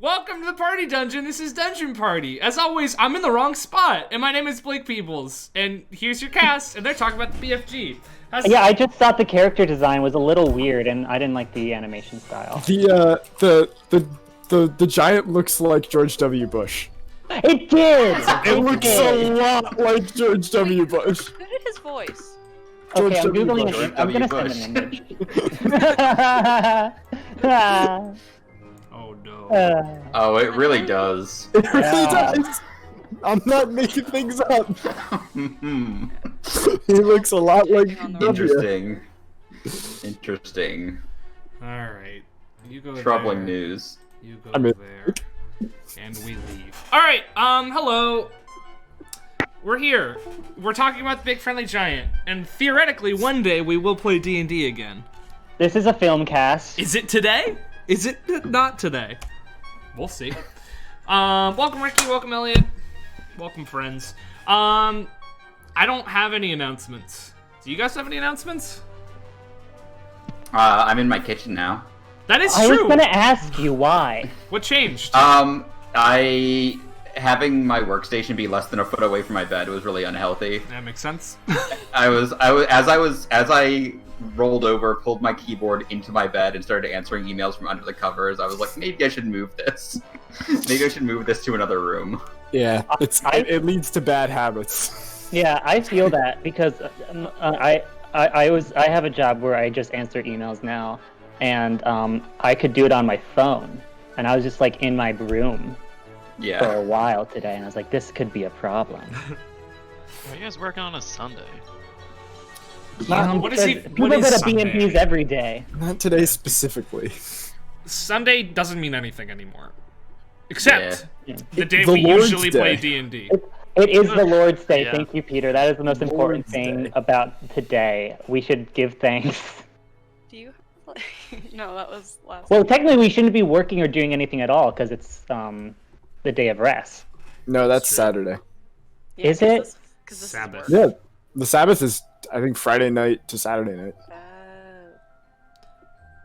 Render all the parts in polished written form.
Welcome to the party dungeon. This is Dungeon Party. As always, I'm in the wrong spot, and my name is Blake Peebles. And here's your cast, and they're talking about the BFG. Yeah, I just thought the character design was a little weird, and I didn't like the animation style. The giant looks like George W. Bush. It did! It looks a lot like George W. Bush. Who did his voice? Okay, I'm George W. googling Bush. it. I'm gonna send an image. Oh no. Oh, it really does. It really Yeah. does. I'm not making things up. He looks a lot like W. Interesting. Alright. You go Troubling there. news. You go I'm in. there. And we leave. Alright, hello. We're here. We're talking about the Big Friendly Giant. And theoretically, one day we will play D&D again. This is a film cast. Is it today? Is it not today? We'll see. Welcome Ricky, welcome Elliot. Welcome friends. I don't have any announcements. Do you guys have any announcements? I'm in my kitchen now. That is I true. was gonna ask you why. What changed? Having my workstation be less than a foot away from my bed was really unhealthy. That makes sense. As I rolled over, pulled my keyboard into my bed and started answering emails from under the covers, I was like, maybe I should move this. Maybe I should move this to another room. Yeah, it leads to bad habits. Yeah, I feel that because I have a job where I just answer emails now, and I could do it on my phone, and I was just like in my room for Yeah. a while today, and I was like, this could be a problem. What are you guys working on a Sunday? What is he? People What go is to BMPs Sunday? every day. Not today specifically. Sunday doesn't mean anything anymore, except the day The we Lord's usually Day. play D&D. It is the Lord's Day. Yeah. Thank you, Peter. That is the most important Lord's thing Day. about today. We should give thanks. Do you have No, that was last Well, technically, we shouldn't be working or doing anything at all because it's the day of rest. No, that's true. Saturday. Yeah, Is it? Because this Sabbath. is work. Yeah, the Sabbath is, I think, Friday night to Saturday night.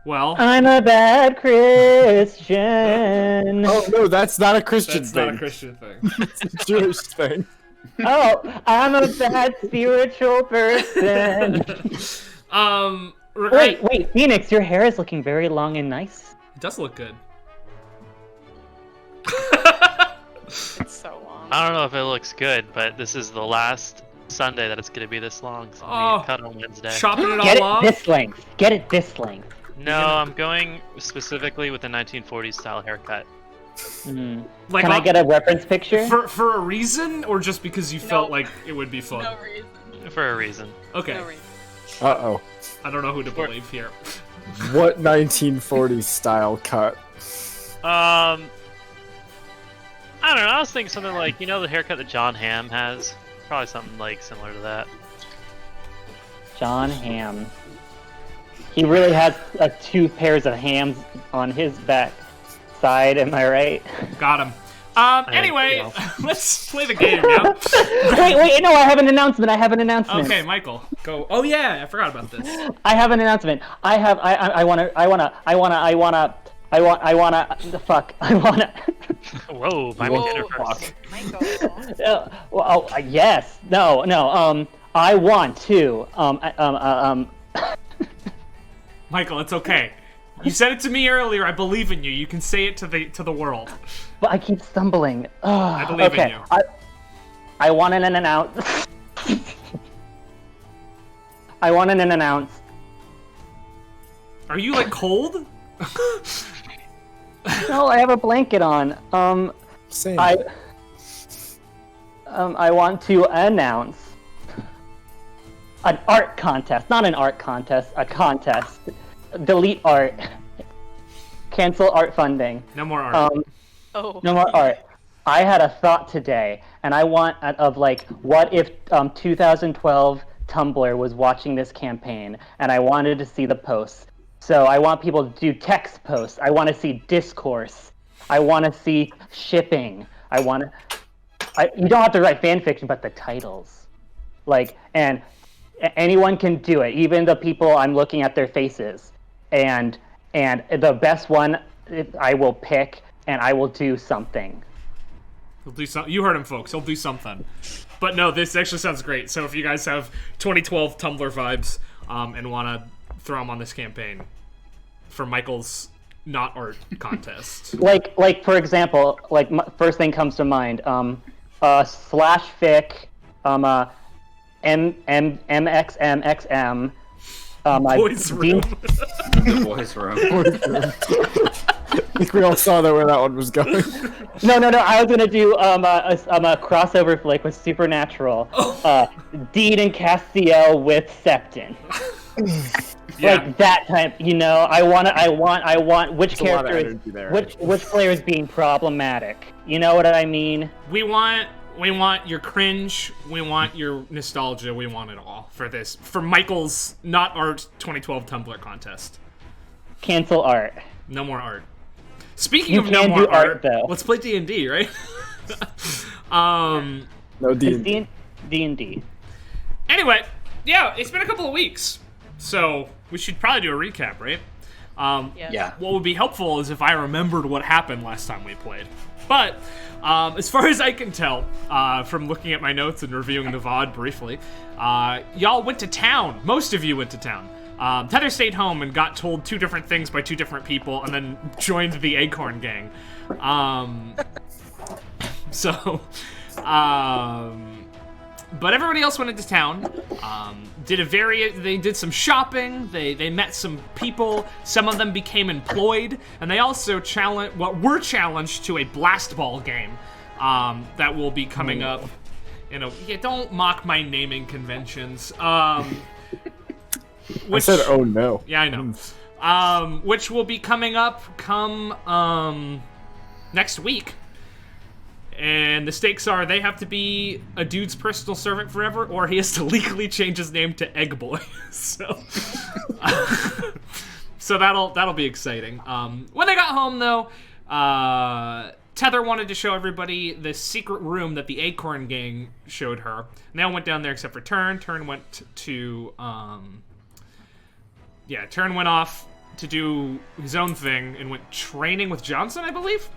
Well, I'm a bad Christian. Oh no, that's not a Christian that's thing. not a Christian thing. It's a Jewish thing. Oh, I'm a bad spiritual person. Wait, Phoenix, your hair is looking very long and nice. It does look good. It's so long. I don't know if it looks good, but this is the last Sunday that it's going to be this long, so Oh. we cut on Wednesday. Chopping it Get all it off. this length. Get it this length. No, I'm going specifically with the 1940s style haircut. Like Can I get a reference picture? for a reason, or just because you felt like it would be fun? No reason. For a reason. Okay, No reason. Uh-oh. I don't know who to believe here. What 1940s style cut? I don't know, I was thinking something like, you know the haircut that John Hamm has? Probably something like similar to that. John Hamm. He really has 2 pairs of hams on his back side, am I right? Got him. Anyway, let's play the game, yeah? wait, no, I have an announcement. Okay, Michael, go. Oh yeah, I forgot about this. I have an announcement. I wanna. Whoa, my Whoa. beginner first. Michael. Yes. No. I want to. Michael, it's okay. You said it to me earlier. I believe in you. You can say it to the world. But I keep stumbling. I believe in you. I want an announce. I want an announce. Are you like cold? No, I have a blanket on. Same. I want to announce an art contest. Not an art contest, a contest. Delete art. Cancel art funding. No more art. Oh. No more art. I had a thought today, and I want of like, what if 2012 Tumblr was watching this campaign, and I wanted to see the posts. So I want people to do text posts. I want to see discourse. I want to see shipping. You don't have to write fan fiction, but the titles, like, and anyone can do it, even the people I'm looking at their faces. And the best one I will pick and I will do something. He'll do something. You heard him, folks. He'll do something. But no, this actually sounds great. So if you guys have 2012 Tumblr vibes and want to throw them on this campaign for Michael's not art contest. Like for example, first thing comes to mind, slash fic, MXMXM, Boys room. The boys' room. I think we all saw that where that one was going. No. I was gonna do a crossover flick with Supernatural. Dean and Castiel with Septon. Yeah. Like that type, you know. I want which There's a lot of character is energy there. which player is being problematic. You know what I mean? We want your cringe, we want your nostalgia, we want it all for this. For Michael's not art 2012 Tumblr contest. Cancel art. No more art. Speaking You of no can more do art, though. let's play D&D, right? No It's D. D&D. Anyway, yeah, it's been a couple of weeks, so we should probably do a recap, right? Yes. Yeah. What would be helpful is if I remembered what happened last time we played. But as far as I can tell, from looking at my notes and reviewing the VOD briefly, y'all went to town. Most of you went to town. Tether stayed home and got told 2 different things by 2 different people, and then joined the Acorn Gang. But everybody else went into town. They did some shopping. They met some people. Some of them became employed, and they also were challenged to a blast ball game that will be coming up. You know, don't mock my naming conventions. I said, oh no. Yeah, I know. Which will be coming up next week. And the stakes are they have to be a dude's personal servant forever, or he has to legally change his name to Egg Boy. So that'll be exciting. When they got home, though, Tether wanted to show everybody the secret room that the Acorn Gang showed her. And they all went down there except for Turn. Turn went to Turn went off to do his own thing and went training with Johnson, I believe.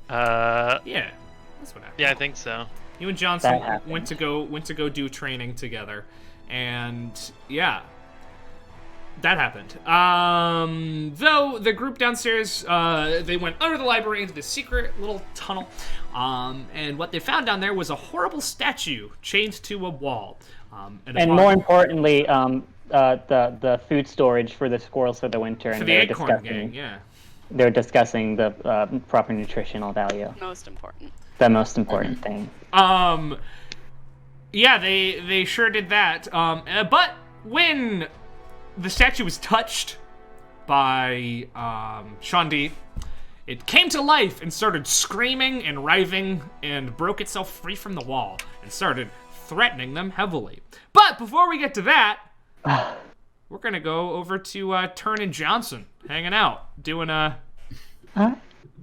Yeah, that's what happened. Yeah, I think so. You and Johnson That happened. went to go do training together, and yeah, that happened. Though the group downstairs, they went under the library into this secret little tunnel, and what they found down there was a horrible statue chained to a wall. And more importantly, the food storage for the squirrels for the winter, for and the they were Acorn discussing. Gang, yeah. They're discussing the proper nutritional value. Most important. The most important thing. Yeah, they sure did that. But when the statue was touched by Shandi, it came to life and started screaming and writhing and broke itself free from the wall and started threatening them heavily. But before we get to that, we're gonna go over to Turn and Johnson hanging out, doing a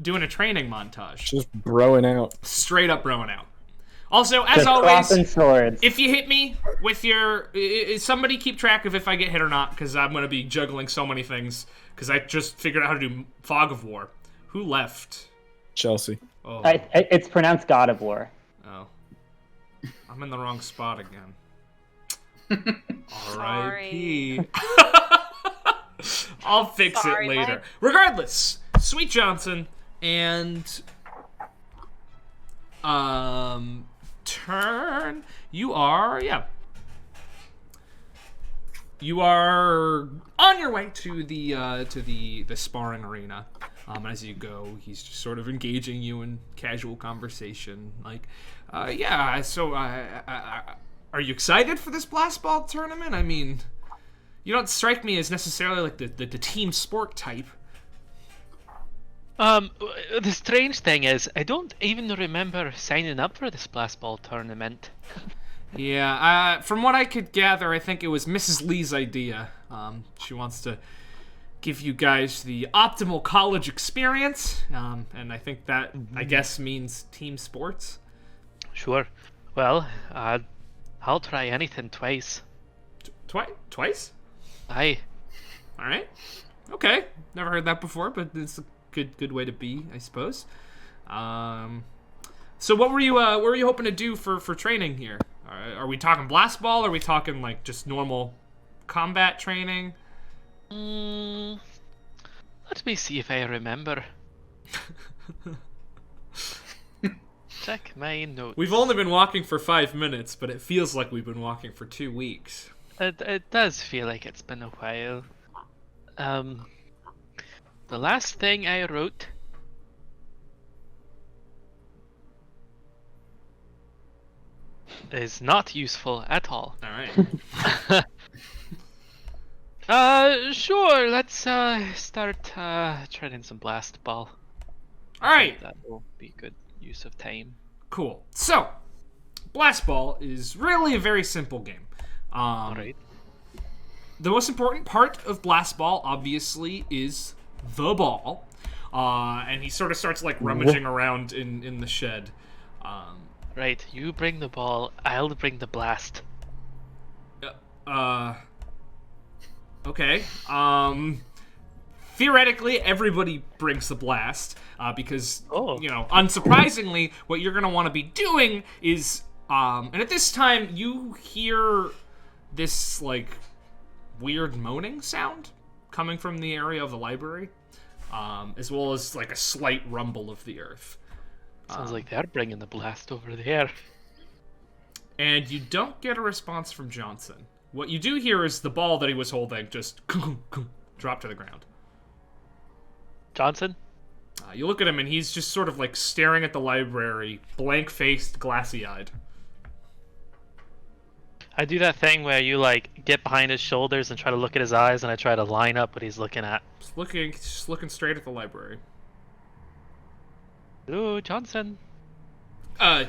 training montage. Just broing out. Straight up rowing out. Also, as Just always, crossing swords. if you hit me with your... somebody keep track of if I get hit or not, because I'm going to be juggling so many things, because I just figured out how to do Fog of War. Who left? Chelsea. Oh, It's pronounced God of War. oh. I'm in the wrong spot again. Sorry. R.I.P. I'll fix Sorry, it later. Mike. Regardless, Sweet Johnson and... Turn. You are on your way to the sparring arena. As you go, he's just sort of engaging you in casual conversation. Like, so, are you excited for this blast ball tournament? I mean, you don't strike me as necessarily like the team sport type. The strange thing is, I don't even remember signing up for this blast ball tournament. Yeah, from what I could gather, I think it was Mrs. Lee's idea. She wants to give you guys the optimal college experience, and I think that, I guess, means team sports. Sure. Well, I'll try anything twice. Twice? Aye. All right. Okay. Never heard that before, but it's good way to be, I suppose. So what were you hoping to do for training here? Are we talking blast ball? Or are we talking like just normal combat training? Let me see if I remember. Check my notes. We've only been walking for 5 minutes, but it feels like we've been walking for 2 weeks. It does feel like it's been a while. The last thing I wrote is not useful at all. All right. Sure, let's start training some blast ball. All right. That will be good use of time. Cool. So, blast ball is really a very simple game. Alright. The most important part of blast ball, obviously, is the ball. And he sort of starts like rummaging around in the shed. Right, you bring the ball, I'll bring the blast. Okay. Theoretically, everybody brings the blast, because, unsurprisingly, what you're going to want to be doing is, and at this time, you hear this, like, weird moaning sound coming from the area of the library, as well as, like, a slight rumble of the earth. Sounds like they're bringing the blast over there. And you don't get a response from Johnson. What you do hear is the ball that he was holding just drop to the ground. Johnson? You look at him and he's just sort of like staring at the library, blank-faced, glassy-eyed. I do that thing where you like get behind his shoulders and try to look at his eyes, and I try to line up what he's looking at. Just looking straight at the library. Ooh, Johnson. Yeah.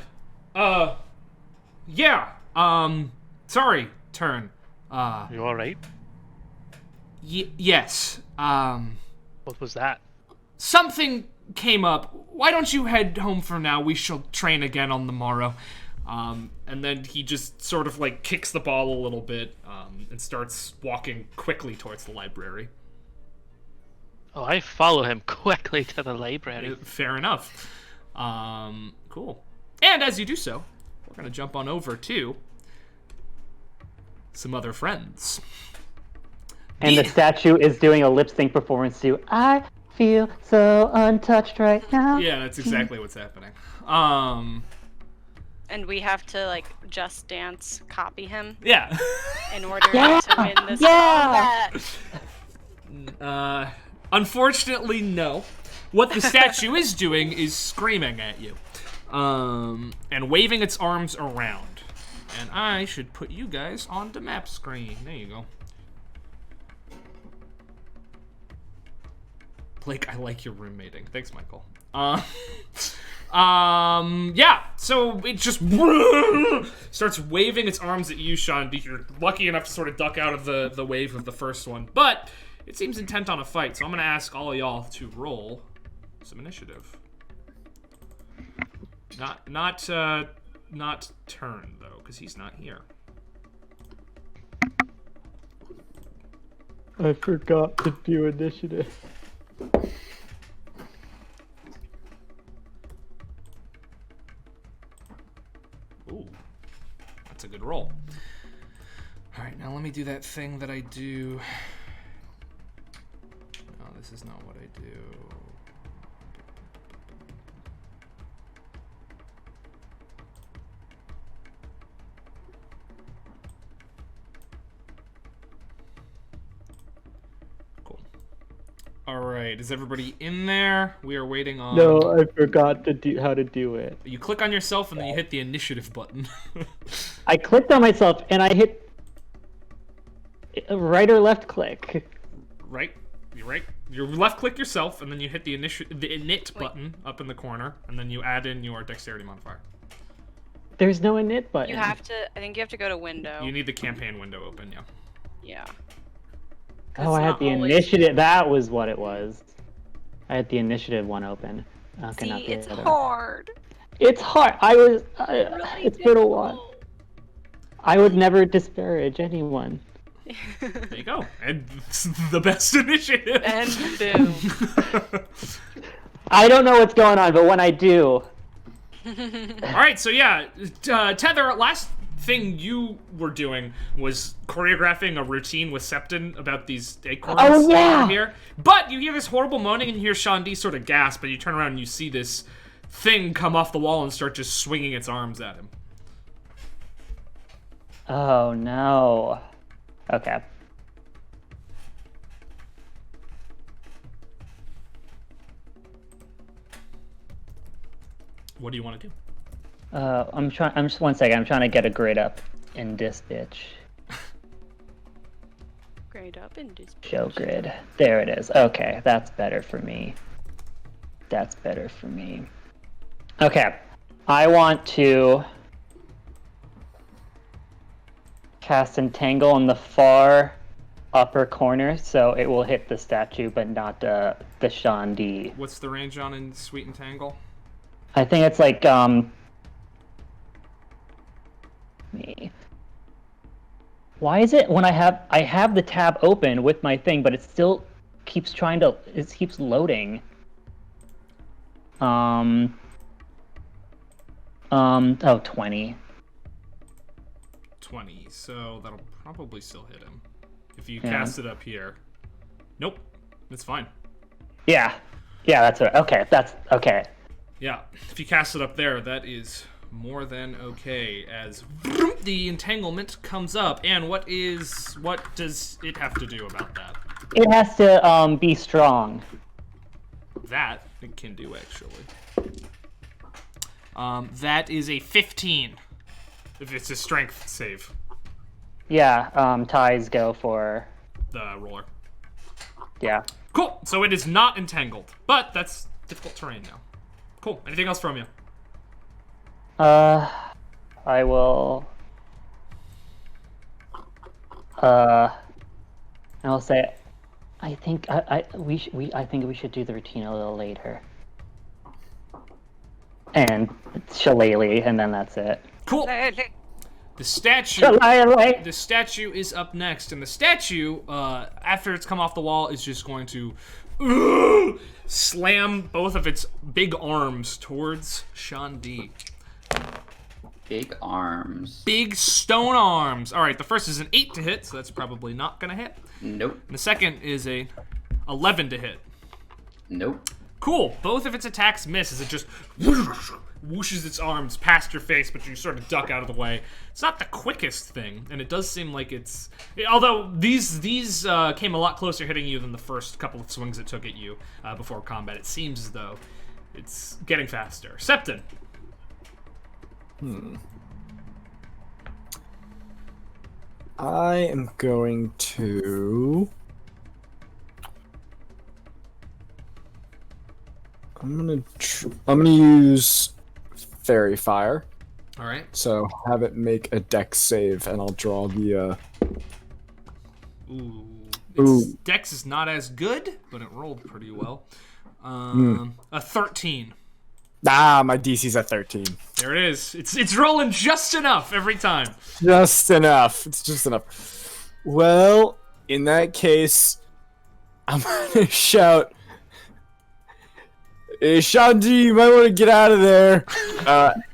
Sorry, Turn. You alright? Yes. What was that? Something came up. Why don't you head home for now? We shall train again on the morrow. And then he just sort of like kicks the ball a little bit, and starts walking quickly towards the library. Oh, I follow him quickly to the library. Fair enough. Cool. And as you do so, we're gonna jump on over to some other friends. And the statue is doing a lip sync performance to I Feel So Untouched Right Now. Yeah, that's exactly what's happening. And we have to like Just Dance copy him Yeah. in order to win this combat. Unfortunately, no. What the statue is doing is screaming at you, and waving its arms around. And I should put you guys on the map screen. There you go. Blake, I like your roommating. Thanks, Michael. Yeah, so it just starts waving its arms at you, Sean. You're lucky enough to sort of duck out of the wave of the first one, but it seems intent on a fight, so I'm gonna ask all of y'all to roll some initiative. Not Turn, though, because he's not here. I forgot to do initiative. Ooh, that's a good roll. All right, now let me do that thing that I do. No, this is not what I do. Cool. All right, is everybody in there? We are waiting on... No, I forgot to do how to do it. You click on yourself and then you hit the initiative button. I clicked on myself and I hit right or left click. Right. You're right. You left click yourself and then you hit the init button up in the corner and then you add in your dexterity modifier. There's no init button. You have to. I think you have to go to window. You need the campaign window open, yeah. Yeah. Oh, I had the initiative. That was what it was. I had the initiative one open. Okay, See, not the it's other. hard. It's hard. It's been a while. I would never disparage anyone. There you go. And the best initiative. And boom. I don't know what's going on, but when I do, Alright, so yeah, Tether, last thing you were doing was choreographing a routine with Septon about these acorns Oh, yeah! here. But you hear this horrible moaning and you hear Shandi sort of gasp, and you turn around and you see this thing come off the wall and start just swinging its arms at him. oh no. Okay. What do you want to do? I'm just 1 second. I'm trying to get a grid up in this bitch. Grade up in this. Show grid. There it is. Okay, that's better for me. That's better for me. Okay, I want to cast Entangle in the far upper corner, so it will hit the statue, but not the Shandi. What's the range on in Sweet Entangle? I think it's like me. Why is it when I have the tab open with my thing, but it still keeps keeps loading? Oh, 20. 20, so that'll probably still hit him. If you Yeah. cast it up here. Nope, it's fine. Yeah, that's right. Okay, that's okay. Yeah, if you cast it up there, that is more than okay, as the entanglement comes up. And what does it have to do about that? It has to be strong. That it can do, actually. That is a 15. If it's a strength save, Yeah, ties go for the roller. yeah. Cool, so it is not entangled, but that's difficult terrain now. Cool, anything else from you? I will. I'll say, I think I think we should do the routine a little later. And Shillelagh, and then that's it. Cool. The statue. Shillelagh. The statue is up next, and the statue, after it's come off the wall, is just going to slam both of its big arms towards Shandi. Big arms. Big stone arms. All right, the first is an 8 to hit, so that's probably not gonna hit. Nope. And the second is a 11 to hit. Nope. Cool. Both of its attacks miss as it just whooshes its arms past your face, but you sort of duck out of the way. It's not the quickest thing, and it does seem like it's... Although these came a lot closer hitting you than the first couple of swings it took at you before combat. It seems as though it's getting faster. Septon. I am going to... I'm gonna use Fairy Fire. All right. So have it make a dex save, and I'll draw the. Ooh. Ooh. Its dex is not as good, but it rolled pretty well. A 13. Ah, my DC's at 13. There it is. It's rolling just enough every time. Just enough. It's just enough. Well, in that case, I'm gonna shout. Hey, Shandi, you might want to get out of there.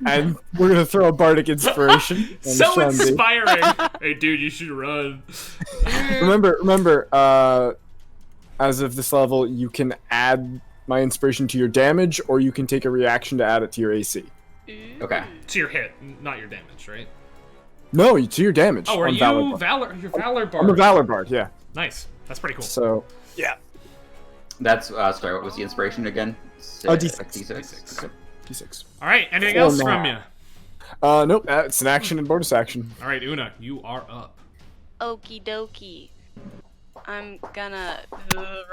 And we're gonna throw a bardic inspiration. on So Shandi. inspiring. Hey, dude, you should run. Remember, as of this level, you can add my inspiration to your damage, or you can take a reaction to add it to your AC. Okay. To your hit, not your damage, right? No, to your damage. Oh, are on you Valor Bard. Valor? You're Valor Bard. I'm a Valor Bard, yeah. Nice. That's pretty cool. So, yeah. That's sorry. What was the inspiration again? D6. D6. Okay. D6. All right. Anything Or else not. from you? Nope, it's an action and bonus action. All right, Una, you are up. Okie dokie. I'm gonna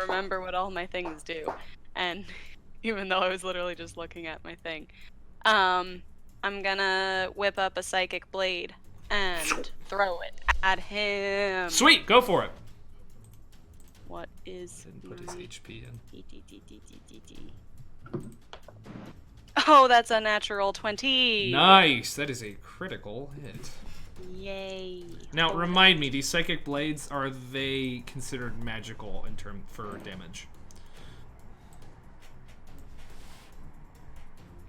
remember what all my things do. And even though I was literally just looking at my thing. I'm gonna whip up a psychic blade and throw it at him. Sweet, go for it. What is Didn't put his my HP in. Oh, that's a natural 20. Nice. That is a critical hit. Yay. Now, remind me, these psychic blades, are they considered magical in term for damage?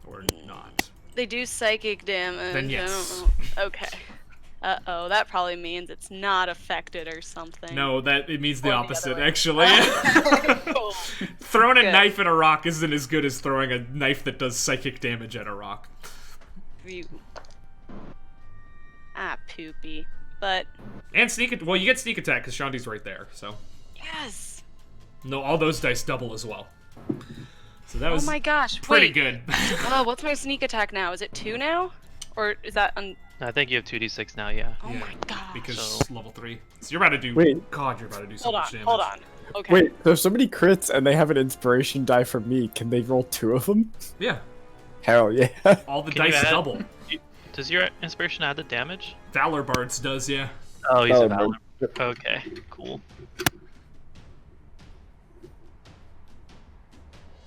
Or not? They do psychic damage. Then I yes. don't know. Okay. Uh-oh, that probably means it's not affected or something. No, it means the Or the opposite, other way. actually. Cool. Throwing a Good. knife at a rock isn't as good as throwing a knife that does psychic damage at a rock. Phew. Poopy. But, And well, you get sneak attack because Shandi's right there, so. yes! No, all those dice double as well. So that Oh was my gosh, pretty wait. good. What's my sneak attack now? Is it 2 now? Or is that I think you have 2d6 now, yeah. Oh Yeah, my gosh. Because So- level 3. So you're about to do. Wait. God, you're about to do so Hold on, much damage. hold on. Okay. Wait, so if somebody crits and they have an inspiration die from me, can they roll 2 of them? Yeah, Hell yeah. all the Can you dice add- double. Does your inspiration add the damage? Valor Bards does, yeah. Oh, he's Oh, a no. Valor. Okay, cool.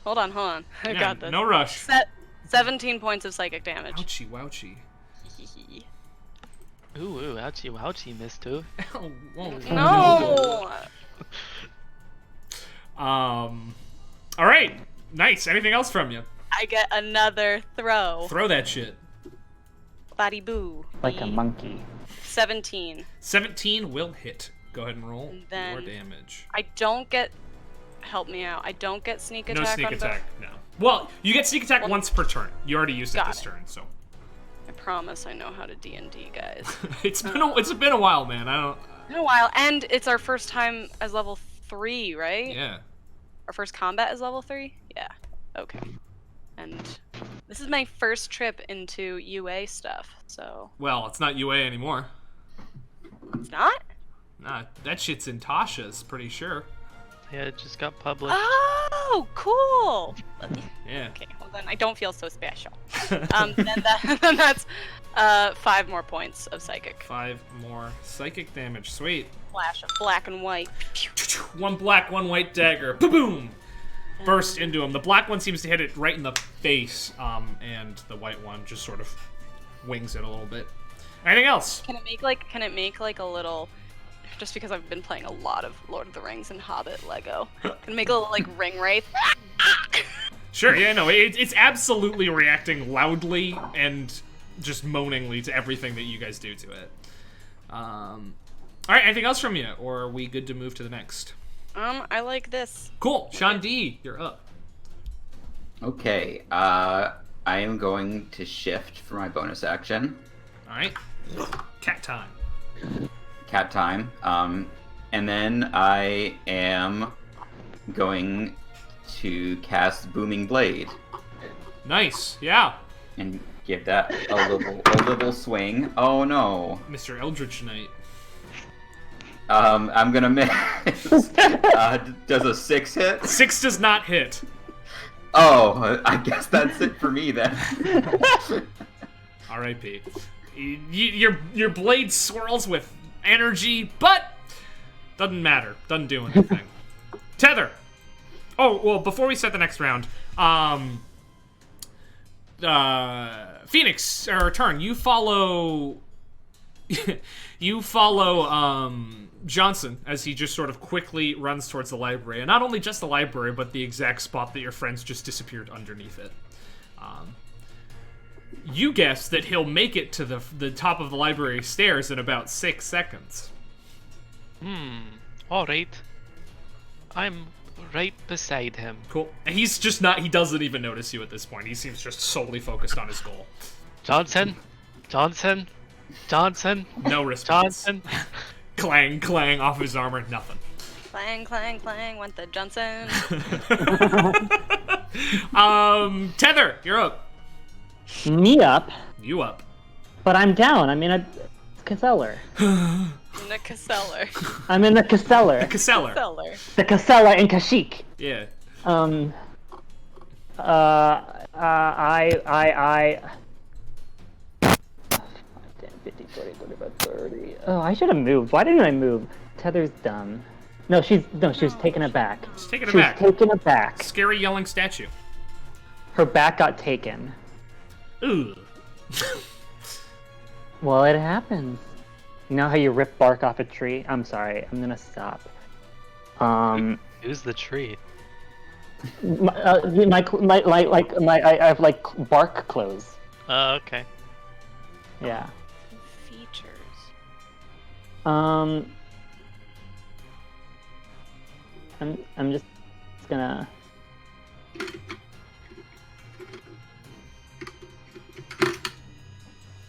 Hold on. I Yeah, got this. No rush. 17 points of psychic damage. Ouchie, wouchie. Ooh, ouchie, wouchie, mister. Oh, whoa. No! All right. Nice. Anything else from you? I get another throw. Throw that shit. Body boo. Like a monkey. 17. 17 will hit. Go ahead and roll And then- more damage. I don't get. Help me out. I don't get sneak attack. No sneak on attack. No. Well, you get sneak attack Well- once per turn. You already used it Got this it. turn, so. I promise I know how to D&D, guys. it's been a while, man. I don't. Been a while, and it's our first time as level 3, right? Yeah. Our first combat is level 3? Yeah. Okay. And this is my first trip into UA stuff, so. Well, it's not UA anymore. It's not? Nah, that shit's in Tasha's, pretty sure. Yeah, it just got published. Oh, cool! Yeah. Okay, well then I don't feel so special. Then that's 5 more points of psychic. 5 more psychic damage. Sweet. Flash of black and white. One black, one white dagger. Boom! Burst into him. The black one seems to hit it right in the face, and the white one just sort of wings it a little bit. Anything else? Can it make like a little, just because I've been playing a lot of Lord of the Rings and Hobbit Lego, can it make a little like ring wraith? Sure, yeah, no, it's absolutely reacting loudly and just moaningly to everything that you guys do to it. Alright, anything else from you? Or are we good to move to the next? I like this. Cool, Sean D, you're up. Okay, I am going to shift for my bonus action. Alright. Cat time. Cat time. And then I am going to cast Booming Blade Nice, yeah. and give that a little swing. Oh no. Mr. Eldritch Knight. I'm gonna miss. Does a 6 hit? 6 does not hit. Oh, I guess that's it for me then. R.I.P. Your blade swirls with energy, but doesn't matter. Doesn't do anything. Tether. Oh, well, before we set the next round, Phoenix, or turn, you follow Johnson as he just sort of quickly runs towards the library, and not only just the library, but the exact spot that your friends just disappeared underneath it. You guess that he'll make it to the top of the library stairs in about 6 seconds. Alright. I'm right beside him. Cool. And he's just not, he doesn't even notice you at this point. He seems just solely focused on his goal. Johnson? Johnson? Johnson? No response. Johnson? Clang, clang off his armor, nothing. Clang, clang, clang, went the Johnson. Tether, you're up. Me up, You up. but I'm down. I'm in a Caseller. The Caseller. I'm in the Caseller. Casseller. Caseller. The Caseller in Kashyyyk. Yeah. I 50, 40, 45, 30. Oh, I should have moved. Why didn't I move? Tether's dumb. No, she was taken aback. Just taking it She was back. taken aback. Scary yelling statue. Her back got taken. Ooh. Well, it happens. You know how you rip bark off a tree? I'm sorry, I'm gonna stop. Who's the tree? I have like bark clothes. Oh, okay. Yeah. Features. I'm just gonna.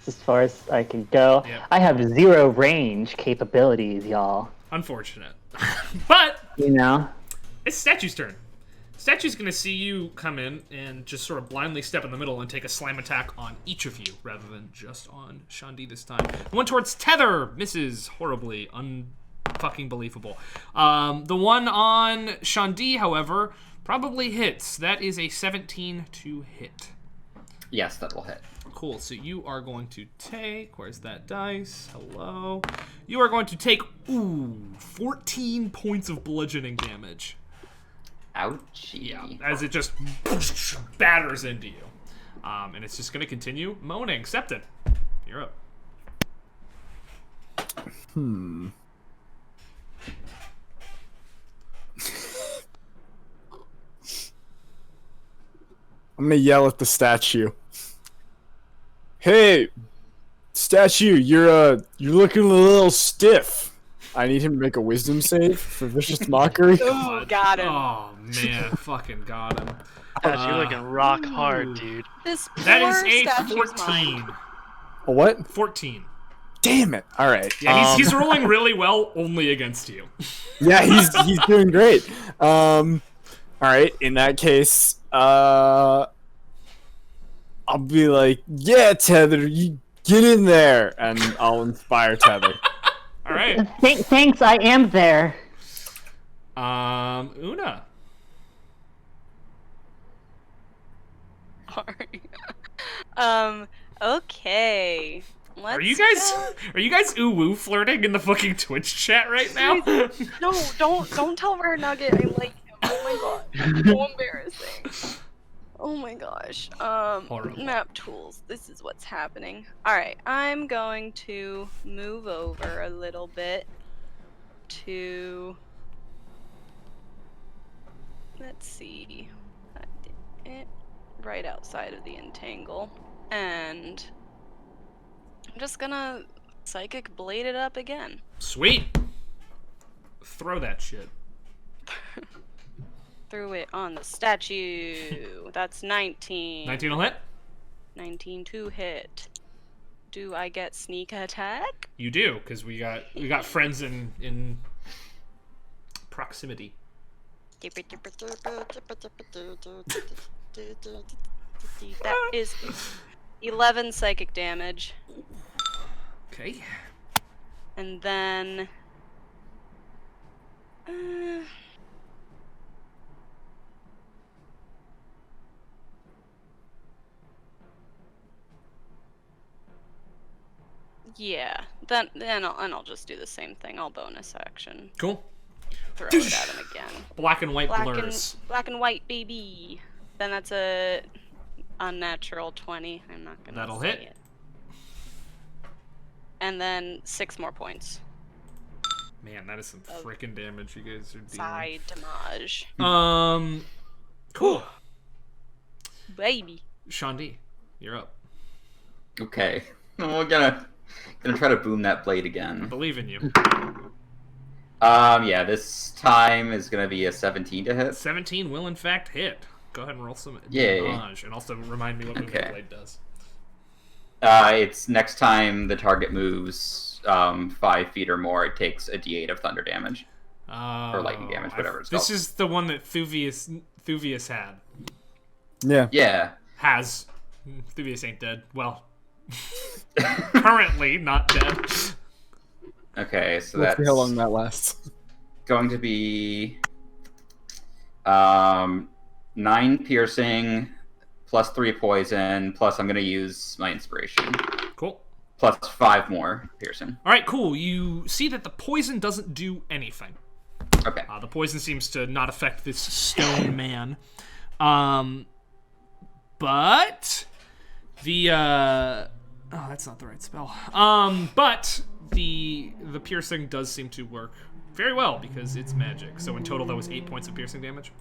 As far as I can go, Yep. I have 0 range capabilities, y'all. Unfortunate. But You know. it's Statue's turn. Statue's gonna see you come in and just sort of blindly step in the middle and take a slam attack on each of you, rather than just on Shandi this time. The one towards Tether misses horribly, unfucking believable. The one on Shandi, however, probably hits. That is a 17 to hit. Yes, that'll hit. Cool, so you are going to take, where's that dice? Hello. You are going to take, 14 points of bludgeoning damage. Ouchie. Yeah, as it just batters into you. And it's just going to continue moaning. Accepted. You're up. I'm gonna yell at the statue. Hey, statue, you're looking a little stiff. I need him to make a wisdom save for vicious mockery. Ooh, got him. Oh, man. Fucking got him. You're looking rock hard, dude. This That is poor a statue's 14. mind. A what? 14. Damn it! All right. Yeah, he's rolling really well only against you. Yeah, he's doing great. All right. In that case, I'll be like, yeah, Tether, you get in there, and I'll inspire Tether. All right. Thanks, I am there. Una. Sorry. Okay. Let's Are you guys ooh-woo flirting in the fucking Twitch chat right now? No, don't tell Rare Nugget I like him. Oh my god. So embarrassing. Oh my gosh. Horrible. Map tools. This is what's happening. Alright, I'm going to move over a little bit to... Let's see. Right outside of the entangle. And I'm just gonna psychic blade it up again. Sweet. Throw that shit. Threw it on the statue. That's 19. 19 will hit. 19 to hit. Do I get sneak attack? You do, because we got friends in proximity. That is 11 psychic damage. Okay. And then... yeah, then I'll just do the same thing. I'll bonus action. Cool. Throw it at him again. Black and white Black blurs. and white, baby. Then that's a unnatural 20. I'm not gonna. That'll say hit. it. And then 6 more points. Man, that is some freaking damage you guys are dealing. Side damage. Cool. Baby. Shandi, you're up. Okay. We're gonna try to boom that blade I again. believe in you. Yeah, this time is gonna be a 17 to hit. 17 will in fact hit. Go ahead and roll some Yay. damage, and also remind me what moving Okay. blade does. It's next time the target moves 5 feet or more, it takes a d8 of thunder damage. Or lightning damage, whatever it's This called. is the one that Thuvius had. Yeah. Yeah. Has. Thuvius ain't dead. Well, currently not dead. Okay, so Let's that's see how long that lasts. going to be 9 piercing, plus 3 poison, plus I'm going to use my inspiration. Cool. Plus 5 more piercing. All right, cool. You see that the poison doesn't do anything. Okay. The poison seems to not affect this stone man. But the Oh, that's not the right spell. But the piercing does seem to work very well because it's magic. So in total, that was 8 points of piercing damage.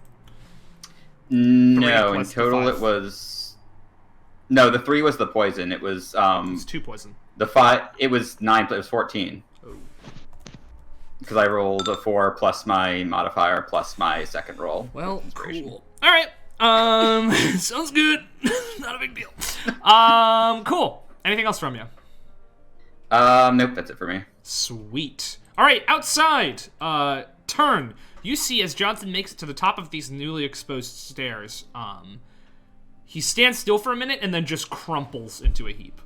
No, in plus the total 5. it was. No, the 3 was the poison. It was It's 2 poison. the 5. It was 9. But it was 14 Oh. because I rolled a 4 plus my modifier plus my second roll. Well, Inspiration. cool. All right. Sounds good. Not a big deal. Cool. Anything else from you? Nope, that's it for me. Sweet. All right, outside. Turn. You see as Johnson makes it to the top of these newly exposed stairs. He stands still for a minute and then just crumples into a heap.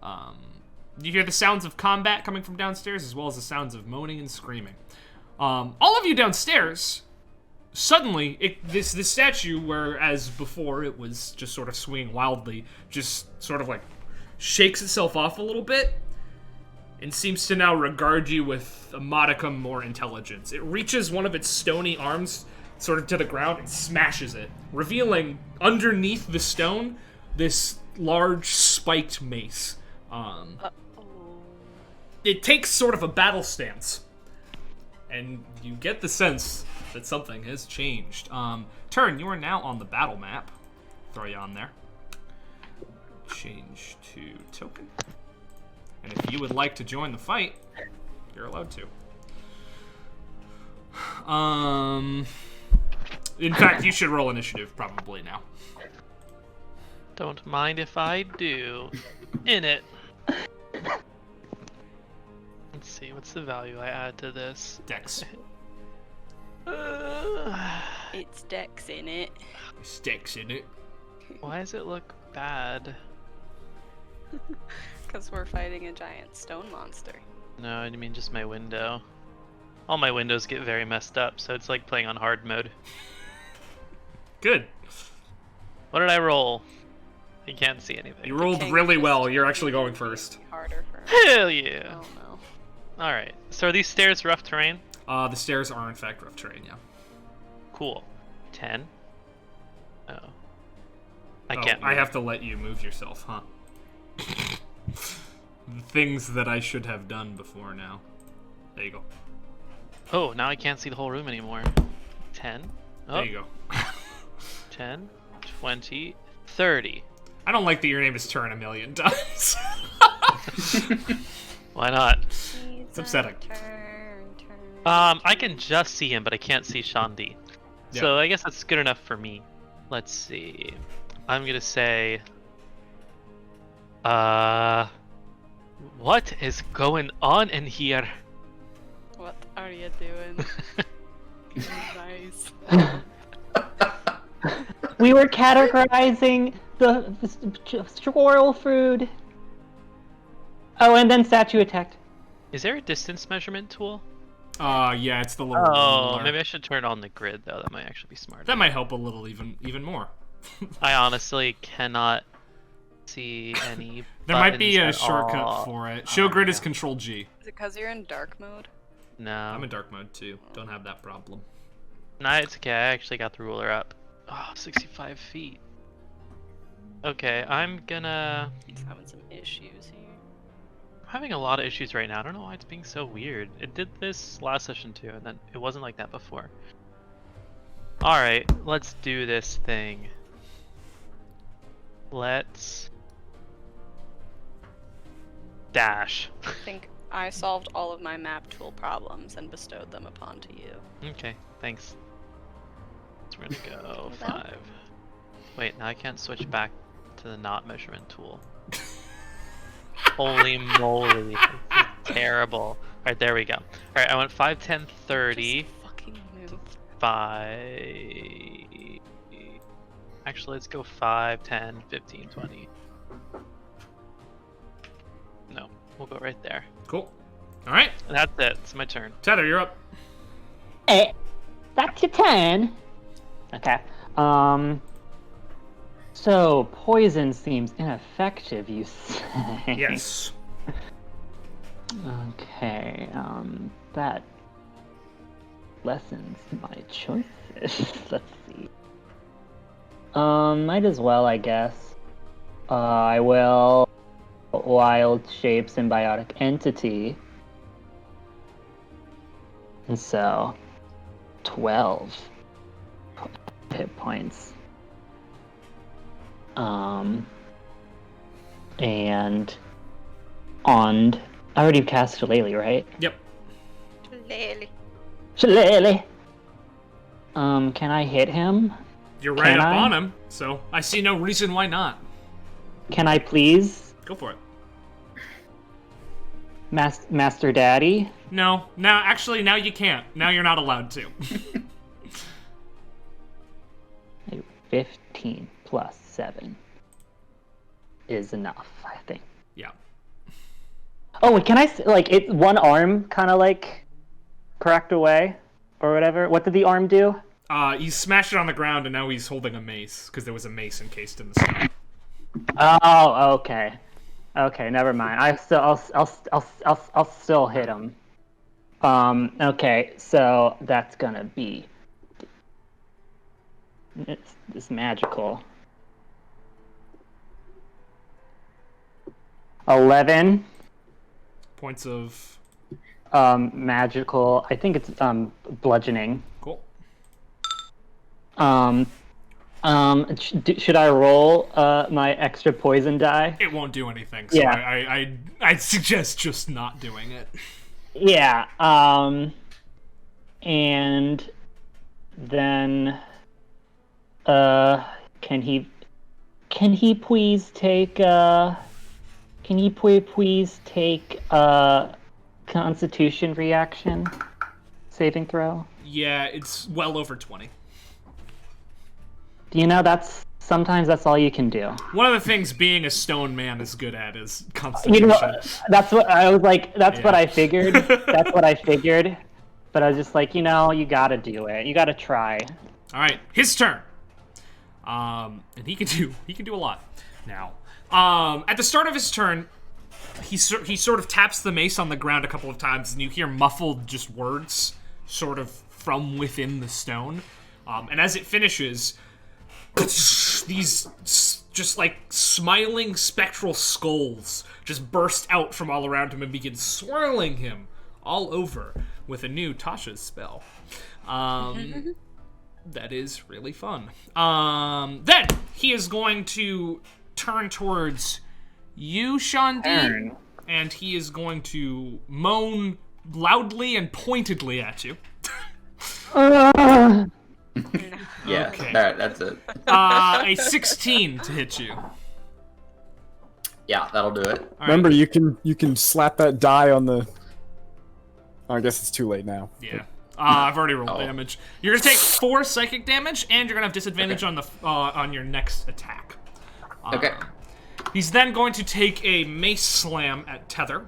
You hear the sounds of combat coming from downstairs as well as the sounds of moaning and screaming. All of you downstairs. Suddenly, this statue, whereas before it was just sort of swinging wildly, just sort of like shakes itself off a little bit and seems to now regard you with a modicum more intelligence. It reaches one of its stony arms sort of to the ground and smashes it, revealing underneath the stone this large spiked mace. It takes sort of a battle stance, and you get the sense that something has changed. Turn, you are now on the battle map. Throw you on there. Change to token. And if you would like to join the fight, you're allowed to. In fact, you should roll initiative probably now. Don't mind if I do. In it. Let's see, what's the value I add to this? Dex. It's Dex in it. Dex in it. Why does it look bad? Because we're fighting a giant stone monster. No, I mean just my window. All my windows get very messed up, so it's like playing on hard mode. Good. What did I roll? I can't see anything. You rolled really well. You're actually going first. Harder for Hell yeah! Oh no. Alright, so are these stairs rough terrain? The stairs are in fact rough terrain, yeah. Cool. 10. Oh. I Oh, can't I move. have to let you move yourself, huh? The things that I should have done before now. There you go. Oh, now I can't see the whole room anymore. 10. Oh, There you go. 10, 20, 30. I don't like that your name is Turn a million times. Why not? It's upsetting. I can just see him, but I can't see Shandi. Yeah. So I guess that's good enough for me. Let's see. I'm gonna say... What is going on in here? What are you doing? Nice. We were categorizing the squirrel food. Oh, and then statue attacked. Is there a distance measurement tool? Yeah, it's the little Oh, ruler. maybe I should turn on the grid though. That might actually be smarter. That might help a little even more. I honestly cannot see any. There might be a buttons at shortcut all. for it. Show grid is yeah. Control G. Is it because you're in dark mode? No. I'm in dark mode too. Don't have that problem. No, it's okay. I actually got the ruler up. Oh, 65 feet. Okay, I'm gonna... He's having some issues here. I'm having a lot of issues right now. I don't know why it's being so weird. It did this last session too, and then it wasn't like that before. Alright, let's do this thing. Let's... dash. I think I solved all of my map tool problems and bestowed them upon to you. Okay, thanks. So we're gonna go Well. 5. Wait, now I can't switch back to the not measurement tool. Holy moly. This is terrible. Alright, there we go. Alright, I went 5, 10, 30. Just fucking move. 5... Actually, let's go 5, 10, 15, 20. No, we'll go right there. Cool. All right, And that's it. It's my turn. Tether, you're up. Hey, that's your turn. Okay. So poison seems ineffective, you say? Yes. Okay. That lessens my choices. Let's see. Might as well, I guess. I will wild shape symbiotic entity. And so, 12 hit points. And on... I already cast Shillelagh, right? Yep. Shillelagh! Can I hit him? You're right Can up I? on him, so I see no reason why not. Can I please? Go for it. Master Daddy? No, now you can't. Now you're not allowed to. 15 plus 7 is enough, I think. Yeah. Oh, wait, can I, it one arm kind of, cracked away? Or whatever? What did the arm do? He smashed it on the ground, and now he's holding a mace, because there was a mace encased in the stone. Oh, okay. Okay, never mind. I'll still hit him. Okay, so that's gonna be this magical 11 Points of... magical. I think it's bludgeoning. Cool. Should I roll my extra poison die? It won't do anything, so Yeah. I'd suggest just not doing it. Yeah. And then can he please take Constitution reaction saving throw? Yeah, it's well over 20. You know, sometimes that's all you can do. One of the things being a stone man is good at is constitution. You know, that's what I was like. That's what Yeah. I figured. That's what I figured. But I was just like, you gotta do it. You gotta try. All right, his turn. And he can do a lot now. At the start of his turn, he sort of taps the mace on the ground a couple of times, and you hear muffled just words sort of from within the stone. And as it finishes, these just like smiling spectral skulls just burst out from all around him and begin swirling him all over with a new Tasha's spell. That is really fun. Then he is going to turn towards you, Shandi, and he is going to moan loudly and pointedly at you. Yeah, Okay. that's it. A 16 to hit you. Yeah, that'll do it. All right. Remember, you can slap that die on the... Oh, I guess it's too late now. Yeah. I've already rolled Oh. damage. You're gonna take 4 psychic damage, and you're gonna have disadvantage on the on your next attack. Okay. He's then going to take a mace slam at Tether.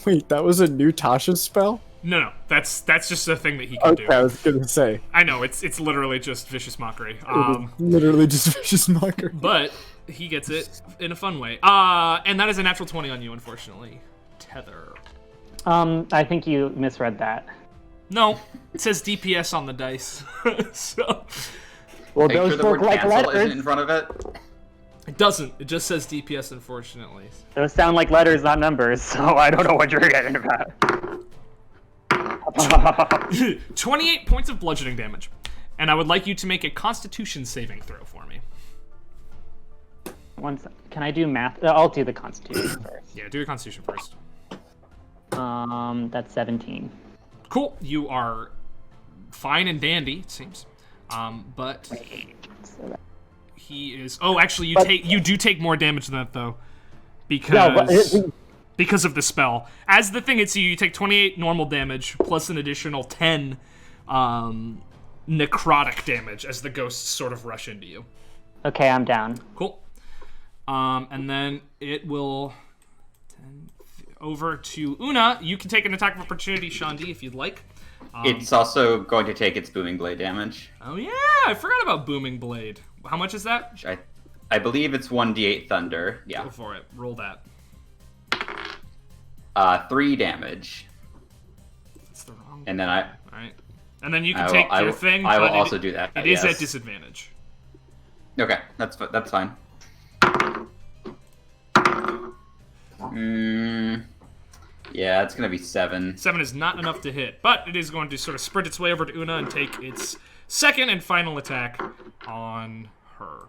Wait, that was a new Tasha's spell? No, that's just a thing that he can Okay, do. I was gonna say. I know it's literally just vicious mockery. It was literally just vicious mockery. But he gets it in a fun way. And that is a natural 20 on you, unfortunately. Tether. I think you misread that. No, it says DPS on the dice. So Well, Make those sure the look word like cancel isn't letters. in front of it. it doesn't. It just says DPS, unfortunately. Those sound like letters, not numbers. So I don't know what you're getting about. 28 points of bludgeoning damage. And I would like you to make a Constitution saving throw for me. Can I do math? I'll do the Constitution first. Yeah, do a Constitution first. That's 17. Cool. You are fine and dandy, it seems. But he is. Oh, actually, you do take more damage than that though, because of the spell. As the thing hits you, you take 28 normal damage plus an additional 10 necrotic damage as the ghosts sort of rush into you. Okay, I'm down. Cool. And then it will over to Una. You can take an attack of opportunity, Shandi, if you'd like. It's also going to take its booming blade damage. Oh yeah, I forgot about Booming Blade. How much is that? Which I believe it's 1d8 thunder. Yeah. Go for it. Roll that. 3 damage. That's the wrong. And then I Alright. And then you can I will- take I your will- thing. I will but also do that, It is yes. at disadvantage. Okay, that's fine. Yeah, it's gonna be 7. 7 is not enough to hit, but it is going to sort of sprint its way over to Una and take its second and final attack on her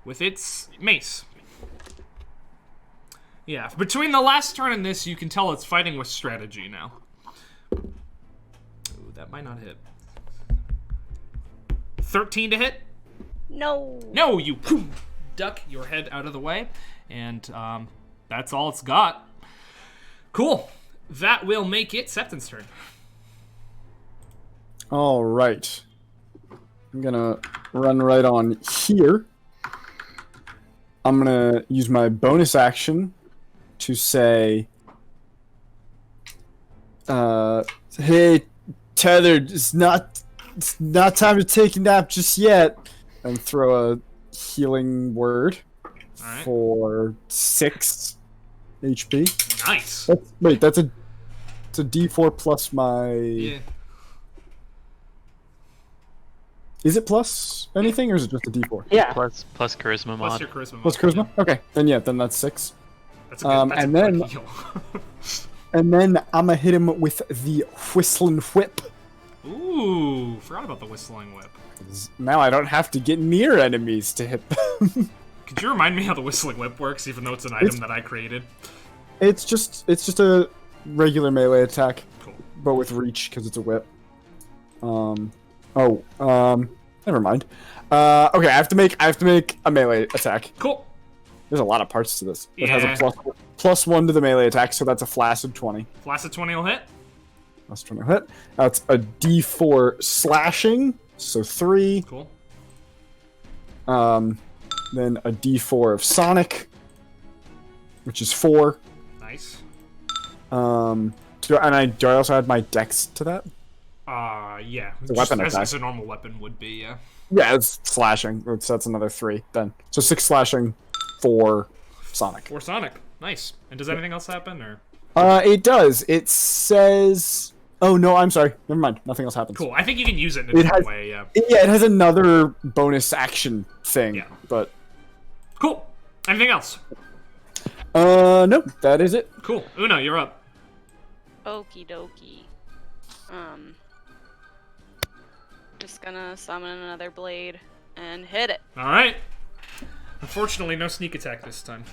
with its mace. Yeah, between the last turn and this, you can tell it's fighting with strategy now. Ooh, that might not hit. 13 to hit? No. No, you duck your head out of the way, and that's all it's got. Cool. That will make it Septon's turn. All right. I'm gonna run right on here. I'm gonna use my bonus action to say, "Hey, Tethered, it's not time to take a nap just yet," and throw a healing word Alright. for 6 HP. Nice. That's a D4 plus my. Yeah. Is it plus anything, or is it just a D4? Yeah. Plus charisma Plus mod. your charisma. Plus mod. charisma. Okay, then that's 6. That's a good, that's and a then- good heal. And then I'm gonna hit him with the whistling whip. Ooh, forgot about the whistling whip. Now I don't have to get near enemies to hit them. Could you remind me how the whistling whip works, even though it's an item that I created? It's just a regular melee attack, Cool. but with reach because it's a whip. Never mind. Okay, I have to make a melee attack. Cool. There's a lot of parts to this. It has Yeah. a plus 1 to the melee attack, so that's a flaccid 20. Flaccid 20 will hit. Plus 20 will hit. That's a D4 slashing, so 3. Cool. Then a D4 of sonic, which is 4. Nice. Do I also add my dex to that? Yeah. a weapon as, attack. as a normal weapon would be, yeah. Yeah, it's slashing. So that's another 3 then. So 6 slashing, 4 sonic. Or Sonic. Nice. And does anything else happen, or? It does. It says. Oh no, I'm sorry. Never mind. Nothing else happens. Cool. I think you can use it in a It different has- way, yeah. It has another bonus action thing. Yeah. But Cool. Anything else? no, that is it. Cool. Una, you're up. Okie dokie. Just gonna summon another blade and hit it. Alright. Unfortunately, no sneak attack this time.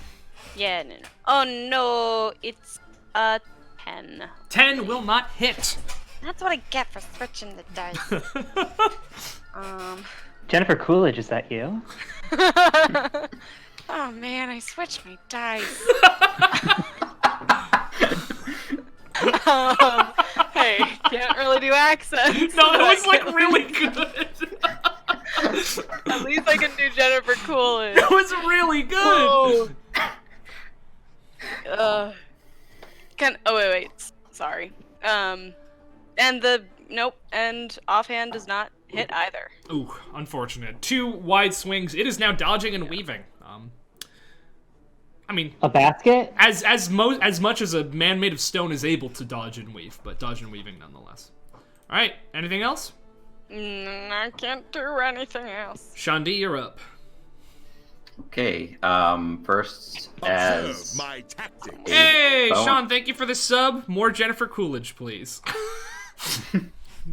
Yeah, no. Oh no, it's a 10. 10 will not hit. That's what I get for switching the dice. Jennifer Coolidge, is that you? Oh man, I switched my dice. Hey, can't really do accents. No, but it was I like can- really good. At least I can do Jennifer Coolidge. It was really good. Oh. Oh wait. Sorry. And offhand does not hit either. Ooh, unfortunate. 2 wide swings. It is now dodging and weaving. I mean, A basket? as much as a man made of stone is able to dodge and weave, but dodge and weaving nonetheless. All right. Anything else? I can't do anything else. Shandi, you're up. Okay, first as my tactic. Hey, Oh. Sean, thank you for the sub. More Jennifer Coolidge, please.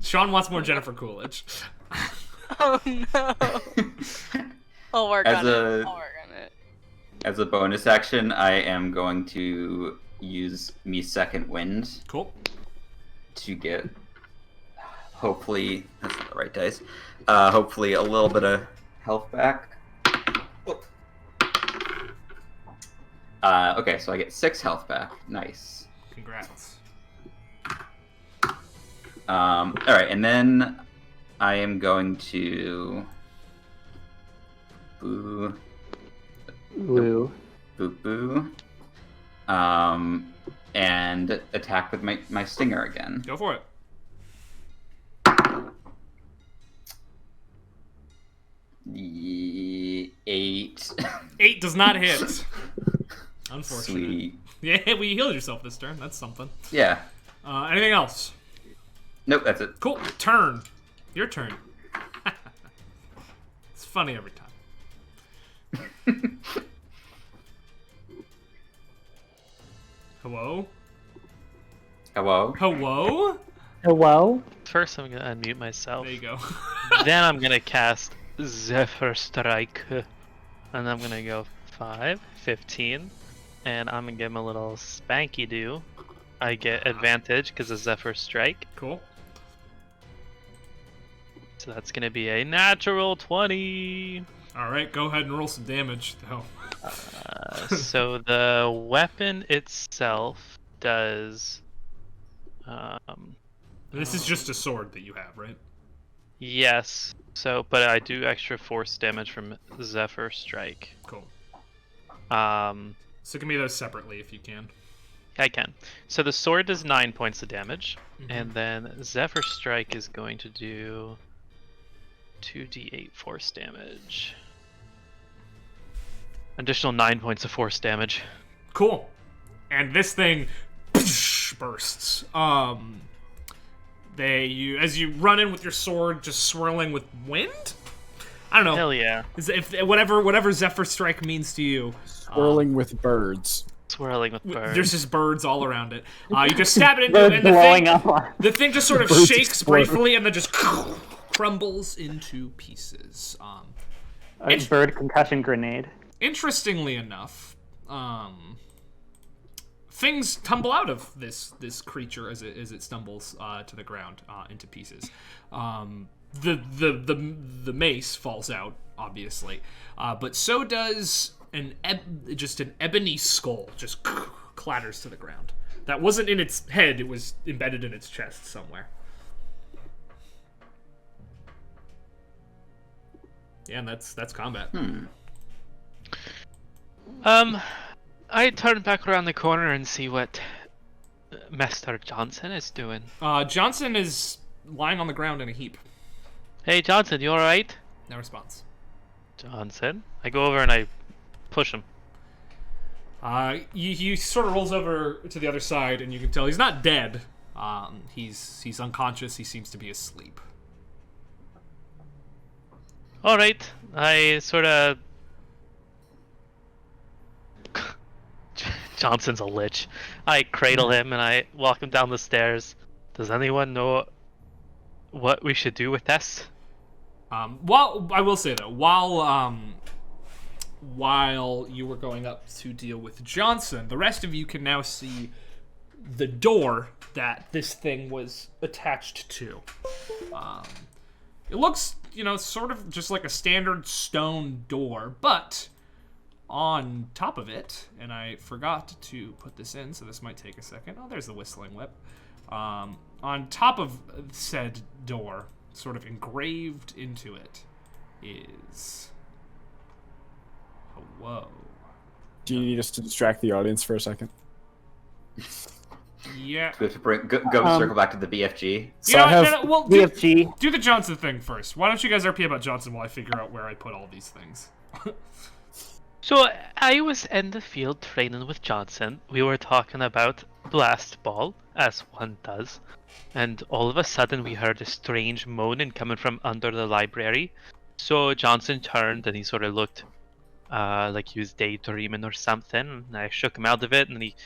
Sean wants more Jennifer Coolidge. Oh no. I'll work As on a- it. I'll work on it. as a bonus action, I am going to use me second wind Cool. to get hopefully that's not the right dice. Hopefully a little bit of health back. Okay, so I get 6 health back. Nice. Congrats. All right, and then I am going to boo, Woo. boo, and attack with my stinger again. Go for it. 8. 8 does not hit. Unfortunate. Sweet. Yeah, well, you healed yourself this turn. That's something. Yeah. Anything else? Nope, that's it. Cool. Turn. Your turn. It's funny every time. Hello? Hello? Hello? Hello? First, I'm gonna unmute myself. There you go. Then I'm gonna cast Zephyr Strike. And I'm gonna go 5, 15. And I'm gonna give him a little spanky do. I get advantage because of Zephyr Strike. Cool. So that's gonna be a natural 20. Alright, go ahead and roll some damage, though. So the weapon itself does. This is just a sword that you have, right? Yes. So, but I do extra force damage from Zephyr Strike. Cool. Um, So give me those separately if you can. I can. So the sword does 9 points of damage, and then Zephyr Strike is going to do 2d8 force damage. Additional 9 points of force damage. Cool. And this thing bursts. As you run in with your sword, just swirling with wind. I don't know. Hell yeah! If whatever Zephyr Strike means to you. Swirling with birds. Swirling with birds. There's just birds all around it. You just stab it into Birds it, and blowing up. the thing just sort of Birds shakes explode. briefly, and then just crumbles into pieces. A bird concussion grenade. Interestingly enough, things tumble out of this creature as it stumbles to the ground into pieces. The mace falls out, obviously, but so does an ebony skull. Just clatters to the ground. That wasn't in its head; it was embedded in its chest somewhere. Yeah, and that's combat. I turn back around the corner and see what Master Johnson is doing. Johnson is lying on the ground in a heap. Hey Johnson, you alright? No response. Johnson? I go over and I push him. He sort of rolls over to the other side, and you can tell he's not dead. He's unconscious. He seems to be asleep. Alright, I sort of... Johnson's a lich. I cradle him and I walk him down the stairs. Does anyone know what we should do with this? While I will say though, while you were going up to deal with Johnson, the rest of you can now see the door that this thing was attached to. It looks, sort of just like a standard stone door, but on top of it, and I forgot to put this in, so this might take a second. Oh, there's the whistling whip. On top of said door, sort of engraved into it, is... Whoa. Do you need us to distract the audience for a second? Yeah. We have to go circle back to the BFG. So You know I have what? Well, BFG. do the Johnson thing first. Why don't you guys RP about Johnson while I figure out where I put all these things? So I was in the field training with Johnson. We were talking about Blast Ball, as one does. And all of a sudden we heard a strange moaning coming from under the library. So Johnson turned and he sort of looked like he was daydreaming or something. And I shook him out of it and he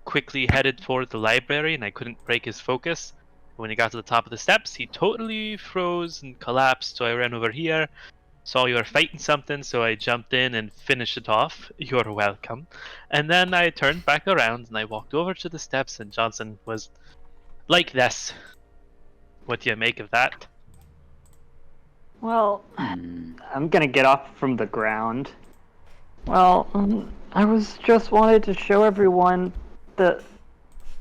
quickly headed toward the library and I couldn't break his focus. When he got to the top of the steps, he totally froze and collapsed. So I ran over here. Saw you were fighting something, so I jumped in and finished it off. You're welcome. And then I turned back around and I walked over to the steps and Johnson was like this. What do you make of that? Well, I'm gonna get off from the ground. Well, I was just wanted to show everyone the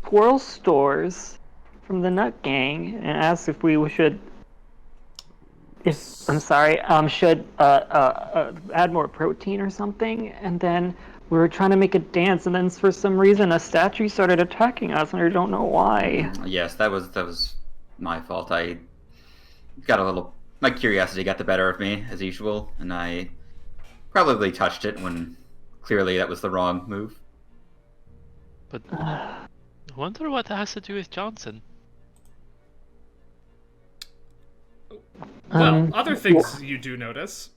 squirrel stores from the Nut Gang and ask if we should... should add more protein or something, and then we were trying to make a dance, and then for some reason a statue started attacking us, and I don't know why. Yes, that was my fault. I got my curiosity got the better of me as usual, and I probably touched it when clearly that was the wrong move. But I wonder what that has to do with Johnson. Well, other things you do notice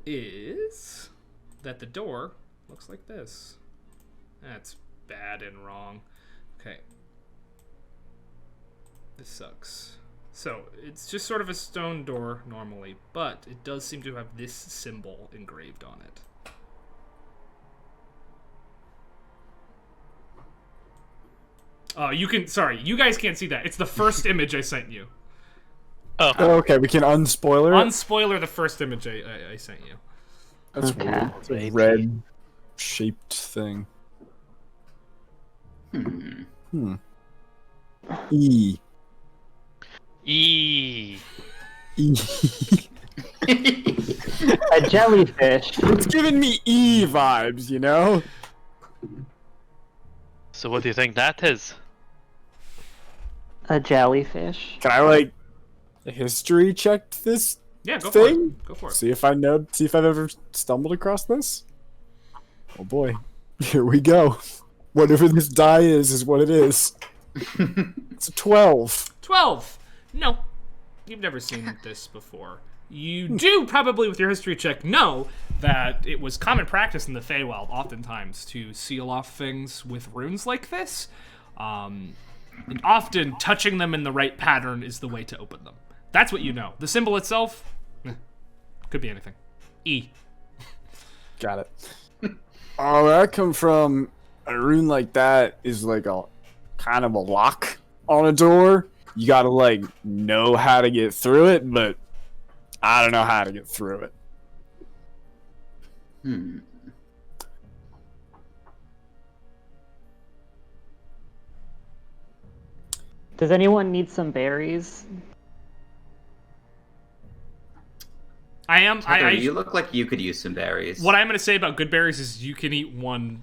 is that the door looks like this. That's bad and wrong. Okay. This sucks. So, it's just sort of a stone door normally, but it does seem to have this symbol engraved on it. Oh, you guys can't see that. It's the first image I sent you. Oh, Okay, we can unspoiler it. Unspoiler the first image I sent you. That's Okay. weird. It's a red shaped thing. E. E. E. A jellyfish. It's giving me E vibes, you know? So what do you think that is? A jellyfish. Can I, like, history check this Yeah, go for thing? it. Go for it. See if I've ever stumbled across this? Oh boy. Here we go. Whatever this die is what it is. It's a 12. 12. No, you've never seen this before. You do probably, with your history check, know that it was common practice in the Feywild, oftentimes, to seal off things with runes like this. And often, touching them in the right pattern is the way to open them. That's what you know. The symbol itself, could be anything. E. Got it. Oh, where I come from, a rune like that is like a kind of a lock on a door. You gotta, like, know how to get through it, but I don't know how to get through it. Does anyone need some berries? You look like you could use some berries. What I'm going to say about good berries is you can eat one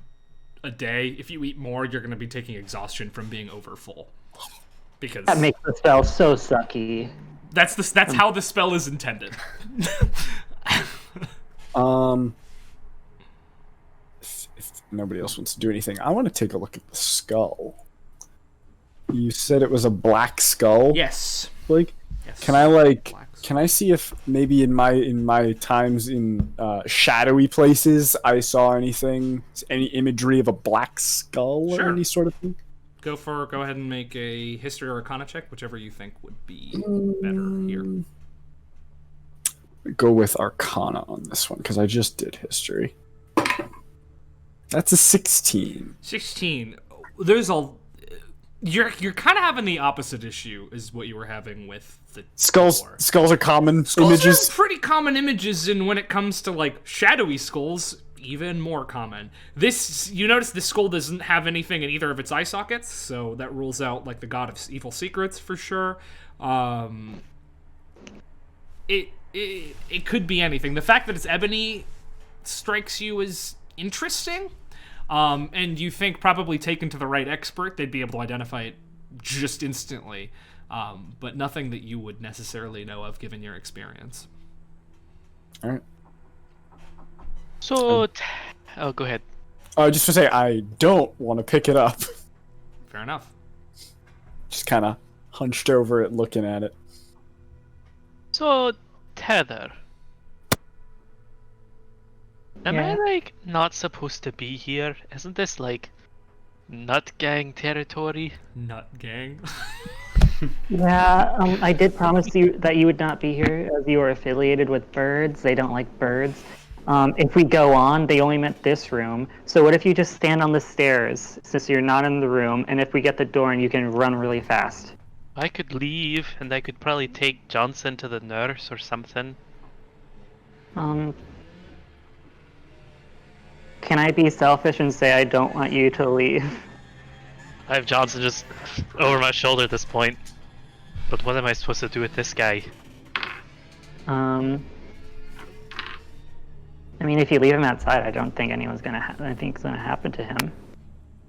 a day. If you eat more, you're going to be taking exhaustion from being over full. Because That makes the spell so sucky. that's how the spell is intended. If nobody else wants to do anything, I want to take a look at the skull. You said it was a black skull? Yes. Like, Yes. can I, like, Black skull. can I see if maybe in my times in shadowy places I saw any imagery of a black skull Sure. or any sort of thing? Go ahead and make a history or arcana check, whichever you think would be better here. Go with arcana on this one because I just did history. That's a 16. 16. You're kind of having the opposite issue as what you were having with the Skulls are common Skulls images. are pretty common images, and when it comes to like shadowy skulls, even more common. You notice this skull doesn't have anything in either of its eye sockets, so that rules out like the god of evil secrets for sure. It could be anything. The fact that it's ebony strikes you as interesting, and you think probably taken to the right expert, they'd be able to identify it just instantly. But nothing that you would necessarily know of given your experience. All right. So, go ahead. Just to say, I don't want to pick it up. Fair enough. Just kind of hunched over it, looking at it. So, Tether. Am I, Yeah. like, not supposed to be here? Isn't this, like, Nut Gang territory? Nut gang. Yeah, I did promise you that you would not be here as you are affiliated with birds. They don't like birds. If we go on, they only meant this room. So what if you just stand on the stairs since you're not in the room, and if we get the door and you can run really fast? I could leave, and I could probably take Johnson to the nurse or something. Can I be selfish and say I don't want you to leave? I have Johnson just over my shoulder at this point. But what am I supposed to do with this guy? I mean, if you leave him outside, I don't think anyone's anything's gonna happen to him.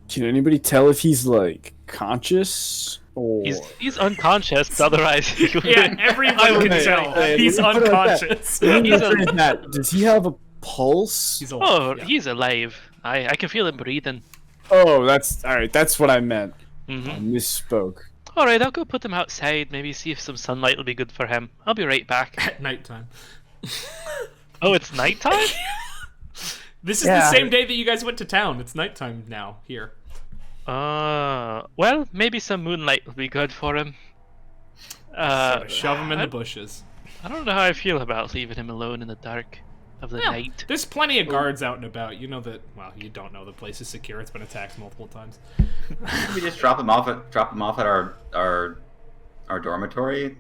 Can anybody tell if he's, like, conscious? Or... He's unconscious, but otherwise he would. Yeah, everyone can tell. He's Put it like that. unconscious. Does he have a pulse? He's Oh, yeah. he's alive. I can feel him breathing. Oh, that's... Alright, that's what I meant. I Mm-hmm. misspoke. Alright, I'll go put him outside, maybe see if some sunlight will be good for him. I'll be right back. At nighttime. Oh, it's nighttime? This is the same day that you guys went to town. It's nighttime now here. Well, maybe some moonlight would be good for him. So shove him in the bushes. I don't know how I feel about leaving him alone in the dark of the night. There's plenty of guards out and about. You know that. Well, you don't know the place is secure. It's been attacked multiple times. We just drop him off at our dormitory.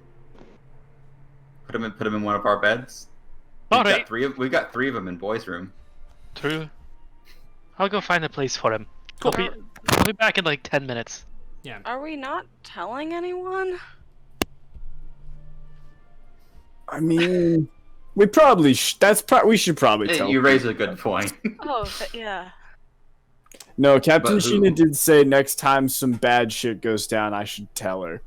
Put him in one of our beds. We've got three of them in boys' room. True. I'll go find a place for him. Cool. I'll be back in like 10 minutes. Yeah. Are we not telling anyone? I mean, we probably we should probably tell. You raise a good point. Oh, yeah. No, Captain But who? Sheena did say next time some bad shit goes down, I should tell her.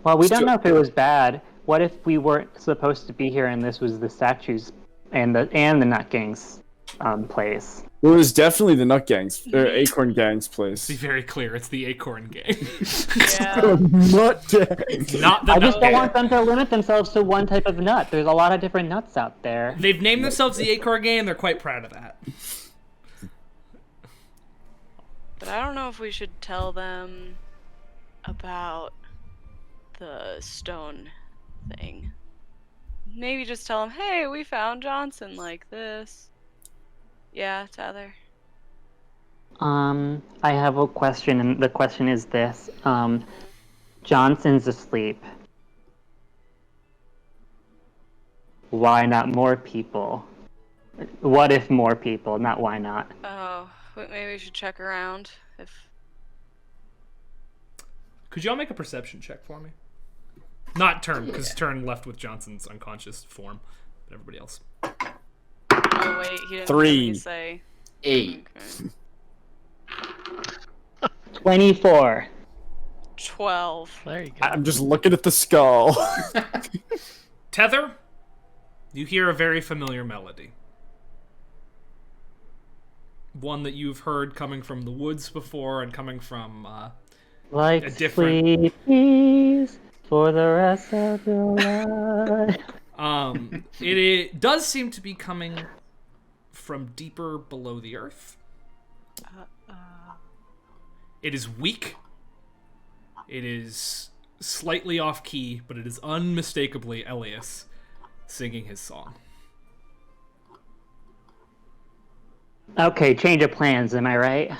Well, we don't know if it was bad. What if we weren't supposed to be here and this was the statues and the Nut Gang's place? It was definitely the Nut Gang's, or Acorn Gang's place. Be very clear. It's the Acorn Gang. Yeah. Nut Gang. Not the I Nut just don't Gang. want them to limit themselves to one type of nut. There's a lot of different nuts out there. They've named themselves the Acorn Gang, and they're quite proud of that. But I don't know if we should tell them about the stone thing. Maybe just tell them, hey, we found Johnson like this. Yeah, Tether. I have a question, and the question is this. Johnson's asleep. Why not more people? What if more people? Not why not. Oh, maybe we should check around. Could y'all make a perception check for me? Not Turn, because Turn left with Johnson's unconscious form, but everybody else. Oh wait, he didn't 3. really say. 8. Okay. 24. 12. There you go. I'm just looking at the skull. Tether, you hear a very familiar melody. One that you've heard coming from the woods before and coming from Like a different- sweet peas for the rest of your life. it does seem to be coming from deeper below the earth. It is weak. It is slightly off key, but it is unmistakably Elias singing his song. Okay, change of plans, am I right?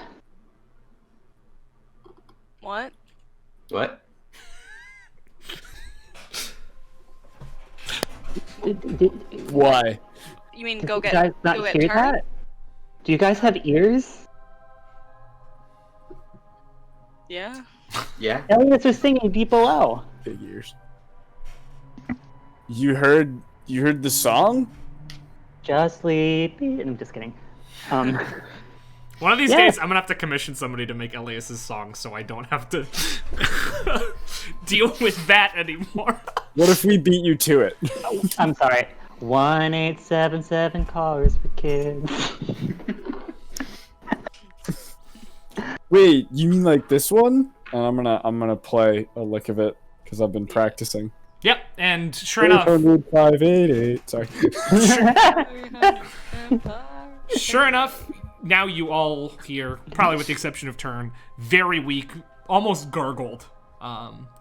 What? What? Why? You mean go Did get you guys not go get hear Turn? that? Do you guys have ears? Yeah. Yeah. Elias was singing deep below. Figures. You heard the song? Just sleepy. I'm just kidding. One of these Yeah. days, I'm gonna have to commission somebody to make Elias's song, so I don't have to deal with that anymore. What if we beat you to it? I'm sorry. 1877 cars for kids. Wait, you mean like this one? And I'm gonna play a lick of it because I've been practicing. Yep, and sure enough, 588. Sorry. Sure enough, now you all hear, probably with the exception of Turn, very weak, almost gargled,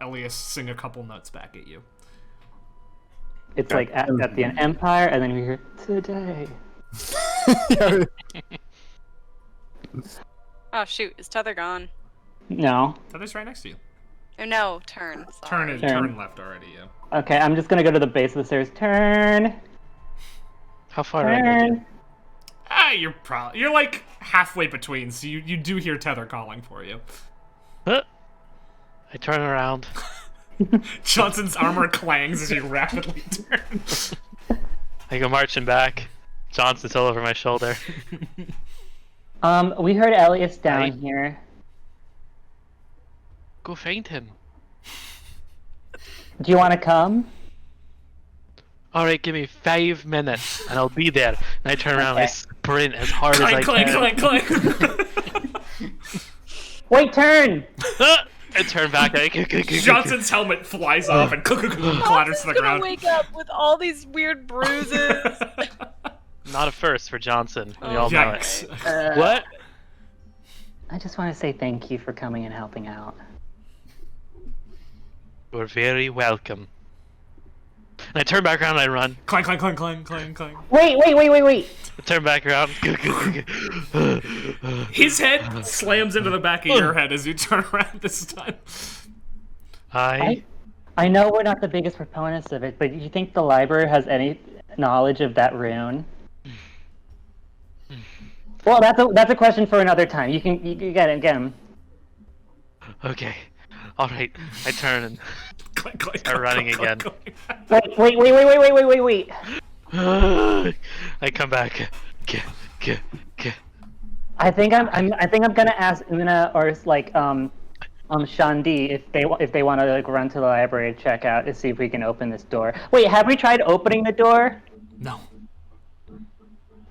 Elias sing a couple notes back at you. It's like at the Empire, and then we hear today. Oh shoot, is Tether gone? No. Tether's right next to you. Oh no, Turn. Sorry. Turn left already, yeah. Okay, I'm just gonna go to the base of the stairs. Turn. How far are you? Turn. You're like halfway between, so you do hear Tether calling for you. Huh? I turn around. Johnson's armor clangs as you rapidly turn. I go marching back. Johnson's all over my shoulder. We heard Elias down Hey. here. Go find him. Do you want to come? Alright, give me 5 minutes and I'll be there. And I turn around and I Okay. sprint as hard as I Clank, can. clank, clank. Wait, turn! I turn back. Johnson's helmet flies off and clatters to the Gonna ground. wake up with all these weird bruises. not a first for Johnson. We Oh, all know Yikes. it. What? I just want to say thank you for coming and helping out. You're very welcome. And I turn back around and I run. Clang, clang, clang, clang, clang, clang. Wait! I turn back around. His head slams into the back of your head as you turn around this time. I know we're not the biggest proponents of it, but do you think the library has any knowledge of that rune? Well, that's a question for another time. You get him. Okay. Alright. I turn and Clang, clang, start running again. Wait! I come back. I think I'm gonna ask Una or like Shandi if they want to like run to the library to check out to see if we can open this door. Wait, have we tried opening the door? No.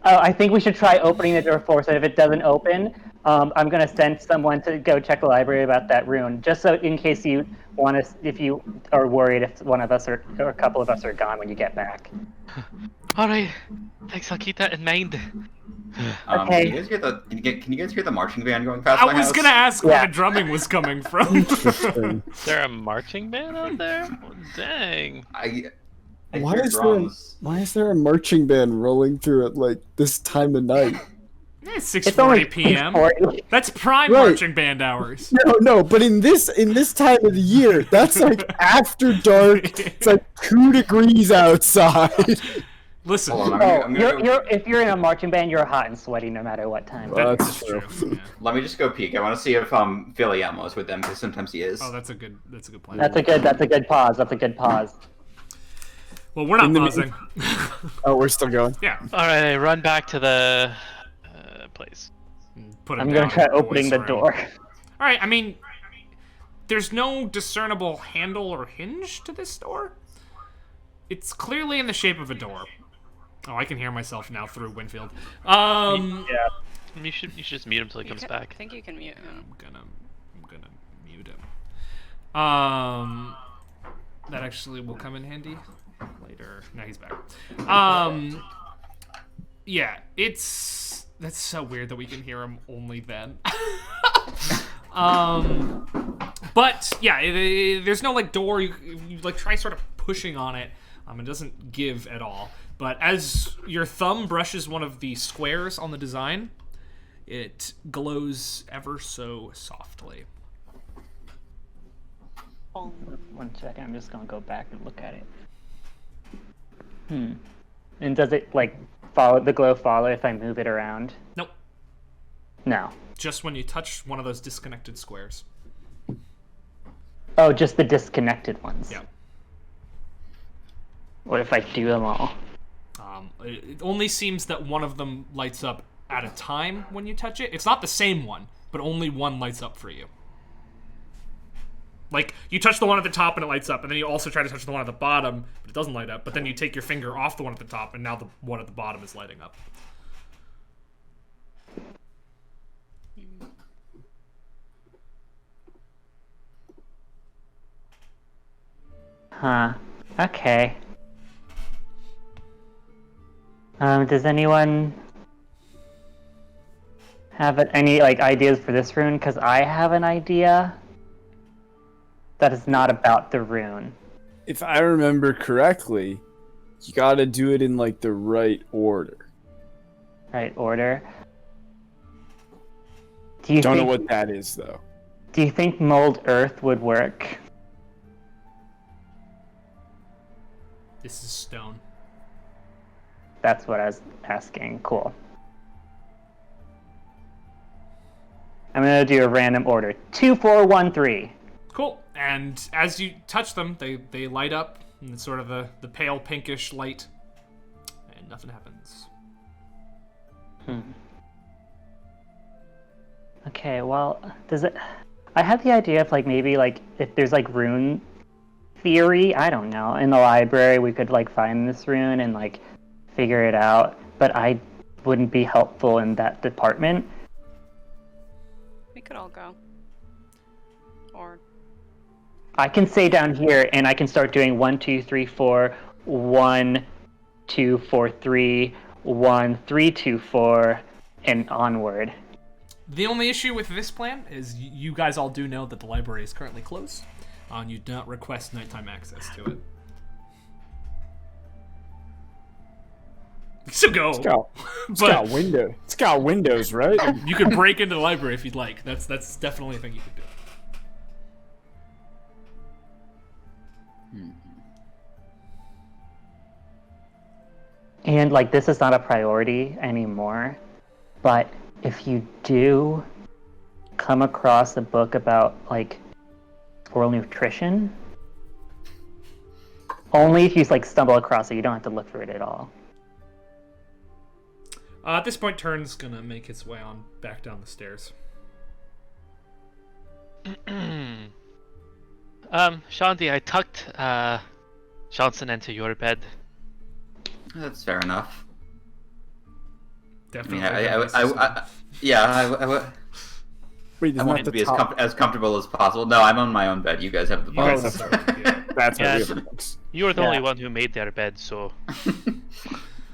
Oh, I think we should try opening the door first, and if it doesn't open, I'm gonna send someone to go check the library about that rune, just so in case you want to, if you are worried if one of us or a couple of us are gone when you get back. Alright. Thanks, I'll keep that in mind. Okay. Can you guys hear the marching band going past I my was house? gonna ask where Yeah. the drumming was coming from. Interesting. Is there a marching band out there? Dang. I Why hear is drums. there a marching band rolling through at like this time of night? It's It's only 6:40 p.m. 6:40. That's prime Right. marching band hours. No, but in this time of the year, that's like after dark. It's like 2 degrees outside. Listen, Hold on, Oh, I'm gonna go, if you're in a marching band, you're hot and sweaty no matter what time. Well, that's true. Yeah. let me just go peek. I want to see if Philly Elmo's with them because sometimes he is. Oh, that's a good plan. That's a good pause. That's a good pause. Well, we're not In the- pausing. Oh, we're still going. Yeah. Alright, I run back to the place. Put him I'm gonna down try and opening the voice door. around. All right. I mean, there's no discernible handle or hinge to this door. It's clearly in the shape of a door. Oh, I can hear myself now through Winfield. You should just mute him till he comes I back. think you can mute him. I'm gonna mute him. That actually will come in handy later. No, he's back. Yeah, that's so weird that we can hear him only then. But yeah, there's no like door. You like try sort of pushing on it. It doesn't give at all. But as your thumb brushes one of the squares on the design, it glows ever so softly. One second, I'm just gonna go back and look at it. And does it like follow the glow if I move it around? Nope. No. Just when you touch one of those disconnected squares. Oh, just the disconnected ones. Yeah. What if I do them all? It only seems that one of them lights up at a time when you touch it. It's not the same one, but only one lights up for you. Like, you touch the one at the top and it lights up, and then you also try to touch the one at the bottom, but it doesn't light up. But then you take your finger off the one at the top, and now the one at the bottom is lighting up. Huh. Okay. Does anyone have any like ideas for this rune? Because I have an idea that is not about the rune. If I remember correctly, you gotta do it in like the right order. Right order. Do you Don't know think, what that is though. Do you think mold earth would work? This is stone. That's what I was asking. Cool. I'm gonna do a random order. 2, 4, 1, 3. Cool. And as you touch them, they light up, and it's sort of the pale pinkish light, and nothing happens. Okay, well, does it... I had the idea of, like, maybe, like, if there's, like, rune theory, I don't know, in the library, we could, like, find this rune and, like, figure it out, but I wouldn't be helpful in that department. We could all go. Or I can say down here, and I can start doing 1, 2, 3, 4, 1, 2, 4, 3, 1, 3, 2, 4, and onward. The only issue with this plan is you guys all do know that the library is currently closed, and you do not request nighttime access to it. So go. It's got window. It's got windows, right? You could break into the library if you'd like. That's definitely a thing you could do. And like this is not a priority anymore, but if you do come across a book about like squirrel nutrition, only if you like stumble across it, you don't have to look for it at all. At this point, Turn's gonna make his way on back down the stairs. Shanti, I tucked Johnson into your bed. That's fair enough. Definitely. I would. Wait, I want it to be as comfortable as possible. No, I'm on my own bed. You guys have the guys bunk. That's how Yeah. it works. You were the Yeah. only one who made their bed, so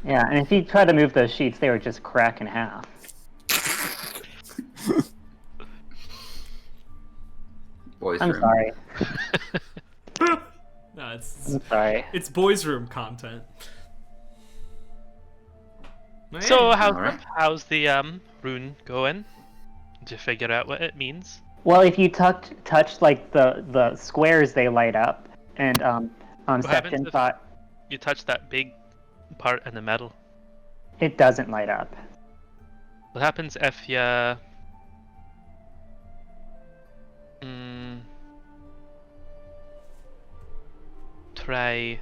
Yeah, and if you try to move those sheets, they would just crack in half. Boys' I'm room. sorry. No, I'm sorry. it's boys' room content. So Man. Alright. how's the rune going? Did you figure out what it means? Well, if you touch like the squares, they light up, and happens Septon if- thought You touched that big part in the middle. it doesn't light up. What happens if you try?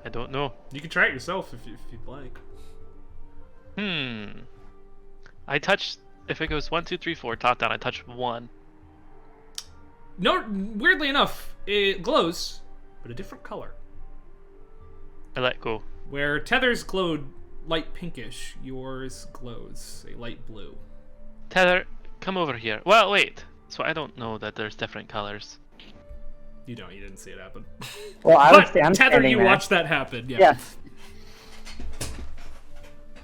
I don't know. You can try it yourself if you'd like. I touch. If it goes 1, 2, 3, 4 top down, I touch 1. No, weirdly enough, it glows, but a different color. I let go. Where Tether's glowed light pinkish, yours glows a light blue. Tether, come over here. Well, wait. So I don't know that there's different colors. You didn't see it happen. Well, I'm But Tether, standing you there. watched that happen. Yeah. Yeah.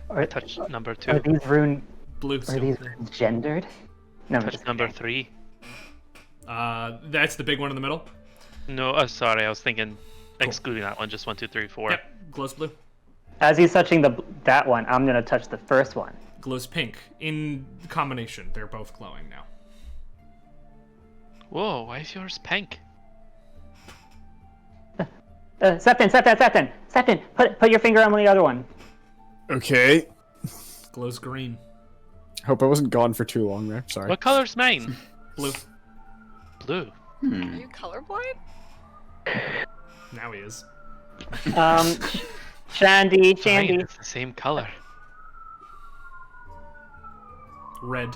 Are, Touch number are 2. these runes Blue. are Still. these runes gendered? No, I'm Touch just number kidding. 3. That's the big one in the middle. No, sorry, I was thinking excluding that one. Just 1, 2, 3, 4. Yep, glows blue. As he's touching that one, I'm gonna touch the first one. Glows pink. In combination, they're both glowing now. Whoa, why is yours pink? Septon, put your finger on the other one. Okay. Glows green. Hope I wasn't gone for too long there. Sorry. What color's mine? Blue. Blue. Are you colorblind? Now he is. Shandy. Mine is the same color. Red.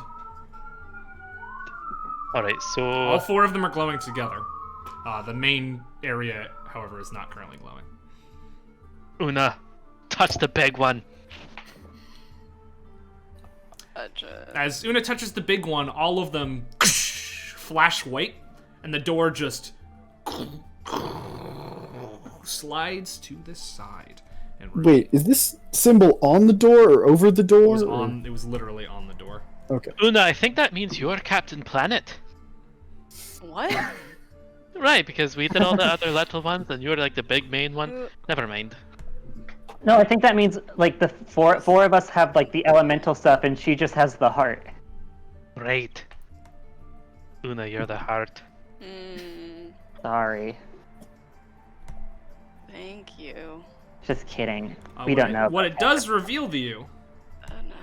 Alright, All so 4 of them are glowing together. The main area, however, is not currently glowing. Una, touch the big one. As Una touches the big one, all of them flash white, and the door just slides to the side. And Wait, is this symbol on the door or over the it door? was or- on. It was literally on the door. Okay. Una, I think that means you're Captain Planet. What? Right, because we did all the other little ones, and you're like the big main one. Never mind. No, I think that means like the four of us have like the elemental stuff, and she just has the heart. Right. Una, you're the heart. Sorry, Thank you. just kidding. Uh, We what don't it- know. What it does reveal to you Oh no.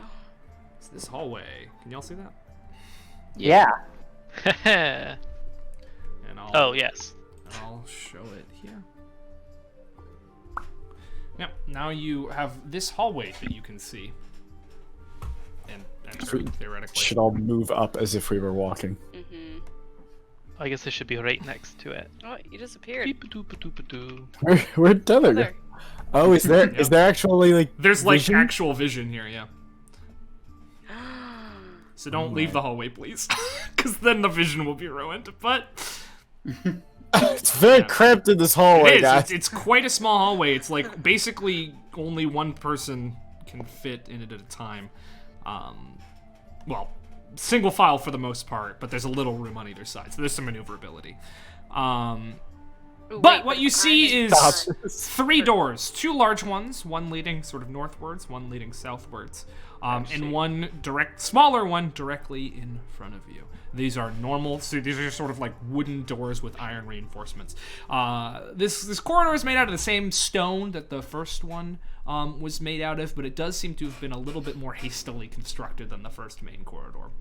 is this hallway. Can y'all see that? Yeah. And I'll, Oh, yes. I'll show it here. Yep. Now you have this hallway that you can see. And We theoretically. should all move up as if we were walking. Mm-hmm. I guess it should be right next to it. Oh, you disappeared. Beep-a-doop-a-doop-a-doo. Where'd Tether go? There. Oh, is there Yep. is there actually like There's like vision? actual vision here, yeah. So don't leave the hallway, please, because then the vision will be ruined. But It's very cramped in this hallway, It is. guys. It's quite a small hallway. It's like basically only one person can fit in it at a time. Well, single file for the most part, but there's a little room on either side, so there's some maneuverability. But what you see is 3 doors, 2 large ones, one leading sort of northwards, one leading southwards, and one smaller one directly in front of you. These are normal, so these are sort of like wooden doors with iron reinforcements. This corridor is made out of the same stone that the first one was made out of, but it does seem to have been a little bit more hastily constructed than the first main corridor.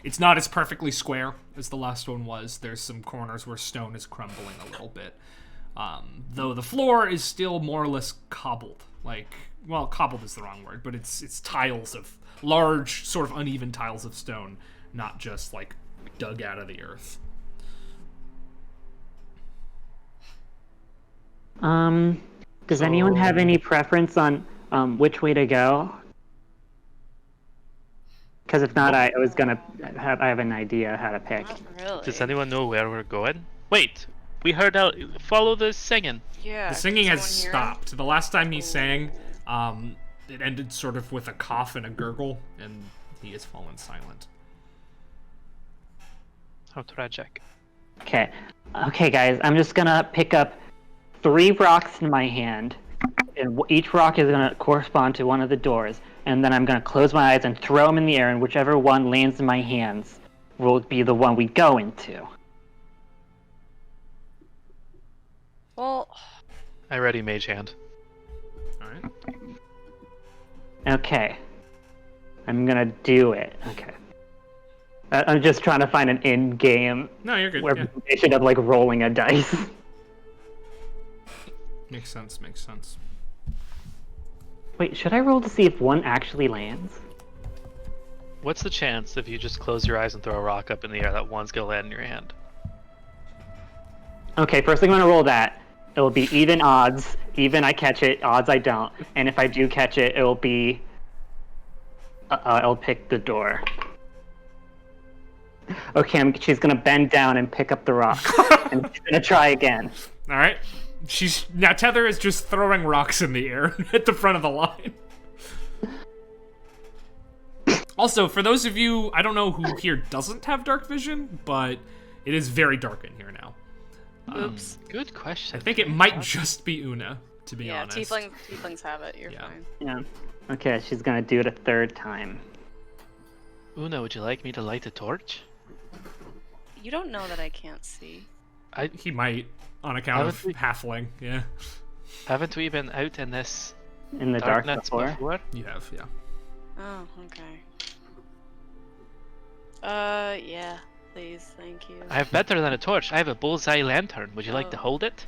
It's not as perfectly square as the last one was. There's some corners where stone is crumbling a little bit. Though the floor is still more or less cobbled. Well, cobbled is the wrong word, but it's tiles of large, sort of uneven tiles of stone, not just like dug out of the earth. Does anyone have any preference on which way to go? Because if not, I have an idea how to pick. Not really. Does anyone know where we're going? Wait, we heard out. Follow the singing. Yeah. The singing can has someone hear him? stopped. The last time he sang, it ended sort of with a cough and a gurgle, and he has fallen silent. How tragic. Okay, guys, I'm just gonna pick up 3 rocks in my hand, and each rock is gonna correspond to one of the doors, and then I'm gonna close my eyes and throw them in the air, and whichever one lands in my hands will be the one we go into. Well, I ready mage hand. Alright. Okay, I'm gonna do it. Okay. I'm just trying to find an in-game No, you're good. Yeah. representation of like rolling a dice. Makes sense. Wait, should I roll to see if one actually lands? What's the chance if you just close your eyes and throw a rock up in the air that one's gonna land in your hand? Okay, first I'm gonna roll that. It will be even odds. Even I catch it, odds I don't. And if I do catch it, it will be... I'll pick the door. Okay, she's gonna bend down and pick up the rock. And she's gonna try again. Alright. Now Tether is just throwing rocks in the air at the front of the line. Also, for those of you, I don't know who here doesn't have dark vision, but it is very dark in here now. oops. Good question. I think it might just be Una, to be Yeah, honest. tieflings have it. You're Yeah. fine. Yeah. Okay, she's gonna do it a 3rd time. Una, would you like me to light a torch? You don't know that I can't see. He might, on account of Haven't we- halfling, yeah. Haven't we been out in this In the dark darkness before. You have, yeah. Oh, okay. Yeah, please, thank you. I have better than a torch. I have a bullseye lantern. Would you like to Oh. hold it?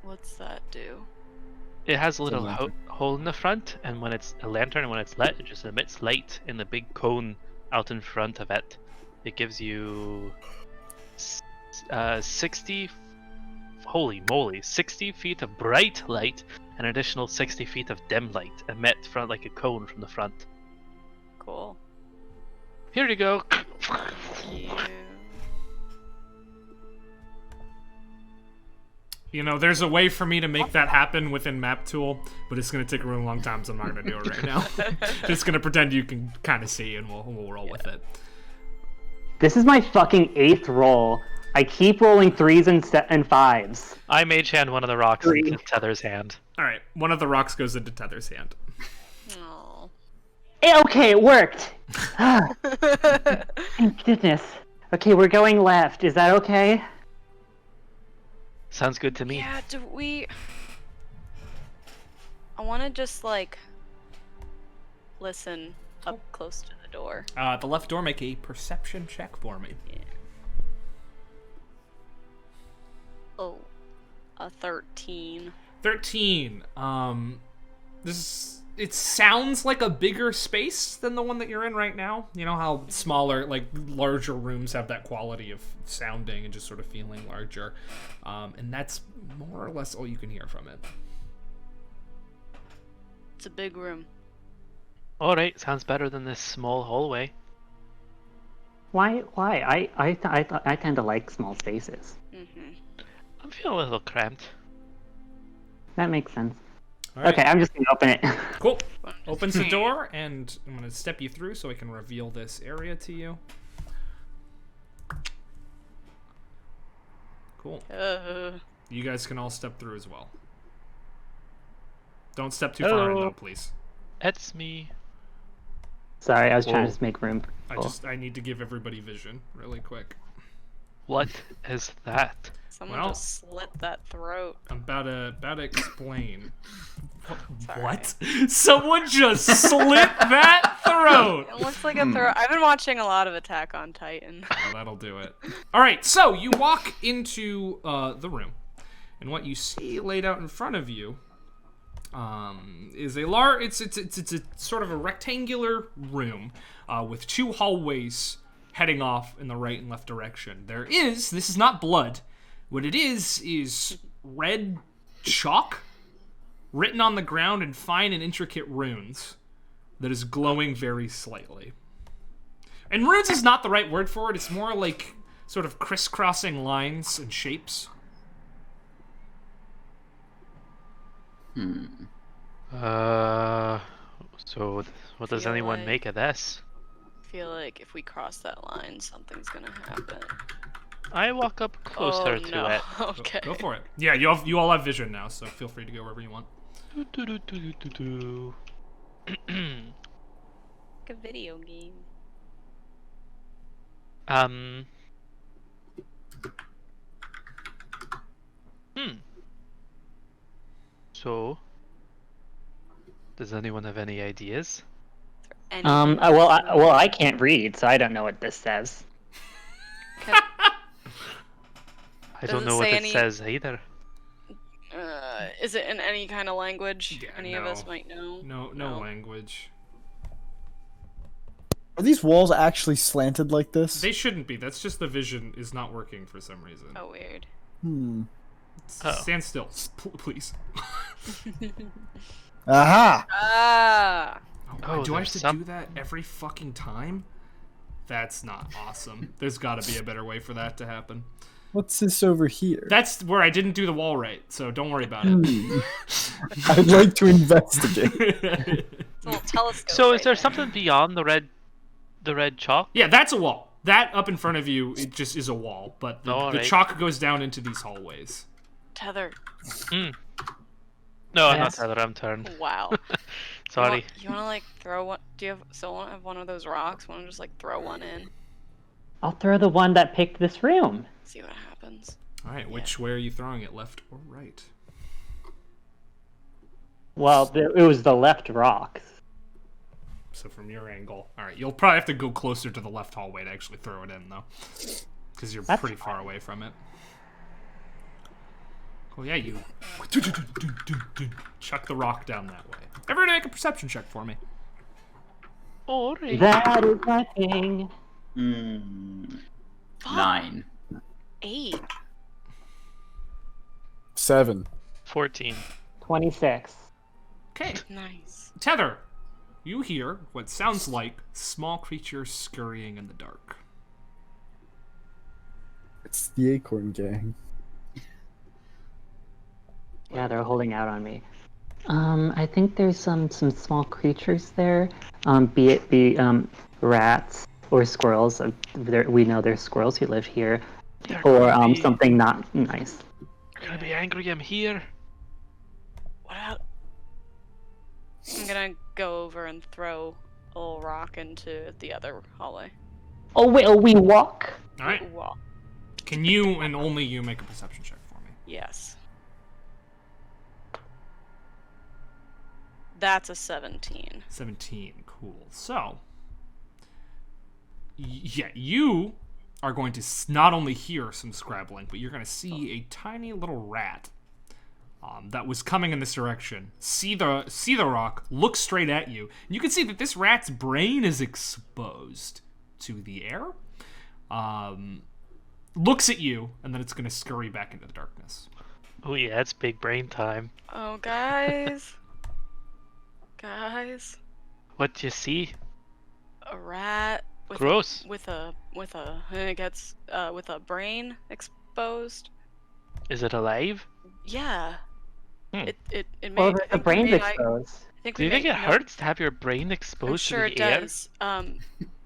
What's that do? It has a a little lantern. hole in the front, and when it's a lantern, and when it's lit, it just emits light in the big cone out in front of it. It gives you 60. Holy moly! 60 feet of bright light, and an additional 60 feet of dim light emit from like a cone from the front. Cool. Here you go. You. You know, there's a way for me to make that happen within Map Tool, but it's going to take a really long time, so I'm not going to do it right now. Just going to pretend you can kind of see, and we'll roll with it. This is my fucking 8th roll. I keep rolling 3s and 5s. I mage hand one of the rocks Three. into Tether's hand. Alright, one of the rocks goes into Tether's hand. Aw. Okay, it worked. Thank goodness. Okay, we're going left. Is that okay? Sounds good to me. Yeah, do we... I want to just, like, listen up close to the door. The left door, make a perception check for me. Oh, a 13. 13. It sounds like a bigger space than the one that you're in right now. You know how smaller, like larger rooms have that quality of sounding and just sort of feeling larger. And that's more or less all you can hear from it. It's a big room. Alright, sounds better than this small hallway. Why? I tend to like small spaces. I'm feeling a little cramped. That makes sense. All right. Okay, I'm just gonna open it. Cool. Opens the door, and I'm gonna step you through so I can reveal this area to you. Cool. You guys can all step through as well. Don't step too far in, though, please. It's me. Sorry, I was trying to just make room. I need to give everybody vision really quick. What is that? Someone Well- just slit that throat. I'm about to explain. Sorry. What? Someone just slit that throat! It looks like a throat. I've been watching a lot of Attack on Titan. Well, that'll do it. All right, so you walk into the room, and what you see laid out in front of you is a large. It's a sort of a rectangular room with two hallways heading off in the right and left direction. This is not blood. What it is red chalk written on the ground in fine and intricate runes that is glowing very slightly. And runes is not the right word for it. It's more like sort of crisscrossing lines and shapes. So what does Feel anyone like- make of this? I feel like if we cross that line, something's gonna happen. I walk up closer oh, to no. it. Okay. Go for it. Yeah, you all have vision now, so feel free to go wherever you want. Do. Like a video game. So, does anyone have any ideas? Anything. Well, I can't read, so I don't know what this says. I Does don't it know what say it any- says either. Is it in any kind of language? Yeah, Any of us no. might know. No language. Are these walls actually slanted like this? They shouldn't be. That's just the vision is not working for some reason. Oh, weird. Oh. Stand still, please. Aha! Ah. Oh, do I have there's to some- do that every fucking time? That's not awesome. There's got to be a better way for that to happen. What's this over here? That's where I didn't do the wall right, so don't worry about it. I'd like to investigate. It's a little telescope. So, right is there there. something beyond the red chalk? Yeah, that's a wall. That up in front of you, it just is a wall, but the Alright. chalk goes down into these hallways. Tether? No, I'm not Yes. Tyler. I'm turned. Wow. Sorry. You wanna like throw one? Do you have someone have one of those rocks? Wanna just like throw one in? I'll throw the one that picked this room. See what happens. All right, which way are you throwing it, left or right? Well, it was the left rock. So from your angle. All right, you'll probably have to go closer to the left hallway to actually throw it in, though. Because you're That's pretty far away from it. Oh, yeah, you chuck the rock down that way. Everyone make a perception check for me. Alright. That is my thing. 9. 8. 7. 14. 26. Okay, Nice. Tether, you hear what sounds like small creatures scurrying in the dark. It's the Acorn Gang. Yeah, they're holding out on me. I think there's some small creatures there. Be it rats or squirrels. We know there's squirrels who live here, They're or gonna be- something not nice. You're gonna be angry I'm here. What out? I'm gonna go over and throw a little rock into the other hallway. Oh, will we walk? All right, Wow. can you and only you make a perception check for me? Yes. That's a 17. 17, cool. So, yeah, you are going to not only hear some scrabbling, but you're going to see a tiny little rat that was coming in this direction. See the rock, look straight at you, and you can see that this rat's brain is exposed to the air. Looks at you, and then it's going to scurry back into the darkness. Oh yeah, it's big brain time. Oh, guys. Guys. What do you see? A rat Gross. With a it gets with a brain exposed. Is it alive? Yeah. Hmm. It Well, made. I the think brain's we made, exposed. I think Do we you think made it no- hurts to have your brain I'm exposed sure to it the air? does.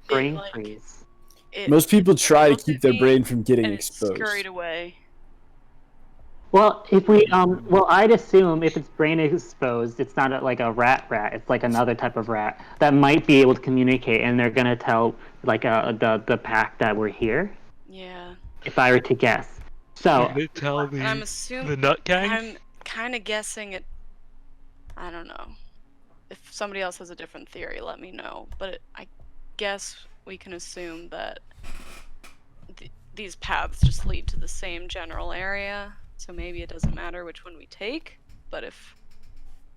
Brain like, freeze. It Most people try to looked keep at their me, brain from getting and it exposed. scurried away. Well, if we well, I'd assume if it's brain exposed, it's not like a rat. It's like another type of rat that might be able to communicate, and they're gonna tell like the pack that we're here. Yeah. If I were to guess, so They tell me And I'm assuming the nut gang. I'm kind of guessing it. I don't know. If somebody else has a different theory, let me know. But I guess we can assume that these paths just lead to the same general area. So maybe it doesn't matter which one we take. But if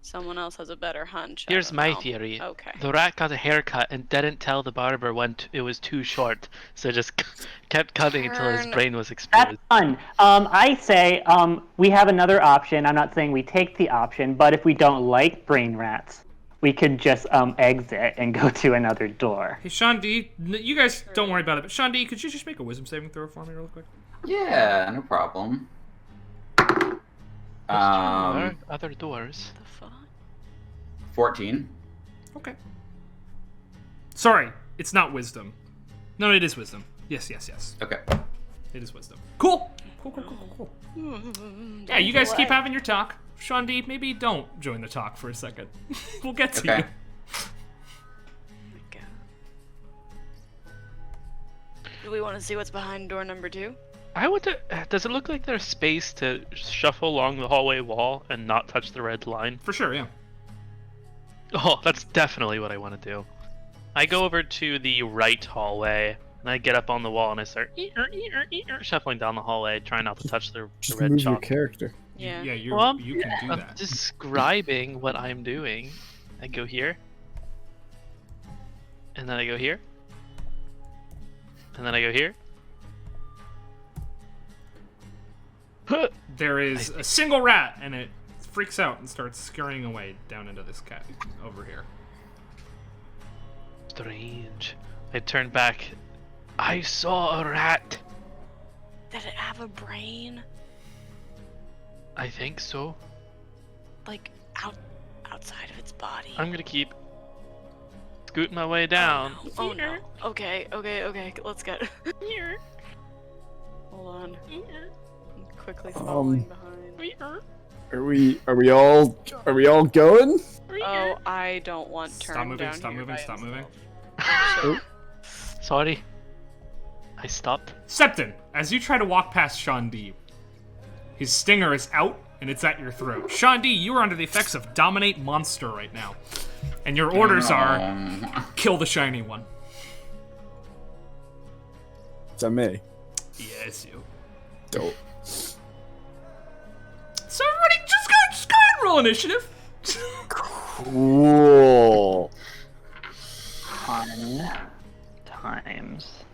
someone else has a better hunch, Here's I my don't know. theory. Okay. The rat got a haircut and didn't tell the barber when it was too short, so just kept cutting until his Turn. brain was that's exposed. fun. I say we have another option. I'm not saying we take the option, but if we don't like brain rats, we could just exit and go to another door. Hey, Sean D, you guys don't worry about it, but Sean D, could you just make a wisdom saving throw for me real quick? Yeah, no problem. Other doors. The fuck? 14. Okay. Sorry, it's not wisdom. No, it is wisdom. Yes. Okay. It is wisdom. Cool. Cool. Yeah, you guys keep having your talk. Sean D, maybe don't join the talk for a second. We'll get to Okay. you. Do we want to see what's behind door number 2? I would. Does it look like there's space to shuffle along the hallway wall and not touch the red line? For sure, yeah. Oh, that's definitely what I want to do. I go over to the right hallway and I get up on the wall and I start shuffling down the hallway, trying not to touch the Just red move your chalk. character. Yeah. Yeah, you Well, you can do I'm that. describing what I'm doing. I go here, and then I go here, and then I go here. There is a single rat, and it freaks out and starts scurrying away down into this cat over here. Strange. I turn back. I saw a rat. Did it have a brain? I think so. Like outside of its body? I'm gonna keep scooting my way down. Oh no. Okay. Let's get. Hold on. I'm quickly following behind. Are we all going? Oh, I don't want turn Stop moving, down stop here moving, by stop moving. himself. Sorry. I stopped. Septon, as you try to walk past Sean D, his stinger is out and it's at your throat. Sean D, you are under the effects of Dominate Monster right now. And your orders are kill the shiny one. Is that me? Yes, you. Dope. So everybody just go ahead and roll initiative. Cool. Fun times.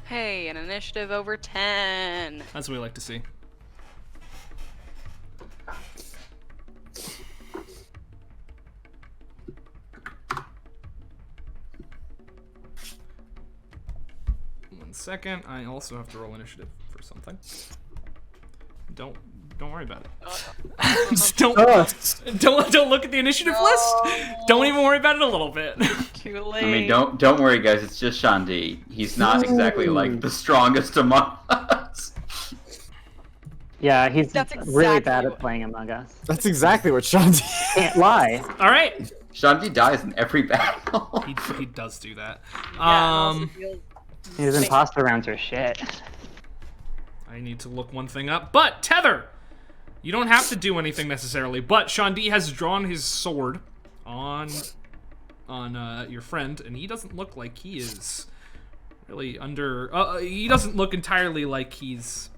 Hey, an initiative over 10. That's what we like to see. One second, I also have to roll initiative for something. Don't worry about it. Just don't look at the initiative list. Don't even worry about it a little bit. Too late. I mean, don't worry, guys. It's just Sean D. He's not exactly like the strongest among us. Yeah, he's That's really exactly bad what- at playing Among Us. That's exactly what Sean did. Can't lie. All right, Sean D dies in every battle. he does do that. Yeah, and also feels- His imposter rounds are shit. I need to look one thing up. But Tether, you don't have to do anything necessarily. But Sean D has drawn his sword on your friend, and he doesn't look like he is really under. He doesn't look entirely like he's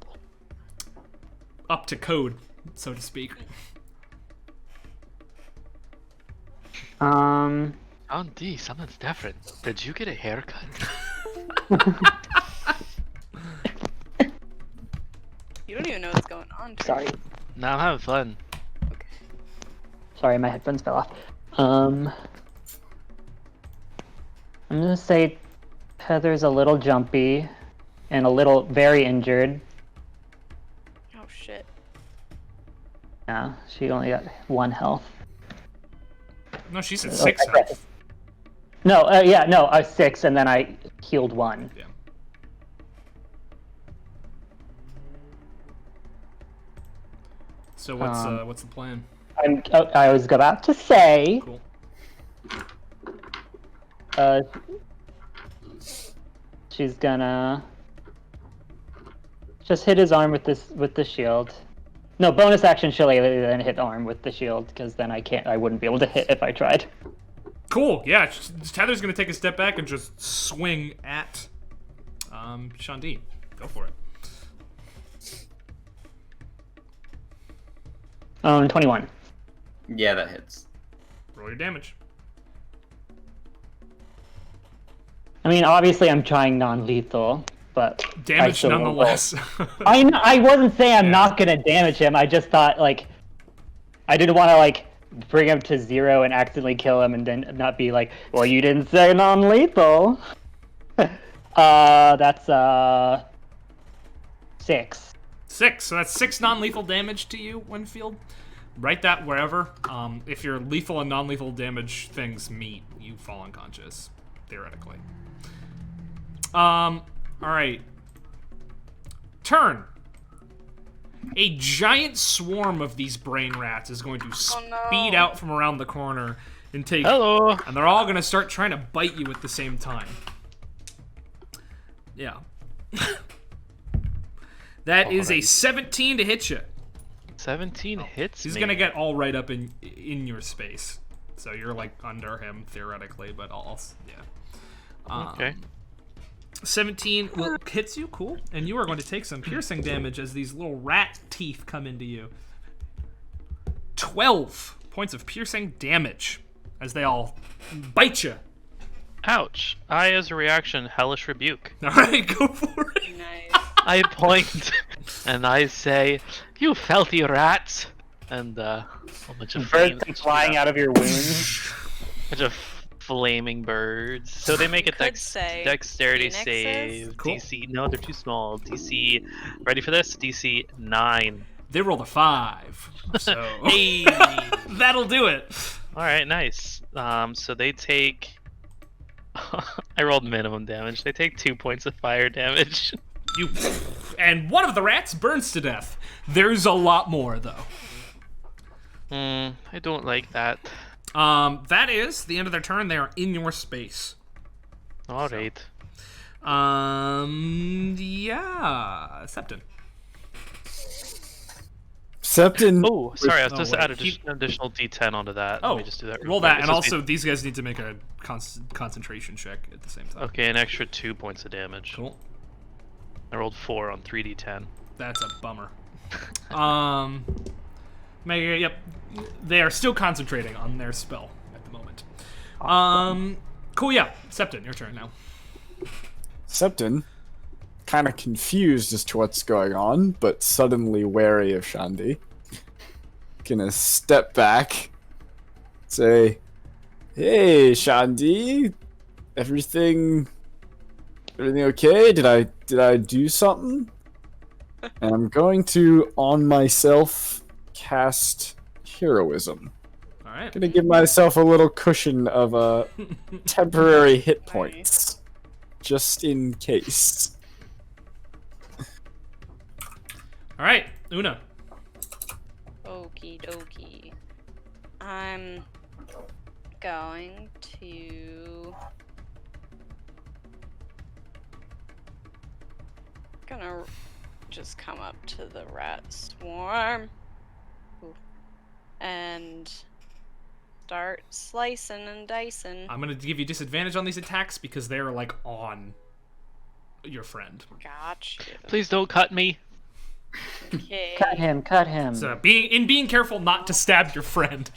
up to code, so to speak. On D, something's different. Did you get a haircut? You don't even know what's going on. Trey. Sorry. No, I'm having fun. Okay. Sorry, my headphones fell off. I'm gonna say Heather's a little jumpy and a little very injured. Oh shit. Yeah, she only got 1 health. No, she's at Oh, 6 okay. health. No, yeah, no, I was 6 and then I healed 1. Yeah. So what's the plan? I was about to say, Cool. she's gonna just hit his arm with the shield. No, bonus action shillelagh, then hit arm with the shield, because then I wouldn't be able to hit if I tried. Cool. Yeah, Heather's gonna take a step back and just swing at Shandi. Go for it. 21. Yeah, that hits. Roll your damage. I mean, obviously I'm trying non-lethal, but Damage still roll. nonetheless. I wasn't saying I'm Yeah. not gonna damage him. I just thought like I didn't want to like bring him to 0 and accidentally kill him and then not be like, well, you didn't say non-lethal. That's 6. 6. So that's 6 non-lethal damage to you, Winfield. Write that wherever. If your lethal and non-lethal damage things meet, you fall unconscious, theoretically. All right. Turn. A giant swarm of these brain rats is going to speed out from around the corner and take. Hello. And they're all going to start trying to bite you at the same time. Yeah. That is a 17 to hit you. 17 hits. He's me. gonna get all right up in your space, so you're like under him theoretically, but yeah. Okay. 17 hits you, cool, and you are going to take some piercing damage as these little rat teeth come into you. 12 points of piercing damage as they all bite you. Ouch. I, as a reaction, hellish rebuke. All right, go for it. Nice. I point and I say, "You filthy rats!" And a bunch of Birds flames come flying out of your wounds. bunch of flaming birds. So they make a Could say dexterity phoenixes. save. Cool. DC. No, they're too small. DC. Ready for this? DC 9. They rolled a 5, so Hey. that'll do it. All right, nice. So they take. I rolled minimum damage. They take 2 points of fire damage. And one of the rats burns to death. There's a lot more though. I don't like that. That is the end of their turn. They are in your space. All right. Yeah, Septon. Septon. Oh, sorry. I was Oh, just wait. add an additional D10 onto that. Oh, Let me just do that. roll real that, quick. and This is also these guys need to make a concentration check at the same time. Okay, an extra 2 points of damage. Cool. I rolled 4 on 3d10. That's a bummer. Yep, they are still concentrating on their spell at the moment. Cool. Yeah, Septon, your turn now. Septon, kind of confused as to what's going on, but suddenly wary of Shandi. Gonna step back, say, "Hey, Shandi, everything okay? Did I do something?" And I'm going to, on myself, cast heroism. All right. Gonna give myself a little cushion of temporary hit points, just in case. All right, Una. Okie dokie. I'm going to. Gonna just come up to the rat swarm. Ooh. And start slicing and dicing. I'm gonna give you disadvantage on these attacks because they are like on your friend. Gotcha. Please don't cut me. Okay. Cut him. So being careful not to stab your friend,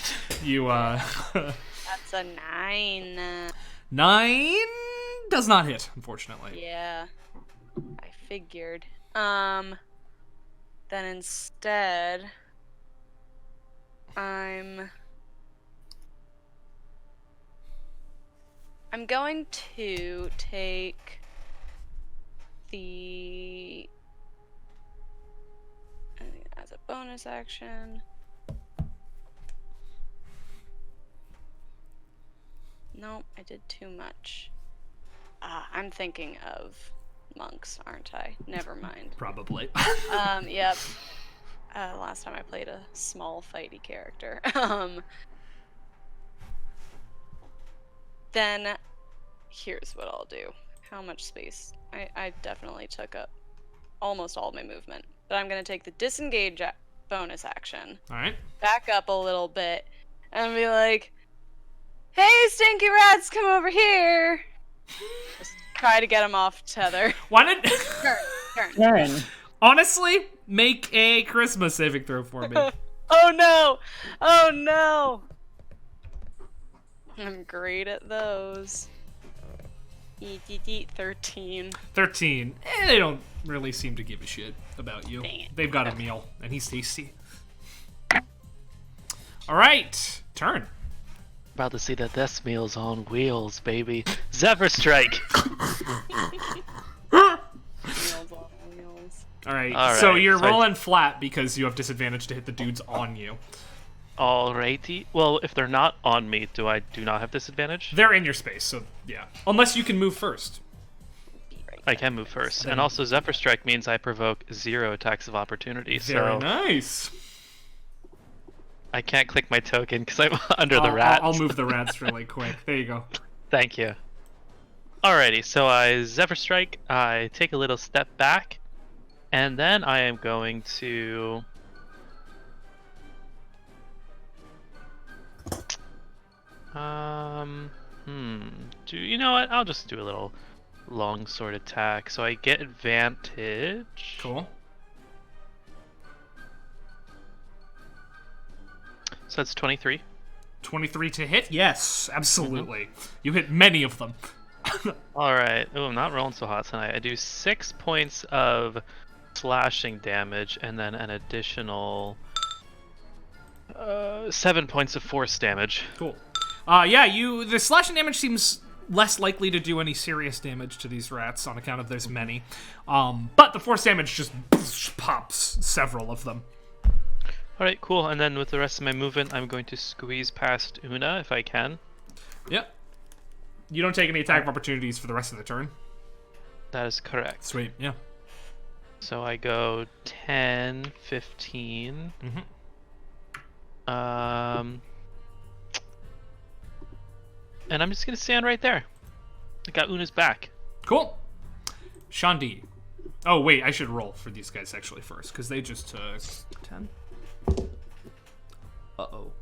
you That's a 9. 9 does not hit, unfortunately. Yeah. I figured. Then instead, I I'm going to take the... I think as a bonus action. No, I did too much. I'm thinking of monks, aren't I? Never mind. Probably. Yep. Last time I played a small fighty character. Then here's what I'll do. How much space? I definitely took up almost all my movement. But I'm going to take the disengage bonus action. Alright. Back up a little bit. And be like, hey, stinky rats, come over here. Just try to get them off tether. Why did... Turn. Honestly, make a charisma saving throw for me. Oh no! Oh no! I'm great at those. 13. 13. They don't really seem to give a shit about you. Dang it. They've got a meal, and he's tasty. Alright, turn. About to see that this meal's on wheels, baby. Zephyr Strike! Wheels on wheels. Alright, so you're so I- rolling flat because you have disadvantage to hit the dudes on you. Alrighty. Well, if they're not on me, do not have disadvantage? They're in your space, so yeah. Unless you can move first. Be right I can move first. And also Zephyr Strike means I provoke 0 attacks of opportunity, Very so nice. I can't click my token because I'm under the rats. I'll move the rats really quick. There you go. Thank you. Alrighty, so I Zephyr Strike, I take a little step back, and then I am going to... you know what? I'll just do a little long sword attack. So I get advantage. Cool. So that's 23. 23 to hit? Yes, absolutely. You hit many of them. Alright. Oh, I'm not rolling so hot tonight. I do 6 points of slashing damage and then an additional 7 points of force damage. Cool. Yeah, the slashing damage seems less likely to do any serious damage to these rats on account of there's many. But the force damage just pops several of them. Alright, cool. And then with the rest of my movement, I'm going to squeeze past Una if I can. Yep. You don't take any attack of opportunities for the rest of the turn. That is correct. Sweet, yeah. So I go 10, 15. And I'm just gonna stand right there. I got Una's back. Cool. Shandi. Oh, wait, I should roll for these guys actually first, because they just took 10. Uh-oh.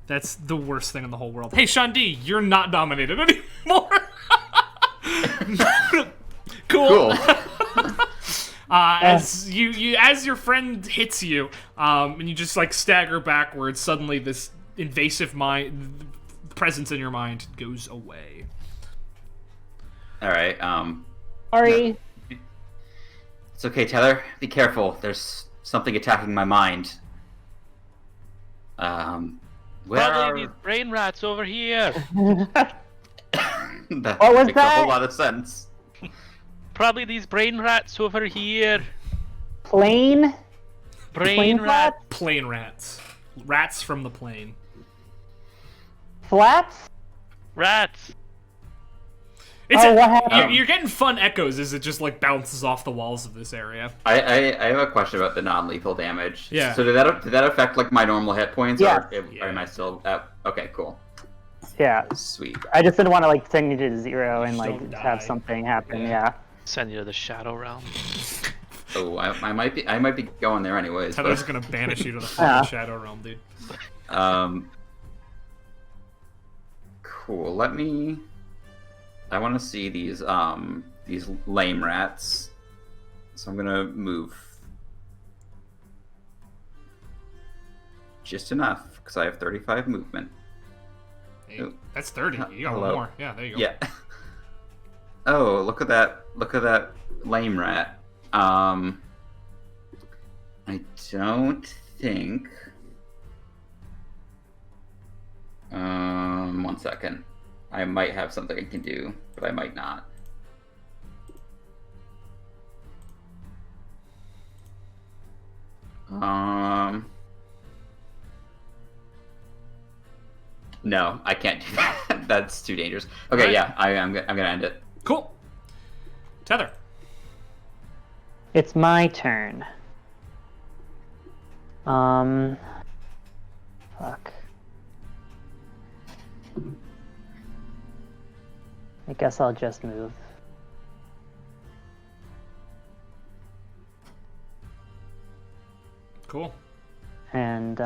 That's the worst thing in the whole world. Hey, Shandi, you're not dominated anymore. Cool. As your friend hits you, and you just like stagger backwards, suddenly this invasive presence in your mind goes away. All right. Sorry. It's okay, Taylor. Be careful. There's something attacking my mind. Where Probably these brain rats over here. that What was makes a whole that? lot of sense. Probably these brain rats over here. Plane? Brain Plane rat. flats? Plane rats. Rats from the plane. Flats? Rats. It's Oh, what happened? You're getting fun echoes as it just like bounces off the walls of this area. I have a question about the non-lethal damage. Yeah. So did that affect like my normal hit points? Yeah. Or am I still at... Okay, cool. Yeah. Sweet. I just didn't want to like send you to 0 and Just like don't have die. something happen. Yeah. Send you to the Shadow Realm. Oh, I might be going there anyways. Heather's But, gonna banish you to the fucking Shadow Realm, dude. Cool. I want to see these lame rats. So I'm gonna move just enough because I have 35 movement. Hey, that's 30. You got one Hello. more. Yeah, there you go. Yeah. Oh, look at that lame rat. I don't think. 1 second. I might have something I can do, but I might not. No, I can't do that. That's too dangerous. Okay, Right. yeah, I'm gonna end it. Cool. Tether. It's my turn. Fuck. I guess I'll just move. Cool. And,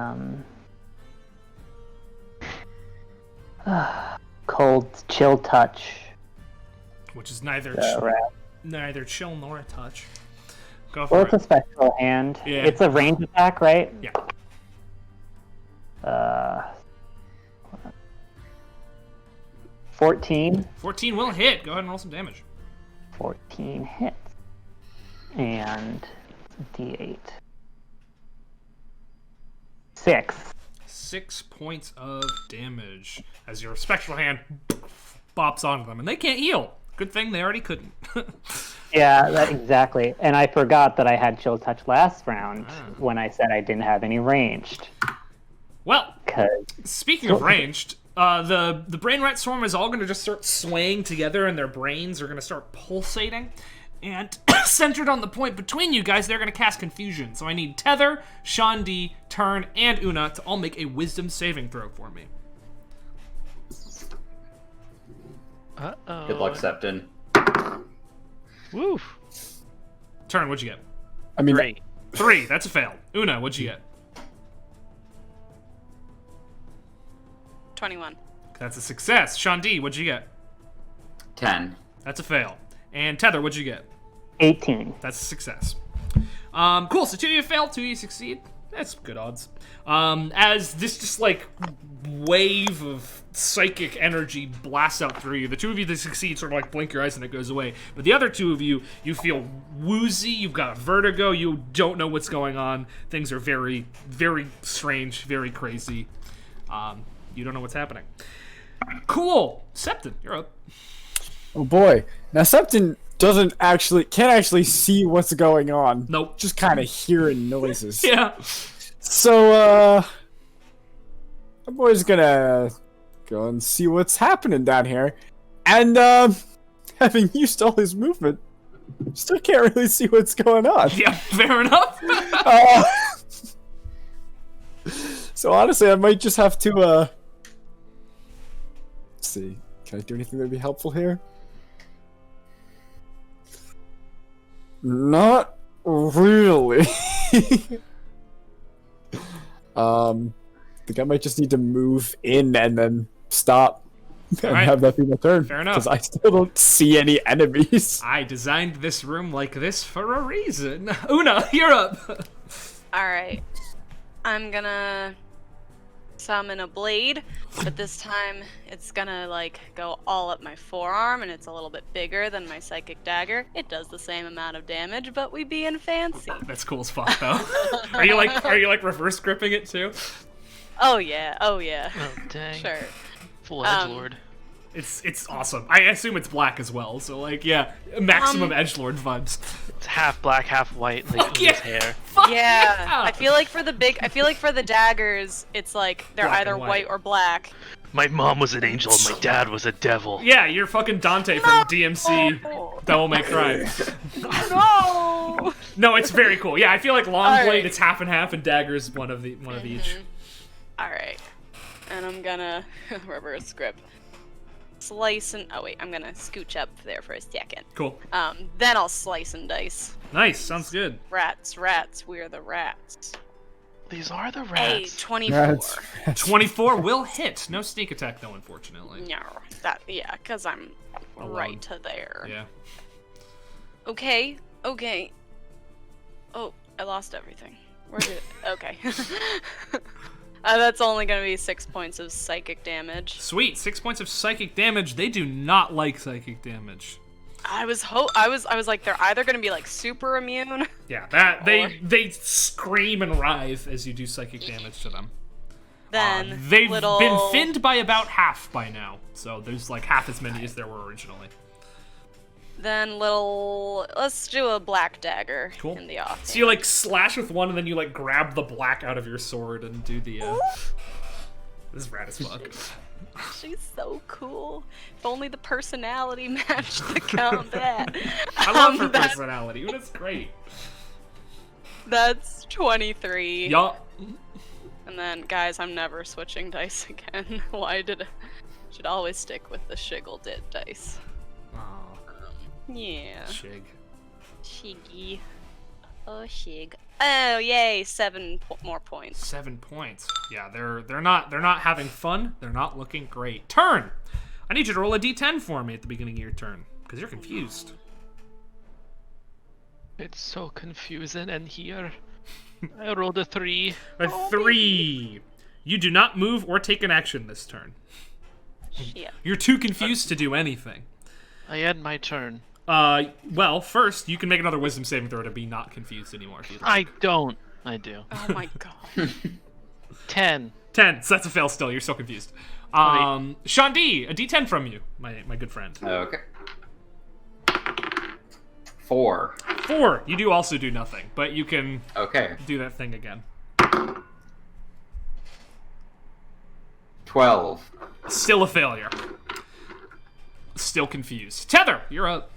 cold chill touch. Which is neither Rat. neither chill nor a touch. Go Well, for it's a spectral hand. Yeah. It's a range attack, right? Yeah. 14. 14 will hit. Go ahead and roll some damage. 14 hits. And D8. 6. 6 points of damage as your spectral hand bops onto them, and they can't heal. Good thing they already couldn't. Yeah, exactly. And I forgot that I had chill touch last round when I said I didn't have any ranged. Well, 'Cause speaking of ranged, the brain rat swarm is all going to just start swaying together, and their brains are going to start pulsating. And centered on the point between you guys, they're going to cast confusion. So I need Tether, Shandi, Turn, and Una to all make a wisdom saving throw for me. Uh-oh. Good luck, Septon. Woof. Turn, what'd you get? I mean, 3. 3, that's a fail. Una, what'd you get? 21. That's a success. Shandi, what'd you get? 10. That's a fail. And Tether, what'd you get? 18. That's a success. Cool, so 2 of you fail, 2 of you succeed. That's good odds. As this just like wave of psychic energy blasts out through you, the 2 of you that succeed sort of like blink your eyes and it goes away. But the other 2 of you, you feel woozy, you've got vertigo, you don't know what's going on. Things are very, very strange, very crazy. You don't know what's happening. Cool. Septon, you're up. oh boy. Now Septon can't actually see what's going on. Nope. Just kind of hearing noises. Yeah. So, my boy's gonna go and see what's happening down here. And, having used all his movement, still can't really see what's going on. Yeah, fair enough. So honestly, I might just have to, let's see. Can I do anything that would be helpful here? Not really. Think I might just need to move in and then stop and Alright. have that be my turn. Fair enough. Because I still don't see any enemies. I designed this room like this for a reason. Una, you're up. Alright. I'm gonna summon a blade, but this time it's gonna like go all up my forearm and it's a little bit bigger than my psychic dagger. It does the same amount of damage, but we being fancy. That's cool as fuck, though. Are you like reverse gripping it too? Oh yeah, oh yeah. Oh, dang. Sure. Full edgelord. It's awesome. I assume it's black as well, so like yeah, maximum edgelord vibes. It's half black, half white, like Fuck Una's yeah. hair. Fuck Yeah. I feel like for the daggers, it's like they're Black either and white. white or black. My mom was an angel, my dad was a devil. Yeah, you're fucking Dante from DMC No. Devil May Cry. No. No, it's very cool. Yeah, I feel like long Alright. blade it's half and half, and daggers one of each. All right. And I'm gonna reverse grip. Slice and oh wait, I'm gonna scooch up there for a second. Cool. Then I'll slice and dice. Nice. Sounds good. Rats, we're the rats. These are the Hey, rats. 24. That's 24 will hit. No sneak attack though, unfortunately. No, cause I'm Alone. right to there. Yeah. Okay. Oh, I lost everything. Where did? Okay. That's only gonna be 6 points of psychic damage. Sweet. 6 points of psychic damage. They do not like psychic damage. I was like, they're either gonna be like super immune. Yeah, that they scream and writhe as you do psychic damage to them. Then They've little... been thinned by about half by now, so there's like half as many as there were originally. Then let's do a black dagger Cool. in the off. So you like slash with one, and then you like grab the black out of your sword and do the. This is rad as fuck. She's so cool. If only the personality matched the combat. I love her personality. That's great. That's 23. Yup. And then, guys, I'm never switching dice again. Why should always stick with the shiggle dice. Oh, Yeah. shig. Shiggy. Oh, shig. Oh, yay! 7 more points. 7 points. Yeah, they're not having fun. They're not looking great. Turn. I need you to roll a d10 for me at the beginning of your turn, because you're confused. It's so confusing in here. I rolled a 3. A 3. You do not move or take an action this turn. Yeah. You're too confused to do anything. I end my turn. Well, first, you can make another wisdom saving throw to be not confused anymore if you'd like. I don't. I do. Oh my god. 10. 10, so that's a fail still. You're still confused. Sean D, a d10 from you, my good friend. Okay. 4. 4, you do also do nothing, but you can Okay. do that thing again. 12. Still a failure. Still confused. Tether, you're up.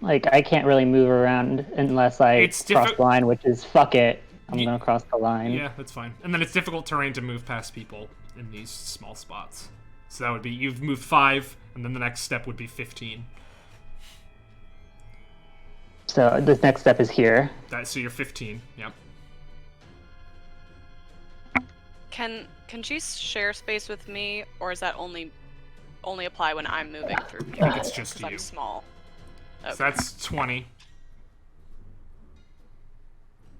Like, I can't really move around unless I It's cross the line, which is fuck it. I'm gonna cross the line. Yeah, that's fine. And then it's difficult terrain to move past people in these small spots. So that would be, you've moved 5, and then the next step would be 15. So this next step is here. So you're 15, yep. Can she share space with me, or is that only apply when I'm moving through? I think it's just 'Cause you. I'm small. Okay. So that's 20.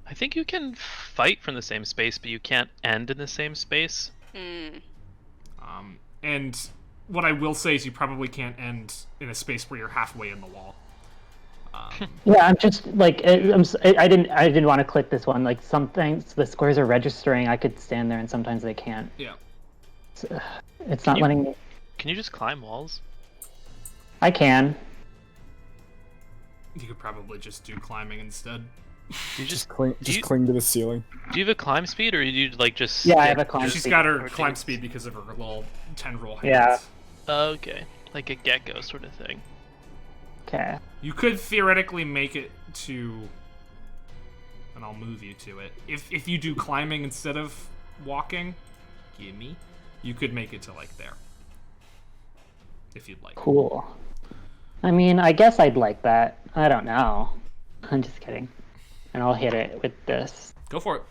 I think you can fight from the same space, but you can't end in the same space. And what I will say is you probably can't end in a space where you're halfway in the wall. Yeah, I'm just like I didn't want to click this one. Like sometimes the squares are registering. I could stand there, and sometimes they can't. Yeah. It's not letting me. Can you just climb walls? I can. You could probably just do climbing instead. You just Cling to the ceiling. do you have a climb speed, or do you like just? Yeah, I have a climb She's speed. got her climb speed because of her little tendril hands. Yeah. Okay, like a gecko sort of thing. Okay. You could theoretically make it to, and I'll move you to it. If you do climbing instead of walking, gimme, you could make it to like there. If you'd like. Cool. I mean, I guess I'd like that. I don't know. I'm just kidding. And I'll hit it with this. Go for it.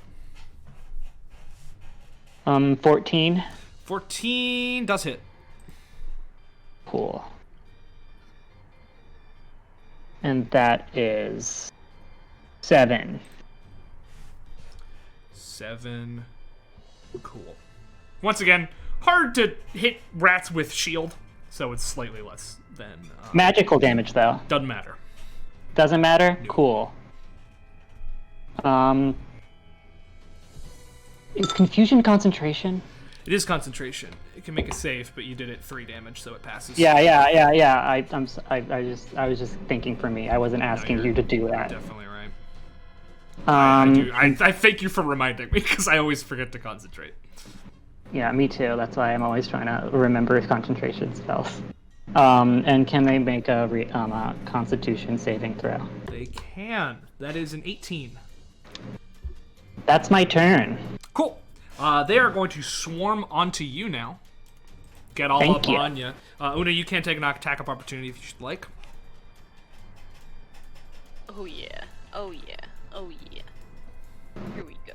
14. 14 does hit. Cool. And that is 7. 7. Cool. Once again, hard to hit rats with shield, so it's slightly less than... Magical damage, though. Doesn't matter. Doesn't matter? No. Cool. Is confusion concentration? It is concentration. It can make a save, but you did it 3 damage, so it passes. Yeah. I was just thinking for me. I wasn't asking you're you to do that. Definitely right. Um, I thank you for reminding me, because I always forget to concentrate. Yeah, me too. That's why I'm always trying to remember concentration spells. And can they make a Constitution saving throw? They can. That is an 18. That's my turn. Cool. They are going to swarm onto you now. Get all Thank up you. on you. Una, you can take an attack of opportunity if you should like. Oh yeah. Oh yeah. Oh yeah. Here we go.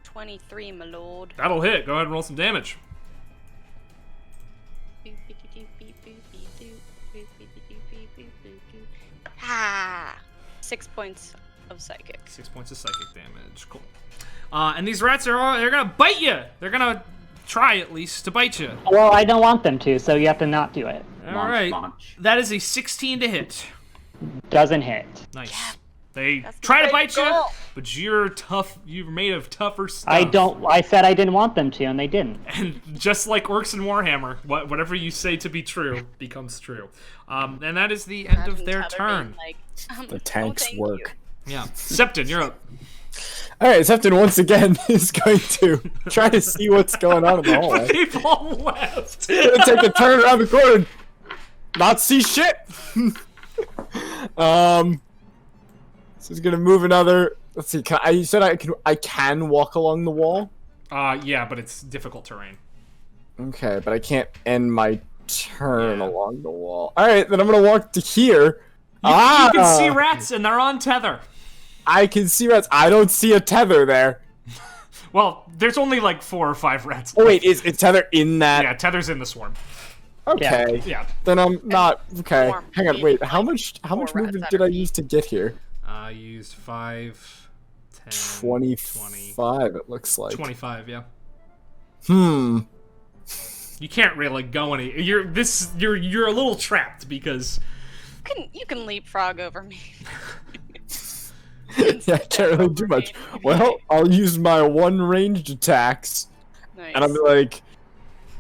23, my lord. That'll hit. Go ahead and roll some damage. Ah! 6 points of psychic. 6 points of psychic damage. Cool. And these rats they're gonna bite you. They're gonna try at least to bite you. Well, I don't want them to, so you have to not do it. All right. Launch. That is a 16 to hit. Doesn't hit. Nice. They That's the try to way bite to you, go. but you're tough. You're made of tougher stuff. I said I didn't want them to, and they didn't. And just like Orcs and Warhammer, whatever you say to be true becomes true. And that is the end of Imagine their Tether turn. being like, The "Oh, tanks thank work. Yeah. Septon, you're up. All right, Septon once again is going to try to see what's going on in the hallway. People left. Gonna take a turn around the corner, and not see shit. So he's gonna move another. Let's see. You said I can walk along the wall. Yeah, but it's difficult terrain. Okay, but I can't end my turn along the wall. All right, then I'm gonna walk to here. You can see rats, and they're on tether. I can see rats. I don't see a tether there. Well, there's only like 4 or 5 rats. Oh wait, is tether in that? Yeah, tether's in the swarm. Okay. Yeah. Then I'm not okay. Swarm. Hang on, wait. How much rats movement that did are I use to get here? I used 5, 10, 25. It looks like. 25, yeah. Hmm. You can't really go any. You're a little trapped because You can leapfrog over me. Yeah, I can't really do much. Well, I'll use my 1 ranged attacks, Nice. and I'll be like,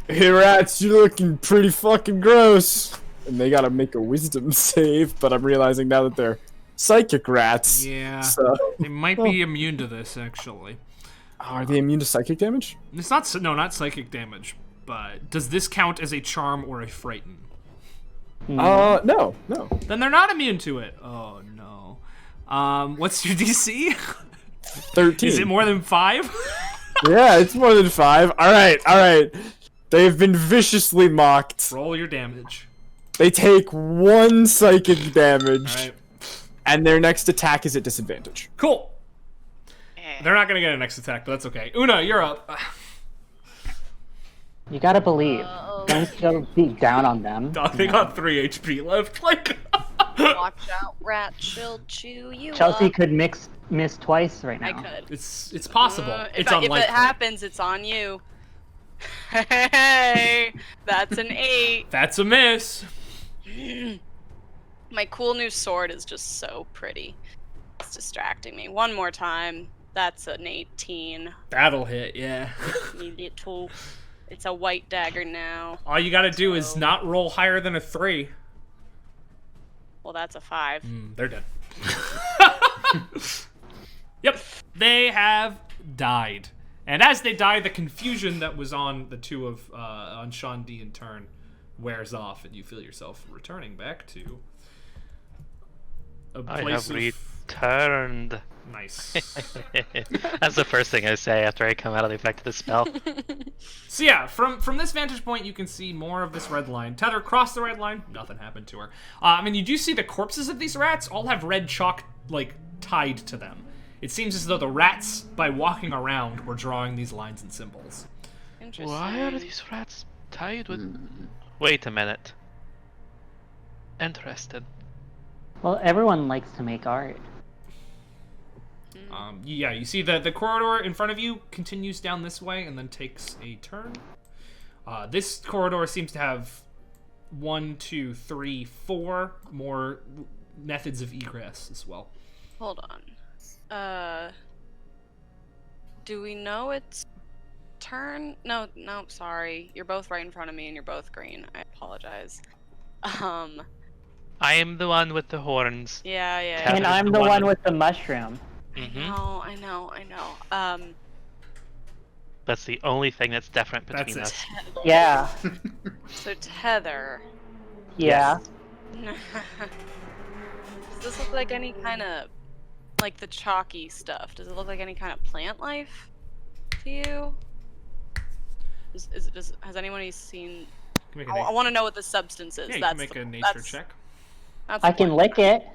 "Hey rats, you're looking pretty fucking gross." And they gotta make a wisdom save, but I'm realizing now that they're psychic rats. yeah, So, they might be immune to this actually. are they immune to psychic damage? It's not psychic damage, but does this count as a charm or a frighten? No. Then they're not immune to it. Oh no. What's your DC? 13. Is it more than 5? Yeah, it's more than 5. All right. They've been viciously mocked. Roll your damage. They take 1 psychic damage, All right. and their next attack is at disadvantage. Cool. They're not gonna get a next attack, but that's okay. Una, you're up. You gotta believe. Don't so beat down on them. Dog, they got 3 HP left. Like. Watch out, rat! She'll chew you Chelsea up. could miss twice right now. I could. It's possible. It's if unlikely. it happens, it's on you. Hey, that's an 8. That's a miss. My cool new sword is just so pretty. It's distracting me. One more time. That's an 18. That'll hit, yeah. Need it to. It's a white dagger now. All you gotta do is not roll higher than a 3. Well, that's a 5. They're dead. Yep, they have died. And as they die, the confusion that was on the two of on Sean D in turn wears off, and you feel yourself returning back to a I place have of returned. nice. That's the first thing I say after I come out of the effect of the spell. So yeah, from this vantage point, you can see more of this red line. Tether crossed the red line. Nothing happened to her. I mean, you do see the corpses of these rats all have red chalk like tied to them. It seems as though the rats, by walking around, were drawing these lines and symbols. Interesting. Why are these rats tied with... Wait a minute. Interested. Well, everyone likes to make art. Yeah, you see the corridor in front of you continues down this way and then takes a turn. This corridor seems to have 1, 2, 3, 4 more methods of egress as well. Hold on. Do we know it's turn? No, sorry. You're both right in front of me and you're both green. I apologize. I am the one with the horns. Yeah. And I'm the one with the mushroom. I know. That's the only thing that's different between That's us. Yeah. So Tether. Yeah. Does this look like any kind of, like the chalky stuff? Does it look like any kind of plant life to you? Has anyone seen? I want to know what the substance is. Yeah, you that's can make a nature that's- check. That's I the can point. lick it.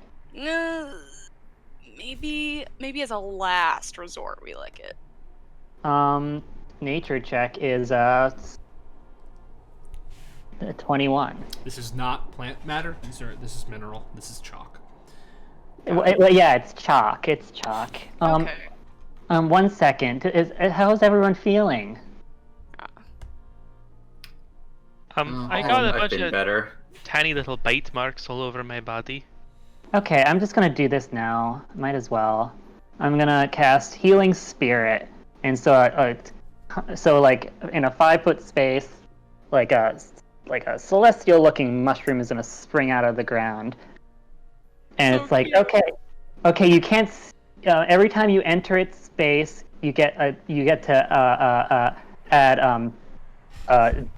Maybe as a last resort we lick it. Nature check is 21. This is not plant matter. This is mineral. This is chalk. Well, yeah, it's chalk. It's chalk. Okay. 1 second. How's everyone feeling? I got a I've bunch been of better. tiny little bite marks all over my body. Okay, I'm just gonna do this now. Might as well. I'm gonna cast Healing Spirit, and so like in a 5-foot space, like a celestial-looking mushroom is gonna spring out of the ground, and So it's like, cute. okay, you can't. Every time you enter its space, you get to add a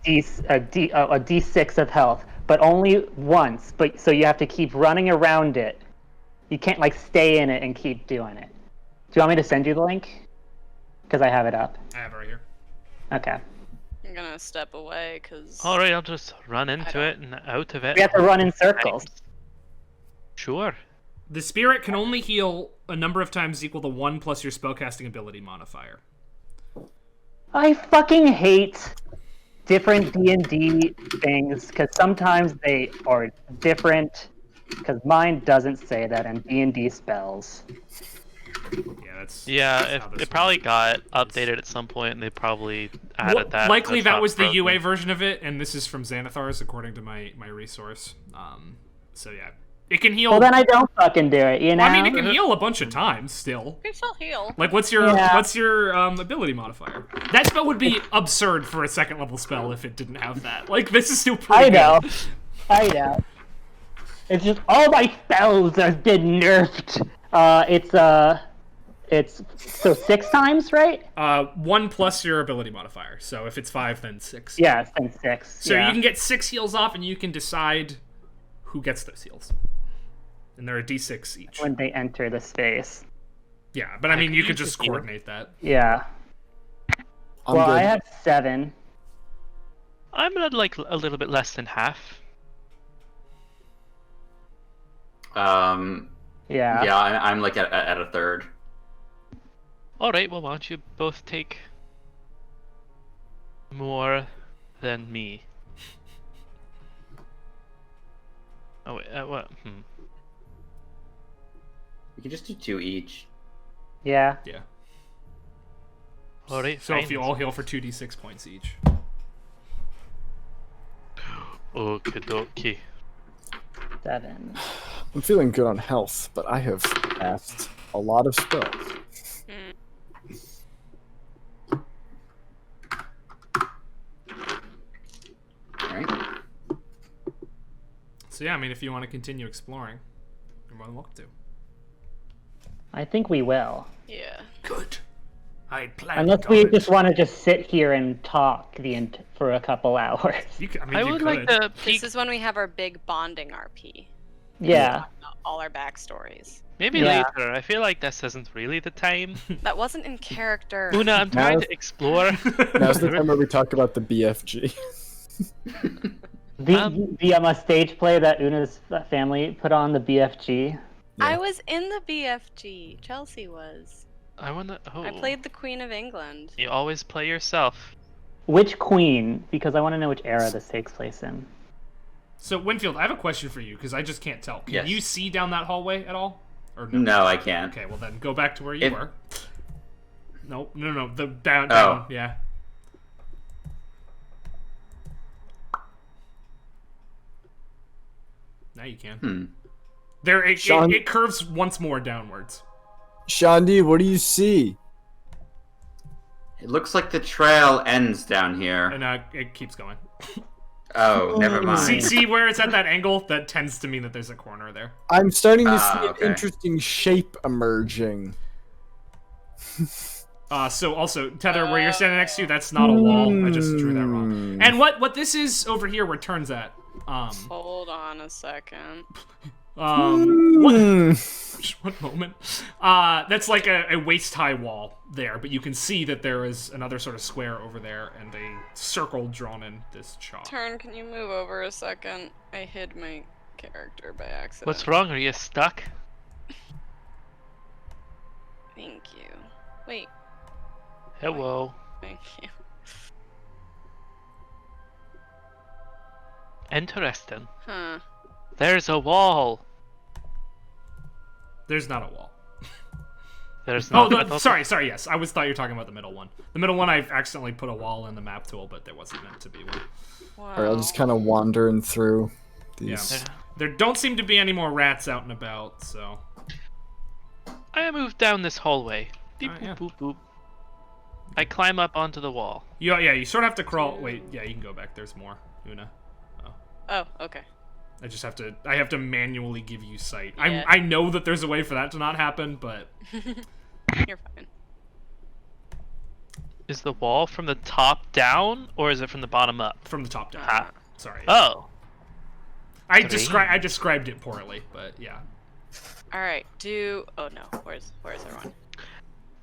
d6 of health, but only once. But so you have to keep running around it. You can't like stay in it and keep doing it. Do you want me to send you the link? Because I have it up. I have it right here. Okay. I'm gonna step away because. Alright, I'll just run into don't- it and out of it. We have to run in circles. Sure. The spirit can only heal a number of times equal to 1 plus your spellcasting ability modifier. I fucking hate different D&D things because sometimes they are different. Because mine doesn't say that in D&D spells. Yeah, that's Yeah, that's how this it probably works. got updated at some point, and they probably added that. Likely That's that was the not UA broken. version of it, and this is from Xanathar's according to my resource. So yeah, it can heal. Well, then I don't fucking do it, you know? I mean, it can heal a bunch of times still. We still heal. Like, what's your Yeah. ability modifier? That spell would be absurd for a second level spell if it didn't have that. Like, this is still pretty I know. good. I know. It's just all my spells have been nerfed. It's so 6 times, right? 1 plus your ability modifier. So if it's 5, then 6. Yeah, it's been 6. So yeah. you can get 6 heals off, and you can decide who gets those heals. And they're a d6 each. when they enter the space. Yeah, but I mean, you could use just the heal. coordinate that. Yeah. I'm well, good. I have 7. I'm at like a little bit less than half. Yeah. Yeah, I'm like at a third. Alright, well, why don't you both take more than me? Oh, wait, what? We can just do 2 each. Yeah. Yeah. Alright, So fine. if you all heal for 2d6 points each. Okie dokie. 7. I'm feeling good on health, but I have cast a lot of spells. Alright. So yeah, I mean, if you want to continue exploring, you're more than welcome to. I think we will. Yeah. Good. I planned Unless we just want to just sit here and talk for a couple hours. I would like to peek. This is when we have our big bonding RP. Yeah. All our backstories. Maybe Yeah. later. I feel like this isn't really the time. That wasn't in character. Una, I'm trying Now's- to explore. Now's the time where we talk about the BFG. The stage play that Una's family put on, the BFG. I was in the BFG. Chelsea was. I wanna. Oh. I played the Queen of England. You always play yourself. Which queen? Because I want to know which era this takes place in. So Winfield, I have a question for you because I just can't tell. Can Yes. you see down that hallway at all? Or no? No, I can't. Okay, well then go back to where you If- were. No. The down. Oh. Yeah. Now you can. There, Sean- it curves once more downwards. Shandi, what do you see? It looks like the trail ends down here. And it keeps going. Oh, never mind. See where it's at that angle? That tends to mean that there's a corner there. I'm starting to see okay. an interesting shape emerging. So also, Tether, where you're standing next to, that's not a wall. I just drew that wrong. And what this is over here where it turns at, Hold on a second. what moment? That's like a waist-high wall there, but you can see that there is another sort of square over there and a circle drawn in this chalk. Turn, can you move over a second? I hid my character by accident. What's wrong? Are you stuck? Thank you. Wait, Hello. thank you. Interesting. Huh. There's a wall. There's not a wall. There's Oh, not. sorry, yes. I thought you were talking about the middle one. The middle one, I've accidentally put a wall in the map tool, but there wasn't meant to be one. Wow. Alright, I'll just kind of wandering through these. Yeah. There don't seem to be any more rats out and about, so... I move down this hallway. Beep, Alright, boop, boop, boop. I climb up onto the wall. Yeah, you sort of have to crawl... Wait, yeah, you can go back. There's more, Una. Oh, okay. I have to manually give you sight. Yeah. I know that there's a way for that to not happen, but... You're fine. Is the wall from the top down, or is it from the bottom up? From the top down. Ah. Sorry. Oh. I described it poorly, but yeah. Alright, oh no, where's everyone?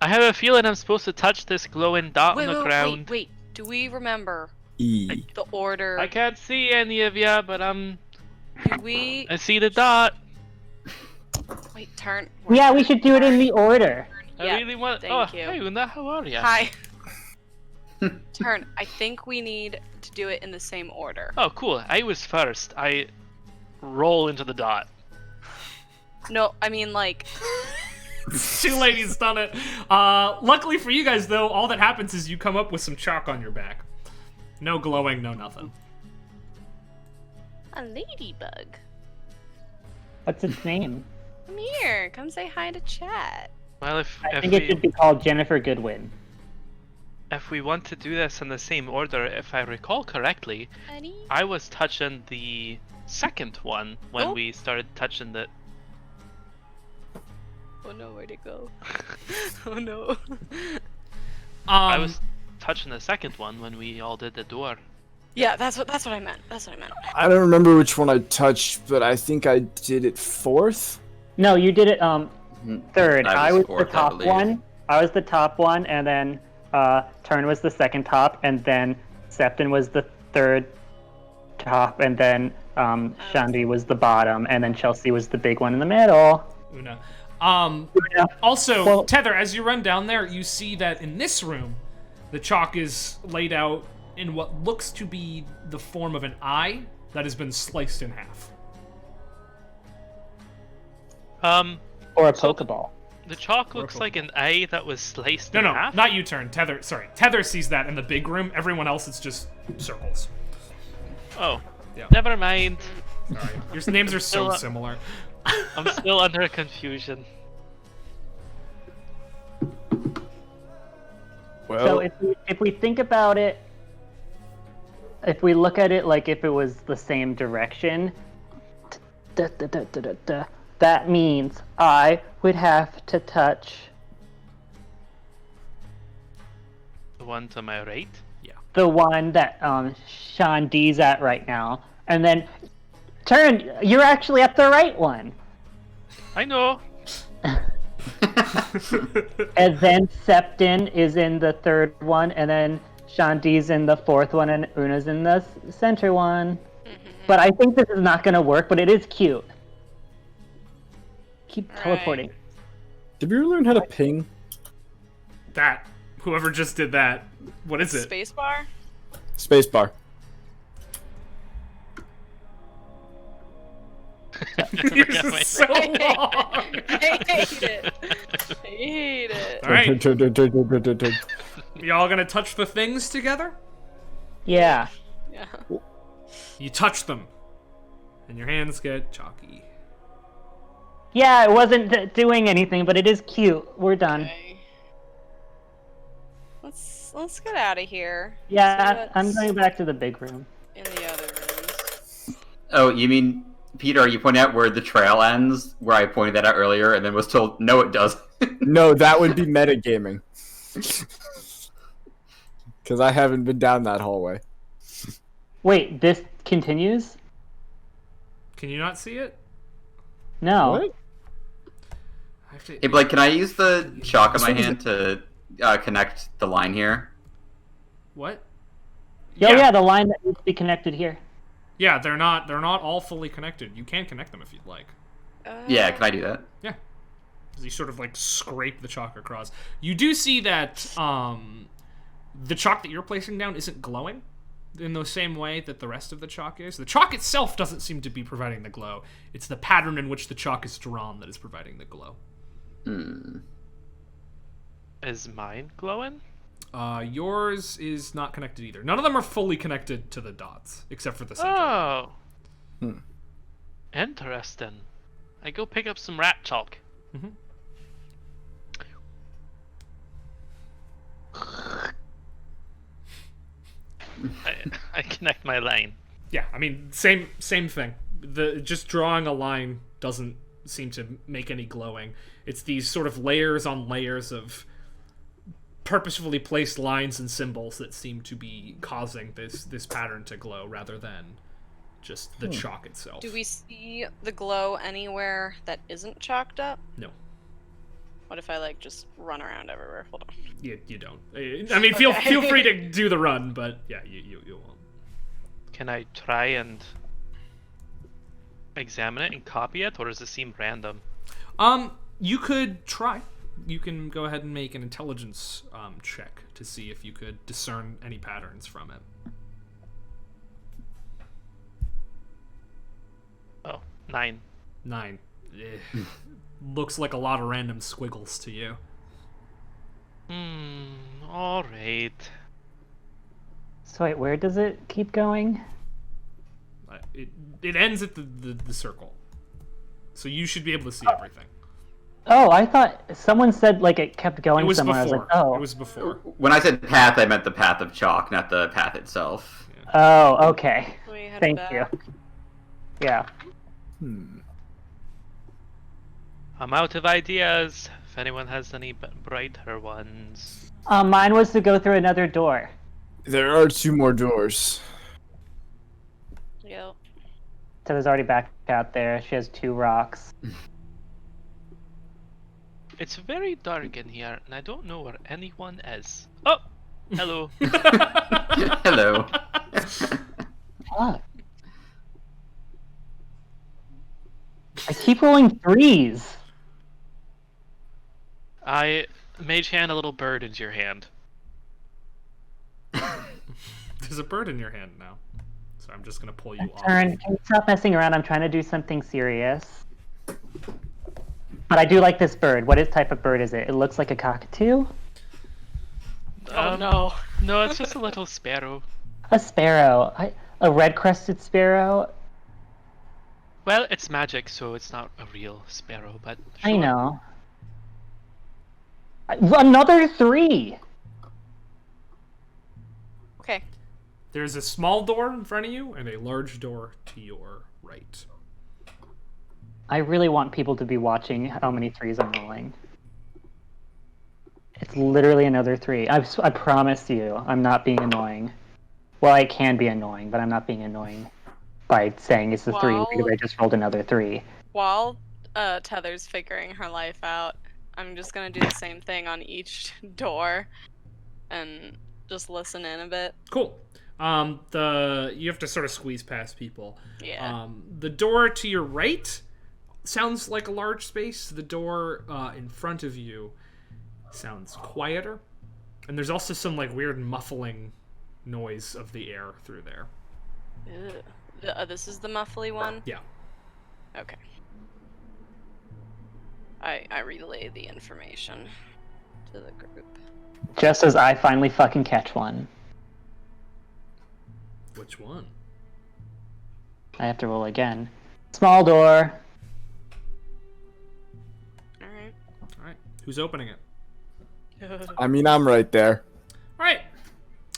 I have a feeling I'm supposed to touch this glowing dot on the ground. Wait. Do we remember E. the order? I can't see any of ya, but Do we... I see the dot. Wait, turn. Yeah, we should do it in the order. I Yeah, really want. thank you. Hey, Una, how are ya? Hi. Turn. I think we need to do it in the same order. Oh, cool. I was first. I roll into the dot. No, I mean like... Too late, he's done it. Luckily for you guys, though, all that happens is you come up with some chalk on your back. No glowing, no nothing. A ladybug. What's its name? Come here. Come say hi to chat. Well, I think it should be called Jennifer Goodwin. if we want to do this in the same order, if I recall correctly, Honey? I was touching the second one when Oh. we started touching the. Oh no, where'd it go? Oh no. I was touching the second one when we all did the door. Yeah, that's what I meant. That's what I meant. I don't remember which one I touched, but I think I did it fourth. No, you did it third. I I was was fourth, the I top believe. one. I was the top one, and then Turn was the second top, and then Septon was the third top, and then Shandi was the bottom, and then Chelsea was the big one in the middle. Una. Yeah. Also, Well- Tether, as you run down there, you see that in this room, the chalk is laid out in what looks to be the form of an eye that has been sliced in half. Or a Pokeball. The chalk looks like an eye that was sliced No, in no, half. not you, Turn. Tether, sorry. Tether sees that in the big room. Everyone else, it's just circles. Oh, Yeah. never mind. Sorry. Your names are so Still, similar. I'm still under confusion. Well, So if we think about it, if we look at it like if it was the same direction, that means I would have to touch The one to my right. the one that Sean D's at right now, and then Turn, you're actually at the right one. I know. And then Septon is in the third one, and then Shanti's in the fourth one, and Una's in the center one. But I think this is not going to work, but it is cute. Keep Alright. teleporting. did we ever learn how to ping? That. Whoever just did that. What is it? Spacebar? Spacebar. This is so long. I hate it. I hate it. All right. Y'all gonna touch the things together? Yeah. Yeah. You touch them, and your hands get chalky. Yeah, it wasn't doing anything, but it is cute. We're done. Okay. Let's get out of here. Yeah, See I'm what's going back to the big room. in the other rooms. Oh, you mean, Peter, are you pointing out where the trail ends, where I pointed that out earlier and then was told, no, it doesn't? No, that would be metagaming. Because I haven't been down that hallway. Wait, this continues? Can you not see it? No. What? I have to- Hey, Blake, can I use the chalk in my This hand to connect the line here? What? Oh yeah, the line that needs to be connected here. Yeah, they're not all fully connected. You can connect them if you'd like. Yeah, can I do that? Yeah. As you sort of like scrape the chalk across. You do see that the chalk that you're placing down isn't glowing in the same way that the rest of the chalk is. The chalk itself doesn't seem to be providing the glow. It's the pattern in which the chalk is drawn that is providing the glow. Is mine glowing? Yours is not connected either. None of them are fully connected to the dots, except for the center. Oh. Interesting. I go pick up some rat chalk. Mhm. I connect my line. Yeah, I mean, same thing. Just drawing a line doesn't seem to make any glowing. It's these sort of layers on layers of purposefully placed lines and symbols that seem to be causing this pattern to glow, rather than just the chalk itself. Do we see the glow anywhere that isn't chalked up? No. What if I like just run around everywhere? Hold on. You don't. I mean, feel free to do the run, but yeah, you won't. Can I try and examine it and copy it, or does it seem random? You could try. You can go ahead and make an intelligence check to see if you could discern any patterns from it. Oh, 9. 9. Looks like a lot of random squiggles to you. Alright. So wait, where does it keep going? It ends at the circle. So you should be able to see everything. Oh, I thought someone said like it kept going It was somewhere. before. I was like, oh. It was before. When I said path, I meant the path of chalk, not the path itself. Oh, okay. We head Thank back. you. Yeah. I'm out of ideas. If anyone has any brighter ones. Mine was to go through another door. There are 2 more doors. Yep. So there's already back out there. She has 2 rocks. It's very dark in here, and I don't know where anyone is. Oh! Hello. Hello. Fuck. I keep rolling 3s. I mage hand a little bird into your hand. There's a bird in your hand now. So I'm just going to pull you off. Turn. Can you stop messing around? I'm trying to do something serious. But I do like this bird. What type of bird is it? It looks like a cockatoo? Oh no. No, it's just a little sparrow. A sparrow. A red-crested sparrow? Well, it's magic, so it's not a real sparrow, but I sure. know. Another 3! Okay. There's a small door in front of you and a large door to your right. I really want people to be watching how many 3s I'm rolling. It's literally another 3. I promise you, I'm not being annoying. Well, I can be annoying, but I'm not being annoying by saying it's a 3 Well- because I just rolled another 3. While Tether's figuring her life out, I'm just gonna do the same thing on each door and just listen in a bit. Cool. You have to sort of squeeze past people. Yeah. The door to your right sounds like a large space. The door in front of you sounds quieter. And there's also some like weird muffling noise of the air through there. Ugh. This is the muffly one? Yeah. Okay. I relay the information to the group. Just as I finally fucking catch one. Which one? I have to roll again. Small door. Alright. Alright. Who's opening it? I mean, I'm right there. Alright.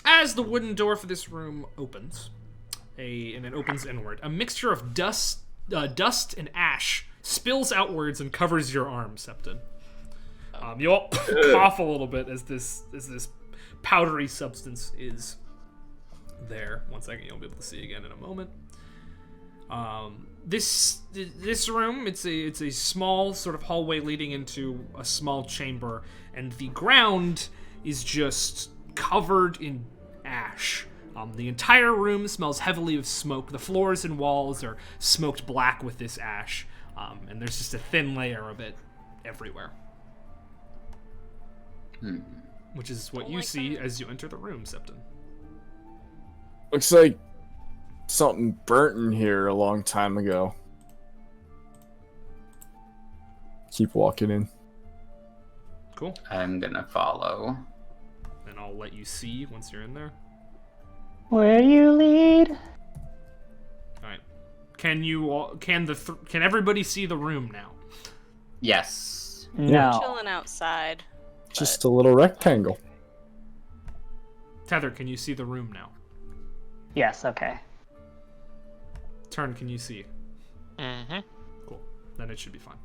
As the wooden door for this room opens, and it opens inward, a mixture of dust and ash spills outwards and covers your arm, Septon. You all cough a little bit as this powdery substance is there. 1 second, you'll be able to see again in a moment. This room, it's a small sort of hallway leading into a small chamber, and the ground is just covered in ash. The entire room smells heavily of smoke. The floors and walls are smoked black with this ash, and there's just a thin layer of it everywhere. Which is what you see as you enter the room, Septon. Looks like something burnt in here a long time ago. Keep walking in. Cool. I'm gonna follow. And I'll let you see once you're in there. Where do you lead? Alright. Can everybody see the room now? Yes. No. Chilling outside. Just a little rectangle. Tether, can you see the room now? Yes. Okay. Turn, can you see? Mm-hmm. Cool. Then it should be fine.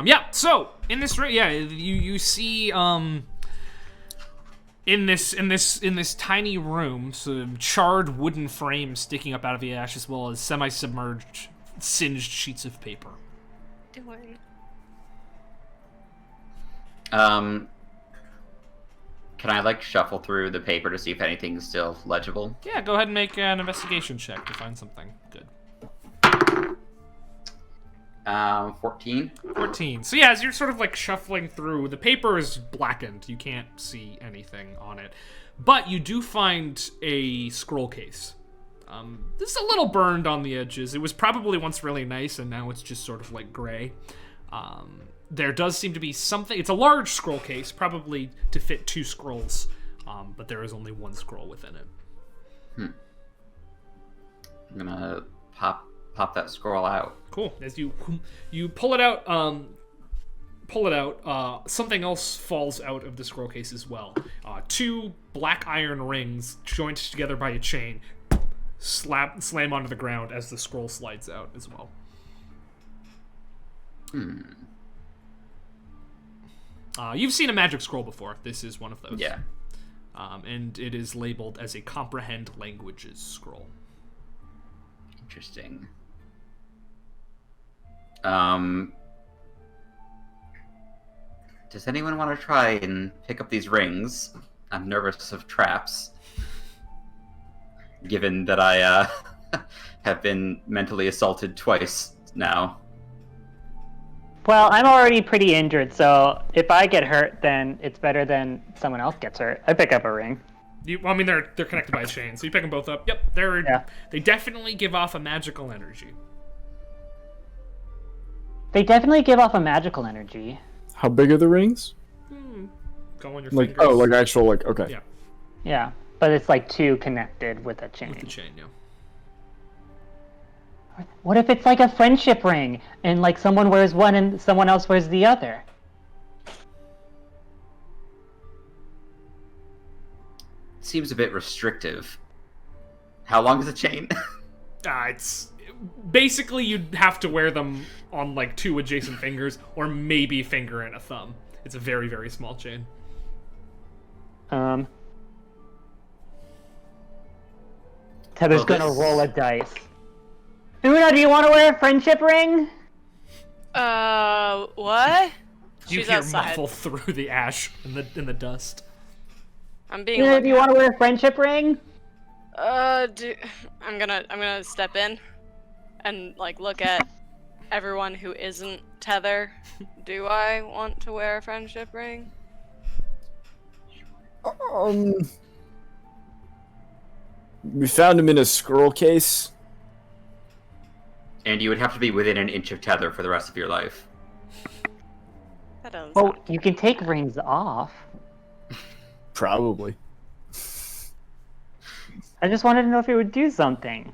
Yeah. So in this room, yeah, you see in this tiny room, some charred wooden frames sticking up out of the ash, as well as semi-submerged, singed sheets of paper. Don't worry. Can I like shuffle through the paper to see if anything's still legible? Yeah, go ahead and make an investigation check to find something good. 14. 14. So yeah, as you're sort of like shuffling through, the paper is blackened. You can't see anything on it. But you do find a scroll case. This is a little burned on the edges. It was probably once really nice, and now it's just sort of like gray. There does seem to be something. It's a large scroll case, probably to fit 2 scrolls, but there is only 1 scroll within it. I'm gonna pop that scroll out. Cool. As you pull it out, something else falls out of the scroll case as well. 2 black iron rings joined together by a chain slam onto the ground as the scroll slides out as well. You've seen a magic scroll before. This is one of those. Yeah. And it is labeled as a comprehend languages scroll. Interesting. Does anyone want to try and pick up these rings? I'm nervous of traps. Given that I have been mentally assaulted twice now. Well, I'm already pretty injured, so if I get hurt, then it's better than someone else gets hurt. I pick up a ring. They're connected by a chain, so you pick them both up. Yep, they definitely give off a magical energy. They definitely give off a magical energy. How big are the rings? Go on your Like, fingers. oh, like actual, like, okay. Yeah, Yeah, but it's like 2 connected with a chain. with the chain, yeah. What if it's like a friendship ring, and like someone wears one and someone else wears the other? Seems a bit restrictive. How long is the chain? It's basically you'd have to wear them on like 2 adjacent fingers, or maybe finger and a thumb. It's a very, very small chain. Tether's Well, gonna this- roll a dice. Una, do you want to wear a friendship ring? What? You She's hear outside. muffle through the ash and the dust. I'm being. Una, looked do you at. want to wear a friendship ring? I'm gonna step in and like look at everyone who isn't Tether. Do I want to wear a friendship ring? We found him in a scroll case. And you would have to be within an inch of Tether for the rest of your life. That doesn't Well, sound you can take rings off. Probably. I just wanted to know if it would do something.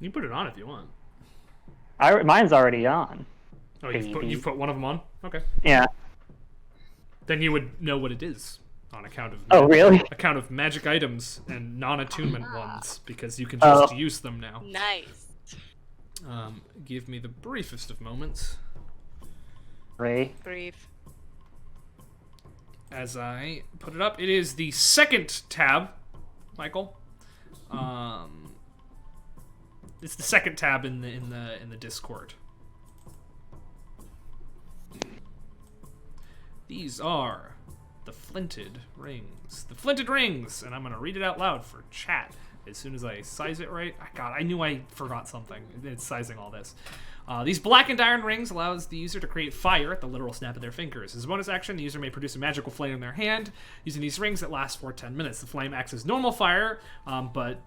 You can put it on if you want. Mine's already on. Oh, you've put one of them on? Okay. Yeah. Then you would know what it is on account of really? Magic items and non-attunement ones, because you can just use them now. nice. Give me the briefest of moments Ray. Brief. as I put it up. It is the second tab, Michael. It's the second tab in the Discord. These are the flinted rings. The flinted rings! And I'm going to read it out loud for chat as soon as I size it right. God, I knew I forgot something. It's sizing all this. These blackened iron rings allows the user to create fire at the literal snap of their fingers. As a bonus action, the user may produce a magical flame in their hand using these rings that last for 10 minutes. The flame acts as normal fire, but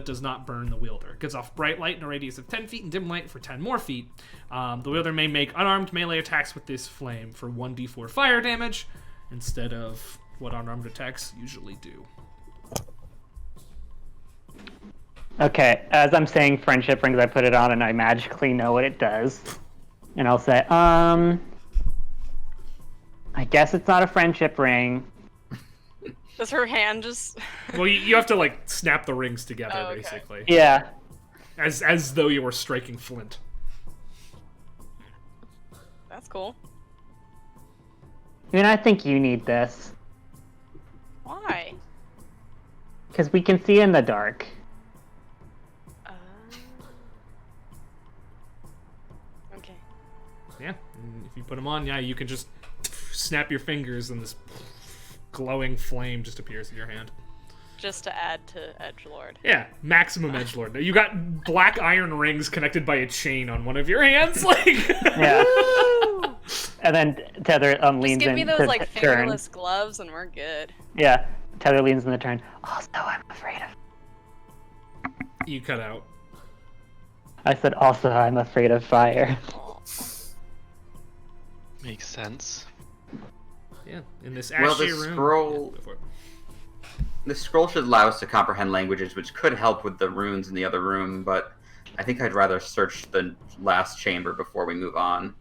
does not burn the wielder. It gives off bright light in a radius of 10 feet and dim light for 10 more feet. The wielder may make unarmed melee attacks with this flame for 1d4 fire damage instead of what unarmed attacks usually do. Okay, as I'm saying friendship rings, I put it on and I magically know what it does. And I'll say, I guess it's not a friendship ring. Does her hand just... Well, you have to like snap the rings together, Oh, okay. basically, Yeah. as though you were striking flint. That's cool. I mean, I think you need this. Why? Because we can see in the dark. Okay. Yeah, and if you put them on, yeah, you can just snap your fingers and this glowing flame just appears in your hand. Just to add to edgelord. Yeah, maximum edgelord. You got black iron rings connected by a chain on one of your hands, like. Yeah. And then Tether leans Just give in me those to like turn. fingerless gloves and we're good. Yeah. Tether leans in the turn. Also, I'm afraid of. You cut out. I said, also, I'm afraid of fire. Makes sense. Yeah, in this Well, ashy the room. scroll- Yeah, go for it. The scroll should allow us to comprehend languages, which could help with the runes in the other room, but I think I'd rather search the last chamber before we move on.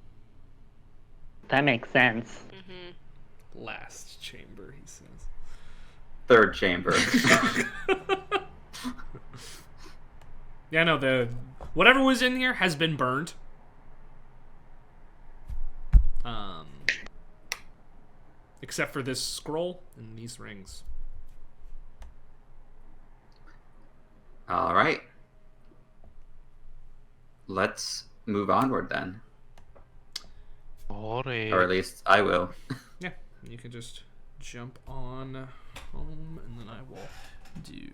That makes sense. Mm-hmm. Last chamber, he says. Third chamber. Yeah, no, whatever was in here has been burned. Except for this scroll and these rings. All right. Let's move onward then. Alright. Or at least I will. Yeah, you can just jump on home, and then I will do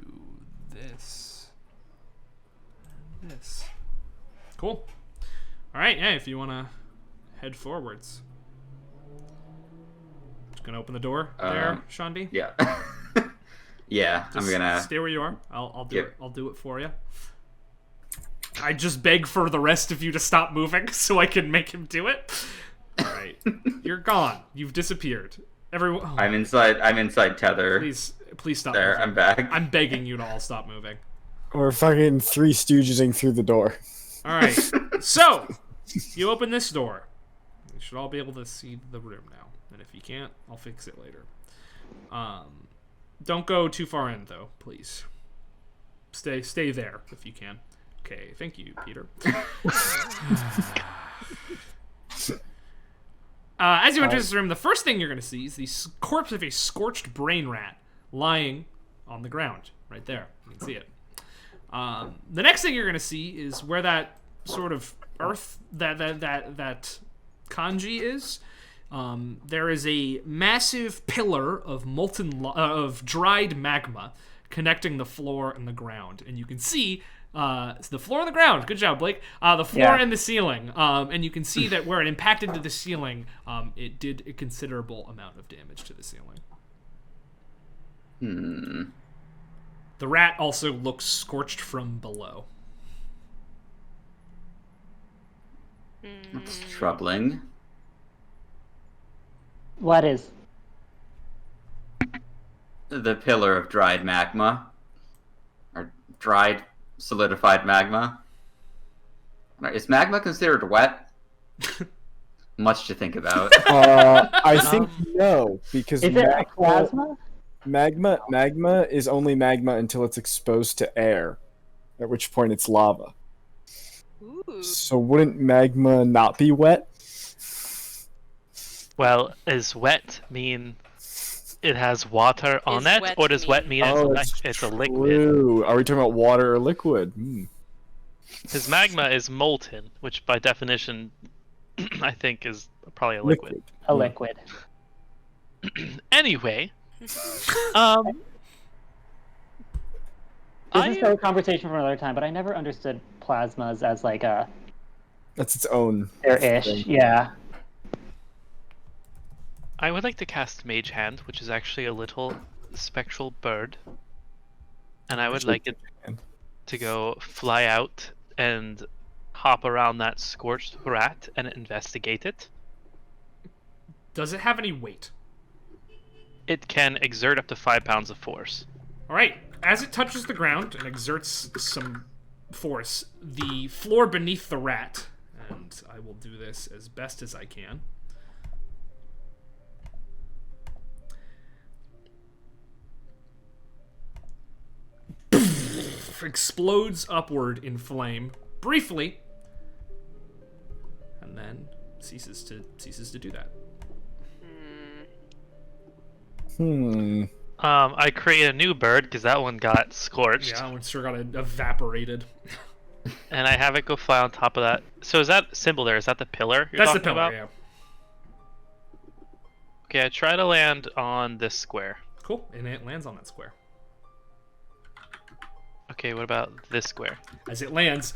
this and this. Cool. All right, yeah, if you want to head forwards. Just gonna open the door there, Shandi. Yeah. Yeah, Just I'm gonna. stay where you are. I'll do Yep. it. I'll do it for you. I just beg for the rest of you to stop moving so I can make him do it. All right, you're gone. You've disappeared. Everyone, oh, I'm inside Tether. please stop. There, moving. I'm back. I'm begging you to all stop moving. We're fucking Three Stoogesing through the door. All right, so you open this door. You should all be able to see the room now, and if you can't, I'll fix it later. Don't go too far in though, please. Stay there if you can. Okay, thank you, Peter. As you enter this room, the first thing you're going to see is the corpse of a scorched brain rat lying on the ground, right there. You can see it. The next thing you're going to see is where that sort of earth, that kanji is. There is a massive pillar of of dried magma connecting the floor and the ground, and you can see the floor and the ground. Good job, Blake. The floor Yeah. and the ceiling, and you can see that where it impacted to the ceiling, it did a considerable amount of damage to the ceiling. The rat also looks scorched from below. That's troubling. What is? The pillar of dried magma. Or dried, solidified magma. Is magma considered wet? Much to think about. I think no, because Is it plasma? magma is only magma until it's exposed to air, at which point it's lava. Ooh. So wouldn't magma not be wet? Well, does wet mean it has water on Is it, wet or does wet mean it's a liquid? True. Are we talking about water or liquid? Because magma is molten, which by definition, I think is probably a liquid. A liquid. Anyway, This is a conversation for another time, but I never understood plasmas as like a That's its own. there-ish. Yeah. I would like to cast Mage Hand, which is actually a little spectral bird, and I would like it to go fly out and hop around that scorched rat and investigate it. Does it have any weight? It can exert up to 5 pounds of force. All right, as it touches the ground and exerts some force, the floor beneath the rat, and I will do this as best as I can. Explodes upward in flame briefly, and then ceases to do that. I create a new bird because that one got scorched. Yeah, one sure got evaporated. And I have it go fly on top of that. So is that symbol there? Is that the pillar you're That's the talking pillar, about? yeah. Okay, I try to land on this square. Cool, and it lands on that square. Okay, what about this square? As it lands,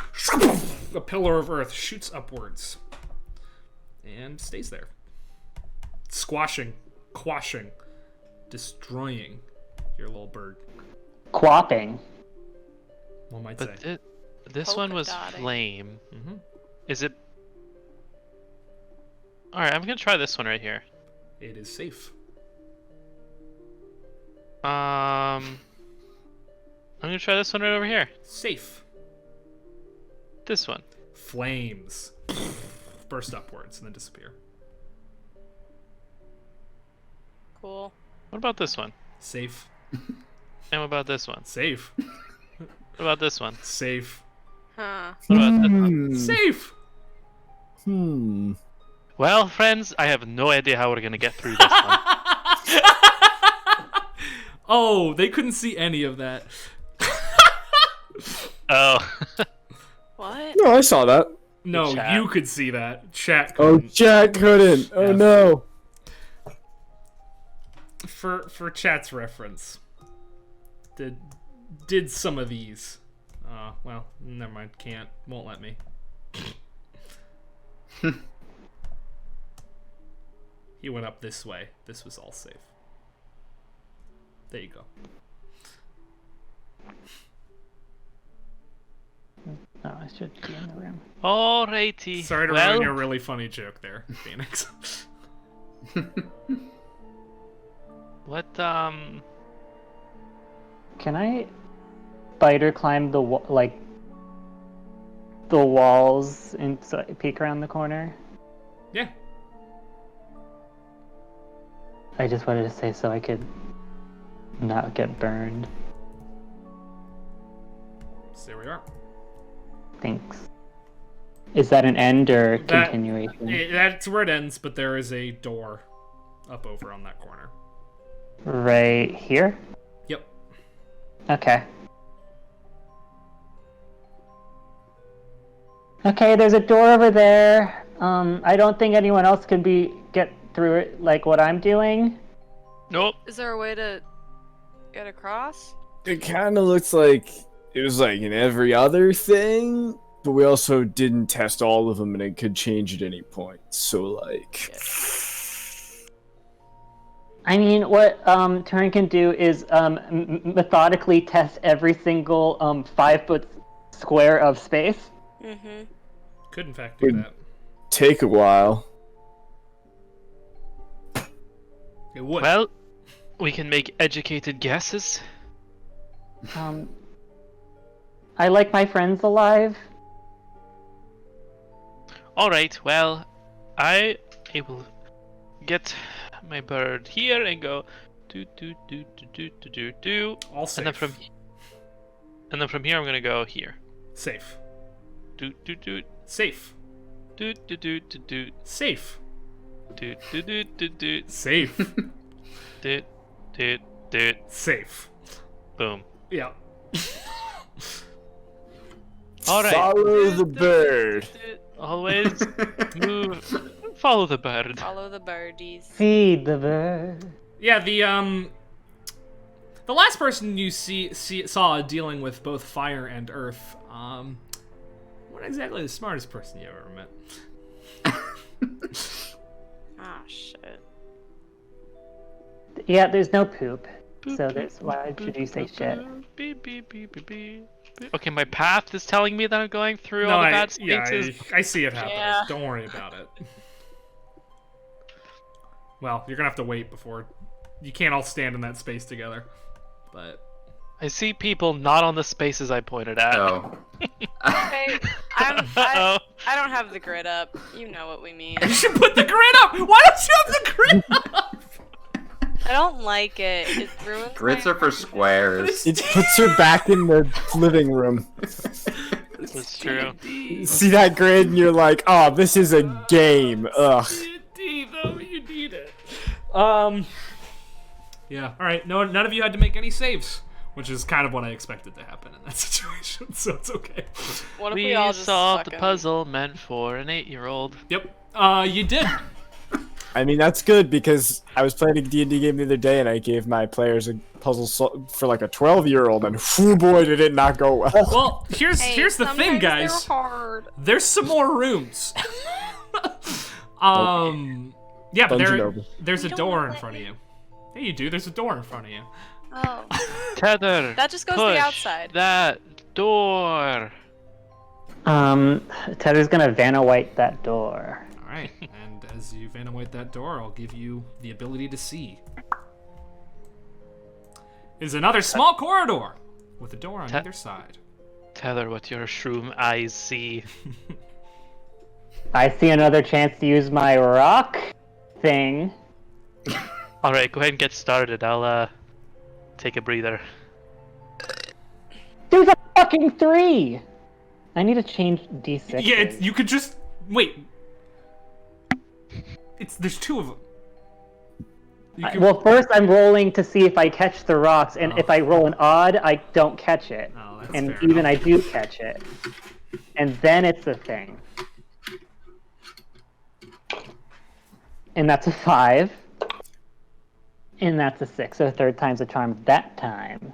a pillar of earth shoots upwards and stays there, squashing, quashing, destroying your little bird. Quapping. One might But say. this one was Polka-dotting. flame. Mm-hmm. Is it? All right, I'm gonna try this one right here. It is safe. I'm gonna try this one right over here. Safe. This one. Flames burst upwards and then disappear. Cool. What about this one? Safe. And what about this one? Safe. What about this one? Safe. Huh. What about this one? Safe. Well, friends, I have no idea how we're gonna get through this one. Oh, they couldn't see any of that. Oh. What? No, I saw that. No, Chat. you could see that. Chat Oh, couldn't. Jack couldn't. Oh Yeah. no. For chat's reference, did some of these. Well, never mind. Can't. Won't let me. He went up this way. This was all safe. There you go. No, I should be in the room. Alrighty. Sorry to well, ruin your really funny joke there, Phoenix. What Can I spider climb the the walls and peek around the corner? Yeah. I just wanted to say so I could not get burned. So there we are. Thanks. Is that an end or That- continuation? That's where it ends, but there is a door up over on that corner. Right here? Yep. Okay. Okay, there's a door over there. I don't think anyone else can get through it like what I'm doing. nope. Is there a way to get across? It kind of looks like it was like in every other thing, but we also didn't test all of them, and it could change at any point. So like, I mean, what Turin can do is methodically test every single 5-foot square of space. Mm-hmm. Could in fact do Would- that. take a while. It would. Well, we can make educated guesses. I like my friends alive. Alright, well, I will get my bird here and go do do do do do do do do. All safe. And then from here I'm gonna go here. Safe. Do do do Safe. do do do do do Safe. do do do do do Safe. do do do. Safe. Boom. Yeah. Alright. Follow the bird. Always move. Follow the bird. Follow the birdies. Feed the bird. Yeah, the last person you saw dealing with both fire and earth, weren't exactly the smartest person you ever met. Ah, shit. Yeah, there's no poop. So that's why should you say shit? Beep, beep, beep, beep, beep. Okay, my path is telling me that I'm going through No, all the I bad spaces. see it happening. Yeah. Don't worry about it. Well, you're gonna have to wait before you can't all stand in that space together. But I see people not on the spaces I pointed at. Oh. Hey, I Uh-oh. don't have the grid up. You know what we mean. You should put the grid up. Why don't you have the grid up? I don't like it. It ruins Grids my are for squares. It puts her back in the living room. That's true. See that grid, and you're like, oh, this is a game. Ugh. D&D, though, you need it. Yeah. All right. No, none of you had to make any saves, which is kind of what I expected to happen in that situation. So it's okay. What if We we all just solved the fucking- puzzle meant for an 8-year-old. Yep. You did. I mean, that's good because I was playing a D&D game the other day, and I gave my players a puzzle for like a 12-year-old, and whoo boy, did it not go well. Well, here's Hey, the thing, sometimes they're guys. hard. There's some more rooms. Yeah, but Dungeon over. there's a You don't door wanna in let front of me. you. Hey, you do. There's a door in front of you. Oh. Tether. That just goes to push the outside. That door. Tether's gonna Vanna White that door. All right. And as you evaluate that door, I'll give you the ability to see. Is another small corridor with a door on either side. Tether, what your shroom eyes see. I see another chance to use my rock thing. Alright, go ahead and get started. I'll take a breather. There's a fucking 3! I need to change D6. Yeah, you could just wait. There's 2 of them. You can- Well, first I'm rolling to see if I catch the rocks, and if I roll an odd, I don't catch it. Oh, that's And fair even enough. I do catch it. And then it's a thing. And that's a 5. And that's a 6, so third time's a charm that time.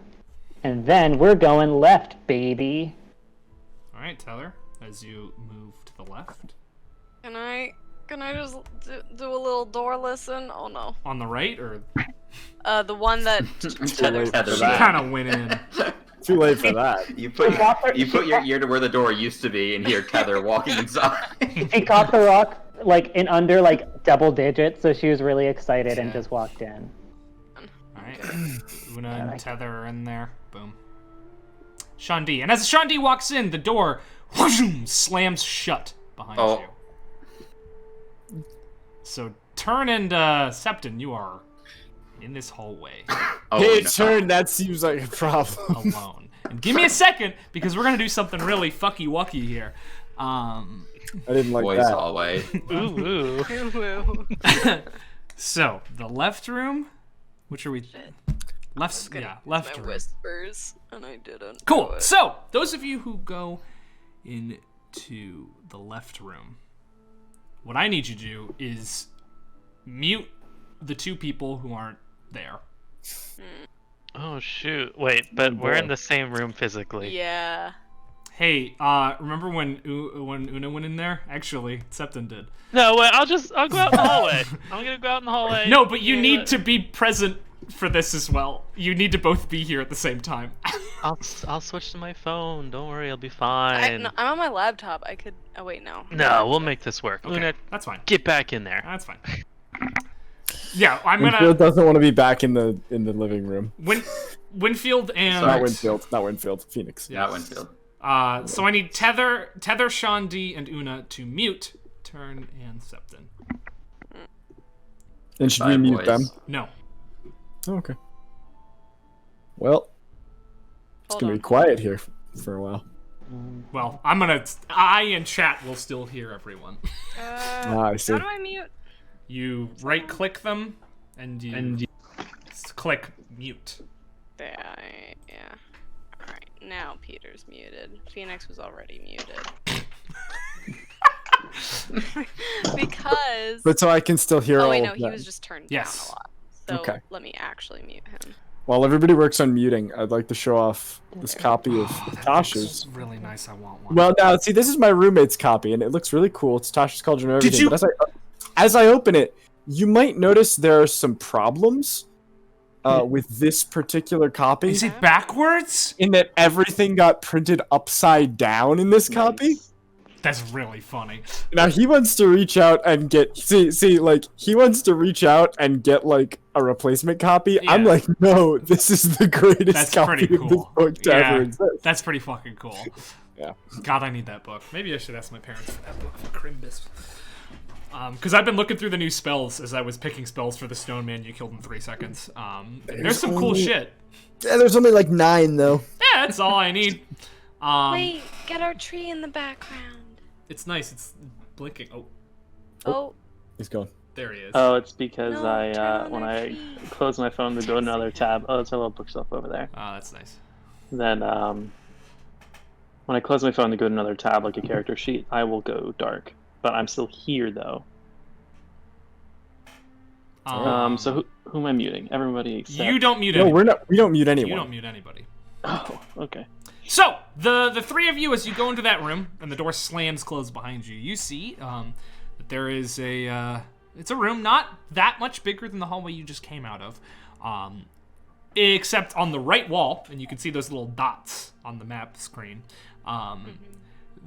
And then we're going left, baby. All right, Tyler, as you move to the left. Can I just do a little door listen? Oh no. On the right, or The one that Tether's Tether she back. kind of went in. Too late for that. You put your ear to where the door used to be and hear Tether walking inside. She caught the rock like in under like double digits, so she was really excited and Yeah. just walked in. All right, Una and Tether are in there. Boom. Sean D. And as Sean D walks in, the door whoosh, slams shut behind Oh. you. So Turn and Septon, you are in this hallway Oh, Hey, no. turn, that seems like a problem. alone. And give me a second because we're gonna do something really fucky wucky here. I didn't like Boys that. hallway. Ooh, ooh. Woo. So the left room, which are we? Left, Good. yeah, left My room. whispers, and I didn't. Cool. do it. So those of you who go into the left room, what I need you to do is mute the 2 people who aren't there. Oh shoot. Wait, but we're in boy. the same room physically. Yeah. Hey, remember when Una went in there? Actually, Septon did. No, wait, I'll go out in the hallway. I'm gonna go out in the hallway. No, but you need to be present for this as well. You need to both be here at the same time. I'll switch to my phone. Don't worry, I'll be I'm fine. on my laptop. I could. Oh wait, no. No, we'll make this work. Okay, Luna, that's fine. get back in there. That's fine. Yeah, I'm Winfield gonna doesn't want to be back in the living room. Winfield and Not Winfield. Not Winfield. Phoenix. Not Winfield. So I need Tether, Sean D, and Una to mute Turn and Septon. And should Bye, we mute boys. them? No. Oh, okay. Well, it's Hold gonna on. be quiet here for a while. Well, I and chat will still hear everyone. I see. How do I mute? You right-click them, and you click mute. Yeah. All right. Now Peter's muted. Phoenix was already muted. Because. But so I can still hear Oh all wait, no, of he them. was just turned Yes. down a lot. So Okay. let me actually mute him. While everybody works on muting, I'd like to show off this copy of This Tasha's. is really nice. I want one. Well, now see, this is my roommate's copy, and it looks really cool. It's Tasha's Cauldron and Did everything. you- But as I open it, you might notice there are some problems with this particular copy. Is it backwards? In that everything got printed upside down in this copy. That's really funny. Now he wants to reach out and get he wants to reach out and get like a replacement copy. Yeah. I'm like, no, this is the greatest That's copy pretty of this cool. book to ever exist. That's pretty fucking cool. Yeah. God, I need that book. Maybe I should ask my parents for that book for Crimbus. Because I've been looking through the new spells as I was picking spells for the stone man you killed in 3 seconds. There's some cool shit. Yeah, there's only like 9 though. Yeah, that's all I need. Wait, get our tree in the background. It's nice. It's blinking. Oh, Oh, He's gone. there he is. Oh, it's because No, I turn on when our I tree. close my phone to go to another tab. Oh, it's a little bookshelf over there. Oh, that's nice. Then when I close my phone to go to another tab, like a character sheet, I will go dark. But I'm still here though. So who am I muting? Everybody except. you don't mute No, anyone. we don't mute anyone. You don't mute anybody. Oh, okay. So the 3 of you, as you go into that room and the door slams closed behind you, you see that there is it's a room not that much bigger than the hallway you just came out of, except on the right wall, and you can see those little dots on the map screen.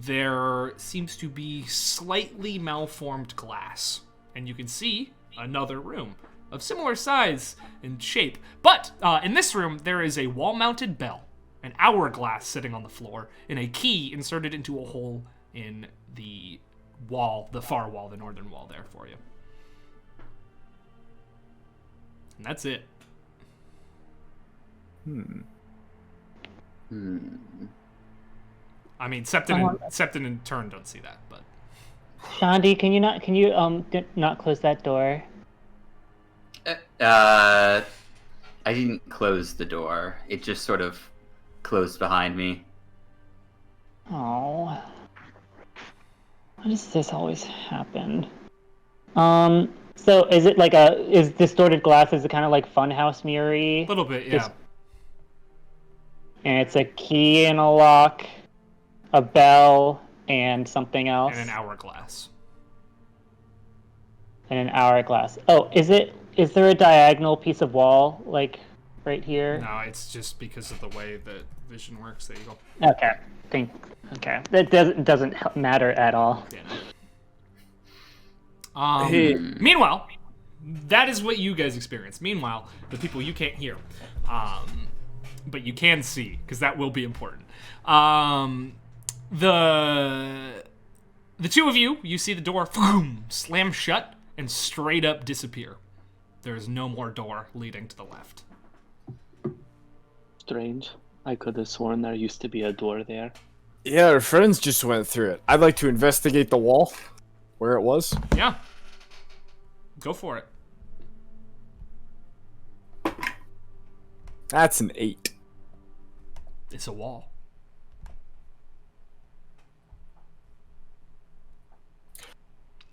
There seems to be slightly malformed glass, and you can see another room of similar size and shape. But in this room, there is a wall-mounted bell, an hourglass sitting on the floor, and a key inserted into a hole in the wall, the far wall, the northern wall there for you. And that's it. I mean, Septon in turn don't see that, but Shandi, can you not close that door? I didn't close the door. It just sort of closed behind me. Oh, why does this always happen? So is it like is distorted glass? Is it kind of like funhouse mirror-y? a little bit, yeah. And it's a key and a lock, a bell, and something else. And an hourglass. And an hourglass. Oh, is there a diagonal piece of wall, like, right here? No, it's just because of the way that vision works. There you go. Okay. Okay. That doesn't matter at all. Yeah. Meanwhile, that is what you guys experience. Meanwhile, the people you can't hear, but you can see, because that will be important. The 2 of you see the door slam shut and straight up disappear. There is no more door leading to the left. Strange. I could have sworn there used to be a door there. Yeah, our friends just went through it. I'd like to investigate the wall, where it was. Yeah. Go for it. That's an 8. It's a wall.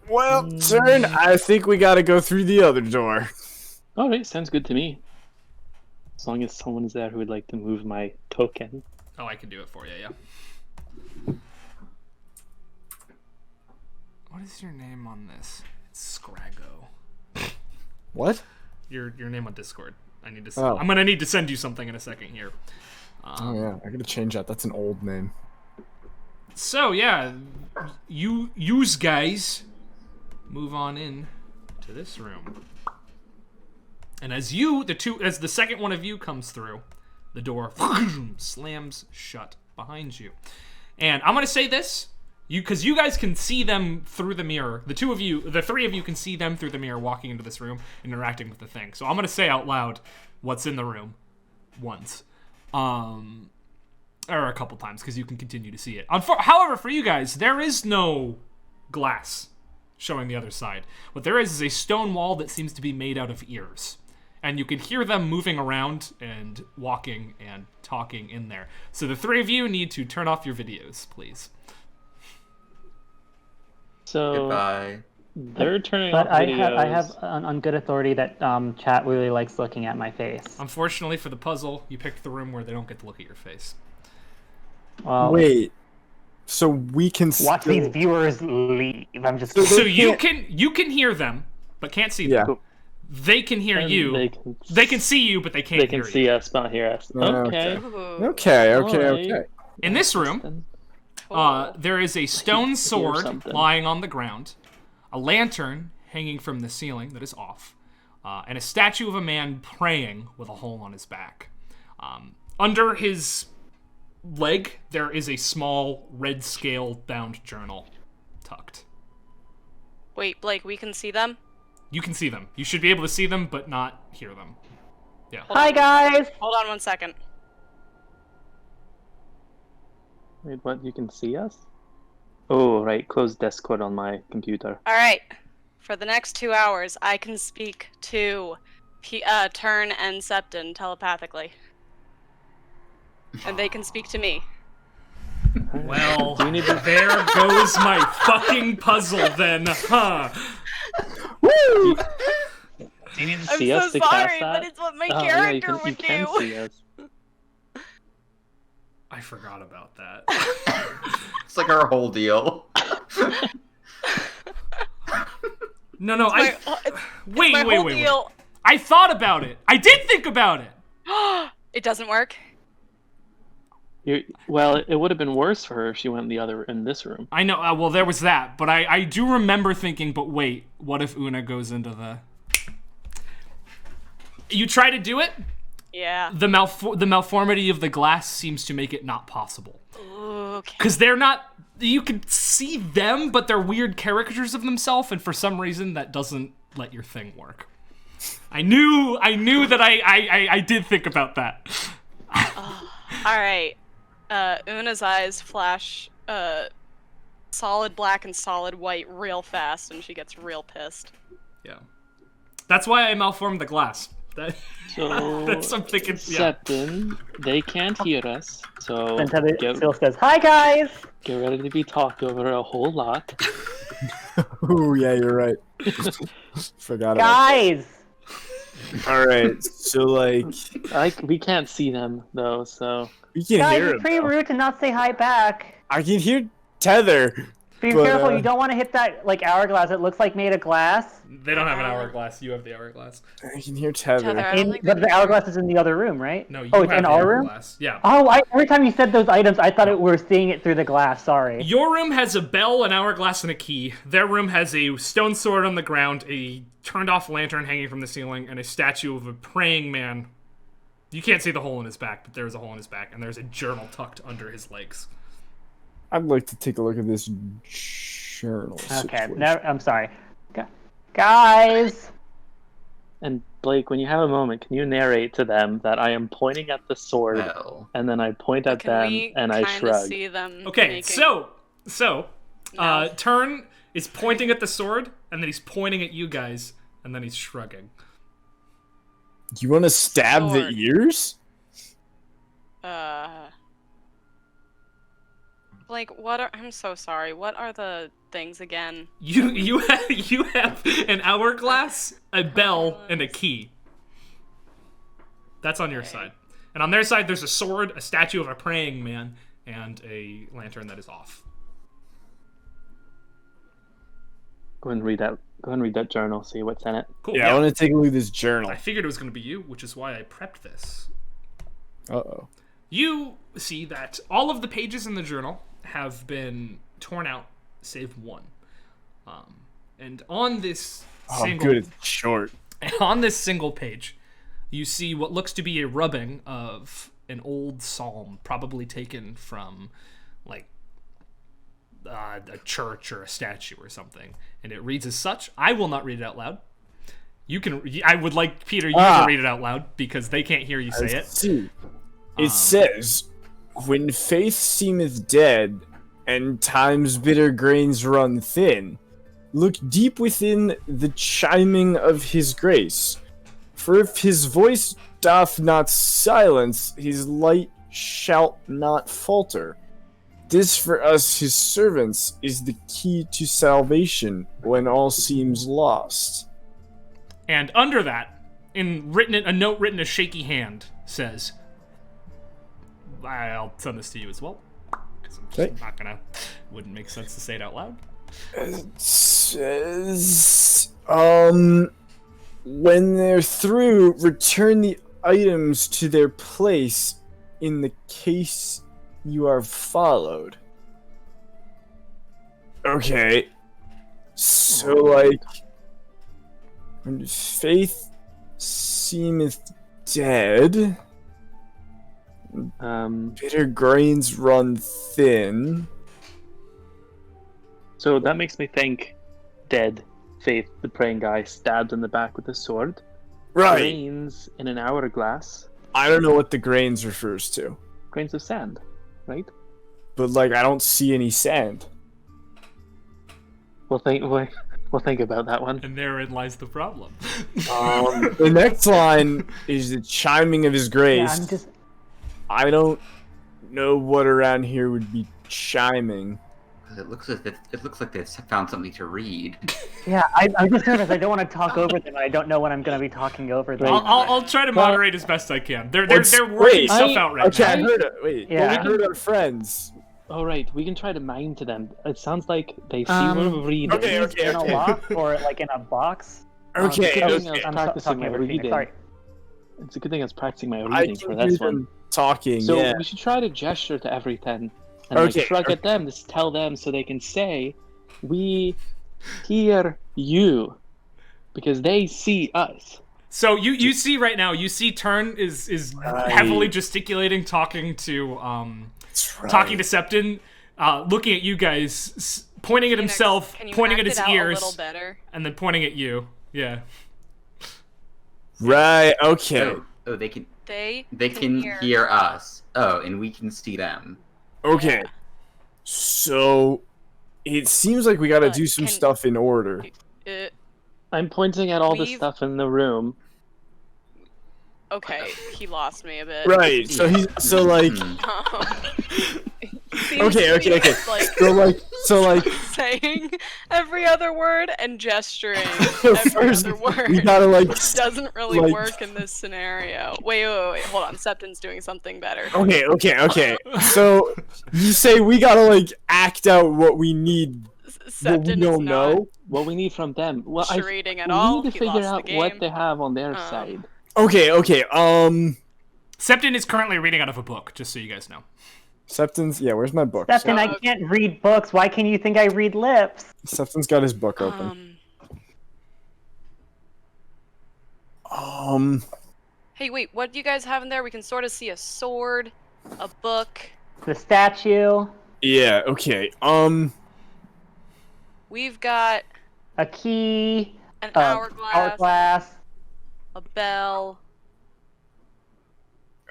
Well, turn. I think we gotta go through the other door. Alright, sounds good to me. As long as someone's there who would like to move my token. Oh, I can do it for you, yeah. What is your name on this? It's Scrago. What? Your name on Discord. I need to. Oh. I'm gonna need to send you something in a second here. Oh yeah, I gotta change that. That's an old name. So yeah, you guys move on in to this room, and as the second one of you comes through, the door slams shut behind you. And I'm gonna say this, because you guys can see them through the mirror. The 3 of you can see them through the mirror walking into this room, interacting with the thing. So I'm gonna say out loud what's in the room once. Or a couple times, because you can continue to see it. However, for you guys, there is no glass showing the other side. What there is a stone wall that seems to be made out of ears. And you can hear them moving around and walking and talking in there. So the 3 of you need to turn off your videos, please. So Goodbye. they're turning But off I videos. have on good authority that chat really likes looking at my face. Unfortunately for the puzzle, you picked the room where they don't get to look at your face. Well, Wait. So we can watch still... these viewers leave. I'm just. So you can hear them, but can't see them. Yeah. They can hear And you. They can see you, but they can't They can hear see you. us, but not hear us. Okay. Okay. Ooh. Okay. Alright. Okay. In this room, There is a stone sword something. lying on the ground, a lantern hanging from the ceiling that is off, and a statue of a man praying with a hole on his back. Under his leg, there is a small red scale-bound journal tucked. Wait, Blake, we can see them? You can see them. You should be able to see them, but not hear them. Yeah. Hi, guys! Hold on 1 second. Wait, what? You can see us? Oh, right. Close Discord on my computer. Alright. For the next 2 hours, I can speak to Turn and Septon telepathically. And they can speak to me. Well, Do you need to- there goes my fucking puzzle then, huh? Do you need to I'm see so us to sorry, cast that? but it's what my Oh, character yeah, you would can do. see us. I forgot about that. It's like our whole deal. No, My wait. whole deal. I thought about it. I did think about it. It doesn't work. Well, it would have been worse for her if she went in this room. I know. Well, there was that, but I do remember thinking. But wait, what if Una goes into the? You try to do it. Yeah. The malformity of the glass seems to make it not possible. Okay. Because they're not. You can see them, but they're weird caricatures of themselves, and for some reason that doesn't let your thing work. I knew that I did think about that. Alright. Una's eyes flash solid black and solid white real fast, and she gets real pissed. Yeah. That's why I malformed the glass. So, That's I'm thinking. Yeah. Septon, they can't hear us, so And Tether get, still says, "Hi, guys." get ready to be talked over a whole lot. Oh yeah, you're right. Forgot about Guys. that. All right, so like We can't see them though, so we can Guys, hear it's him. pretty though. rude to not say hi back. I can hear Tether. Be But, careful, you don't want to hit that like hourglass. It looks like made of glass. They don't have an hourglass. You have the hourglass. I can hear Tether. Tether, I don't think But they the can- hourglass is in the other room, right? No, you oh, it's have in the our room. hourglass. Yeah. Oh, every time you said those items, I thought we were seeing it through the glass. Sorry. Your room has a bell, an hourglass, and a key. Their room has a stone sword on the ground, a turned-off lantern hanging from the ceiling, and a statue of a praying man. You can't see the hole in his back, but there's a hole in his back, and there's a journal tucked under his legs. I'd like to take a look at this journal. Okay, situation. I'm sorry. Guys. and Blake, when you have a moment, can you narrate to them that I am pointing at the sword Well, and then I point at Can them we and I kinda shrug. see them Okay, making so No. Turn is pointing at the sword, and then he's pointing at you guys, and then he's shrugging. You want to stab the Sword. ears? Blake, I'm so sorry. What are the things again? You have an hourglass, a bell, and a key. That's on your side. And on their side, there's a sword, a statue of a praying man, and a lantern that is off. Go ahead and read that. Go ahead and read that journal. See what's in it. Cool. Yeah, I want to take a look at this journal. I figured it was going to be you, which is why I prepped this. Uh-oh. You see that all of the pages in the journal have been torn out, save one. And on this Oh, single, good. It's short. on this single page, you see what looks to be a rubbing of an old psalm, probably taken from like a church or a statue or something, and it reads as such. I will not read it out loud. You can. I would like Peter you to read it out loud because they can't hear you say it. See. It says, "When faith seemeth dead, and time's bitter grains run thin, look deep within the chiming of his grace. For if his voice doth not silence, his light shall not falter. This for us his servants is the key to salvation when all seems lost." And under that, a note written a shaky hand says, I'll send this to you as well, because I'm just Okay. not gonna, wouldn't make sense to say it out loud. It says, when they're through, return the items to their place in the case you are followed. Okay. So, like, when Faith seemeth dead, bitter grains run thin. So that makes me think dead, Faith, the praying guy, stabbed in the back with a sword. Right. Grains in an hourglass. I don't know what the grains refers to, Grains of sand, right? but, like, I don't see any sand. We'll think about that one. And therein lies the problem. The next line is the chiming of his grace. Yeah, I'm just. I don't know what around here would be chiming. It looks like they found something to read. Yeah, I'm just nervous. I don't want to talk over them. I don't know when I'm going to be talking over them. I'll try to moderate as best I can. They're What's- working wait, stuff out right Okay, now. I heard it. Wait, Yeah. I heard our friends. All right, we can try to mime to them. It sounds like they see we're reading. okay, Keys in a lock or like in a box. Okay, good so thing I was I'm practicing talking my over Phoenix. reading. Sorry. It's a good thing I was practicing my I reading can for hear this them one. talking. So Yeah. we should try to gesture to everything and like Okay, shrug at them to tell them so they can say, "We hear you," because they see us. So you see right now, you see Turn is heavily gesticulating, talking to That's right. talking to Septon, looking at you guys, pointing at Phoenix, himself, can you pointing act at his it out a ears, little better? and then pointing at you. Yeah. Right. Okay. Oh, they can They can hear us. Oh, and we can see them. Okay. So it seems like we got to But do some can- stuff in order. I'm pointing at all the We've- stuff in the room. Okay, he lost me a bit. Right. So he's so like Seems okay, to be, okay. Like, So like saying every other word and gesturing every first other word. we gotta like Doesn't really like- work in this scenario. Wait, hold on. Septon's doing something better. Okay. So you say we gotta like act out what we need, but we Septon is don't not know. What we need from them. Well, I reading at we all. need to He figure lost out the what game. they have on their side. Okay. Septon is currently reading out of a book, just so you guys know. Septon's where's my book? Septon, I can't read books. Why can you think I read lips? Septon's got his book open. Hey, wait. What do you guys have in there? We can sort of see a sword, a book. The statue, Yeah, okay. We've got a key, an hourglass, a bell.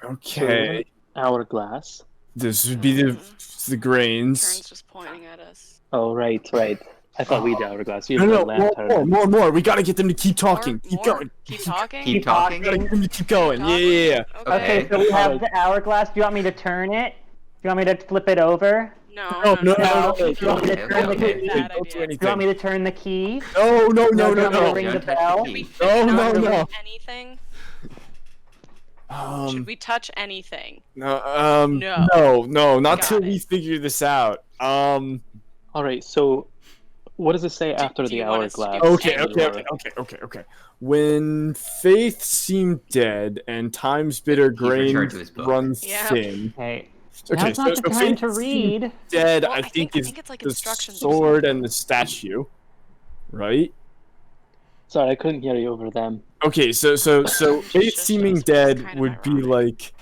Okay. Hourglass. This would be the grains. Turn's just pointing at us. Oh, right. I thought we did hourglass. You No, have no, the lantern. more. We gotta get them to keep talking. Keep More? going. Keep talking? Keep We talking. gotta get them to keep going. Yeah. Okay, so we have the hourglass. Do you want me to turn it? Do you want me to flip it over? No. No. Do you want me to turn the Okay. key? Bad Don't do idea. Do you want me anything. to turn the key? No. Do you want me to ring the Don't touch bell? the key. No. Anything? Um, Should we touch anything? no. No. No. Not Got till it. we figure this out. All right. So, what does it say after do the you want us to hourglass? do Okay. When Faith seemed dead and Time's bitter returned grain to his book. runs Yeah. thin. Okay. Okay, Now's not the time Faith to seemed read. Dead, Well, I think is it's like the instructions or sword something. and the statue, right? Sorry, I couldn't hear you over them. Okay, so Faith Shush, seeming it's dead kind of would be ironic. like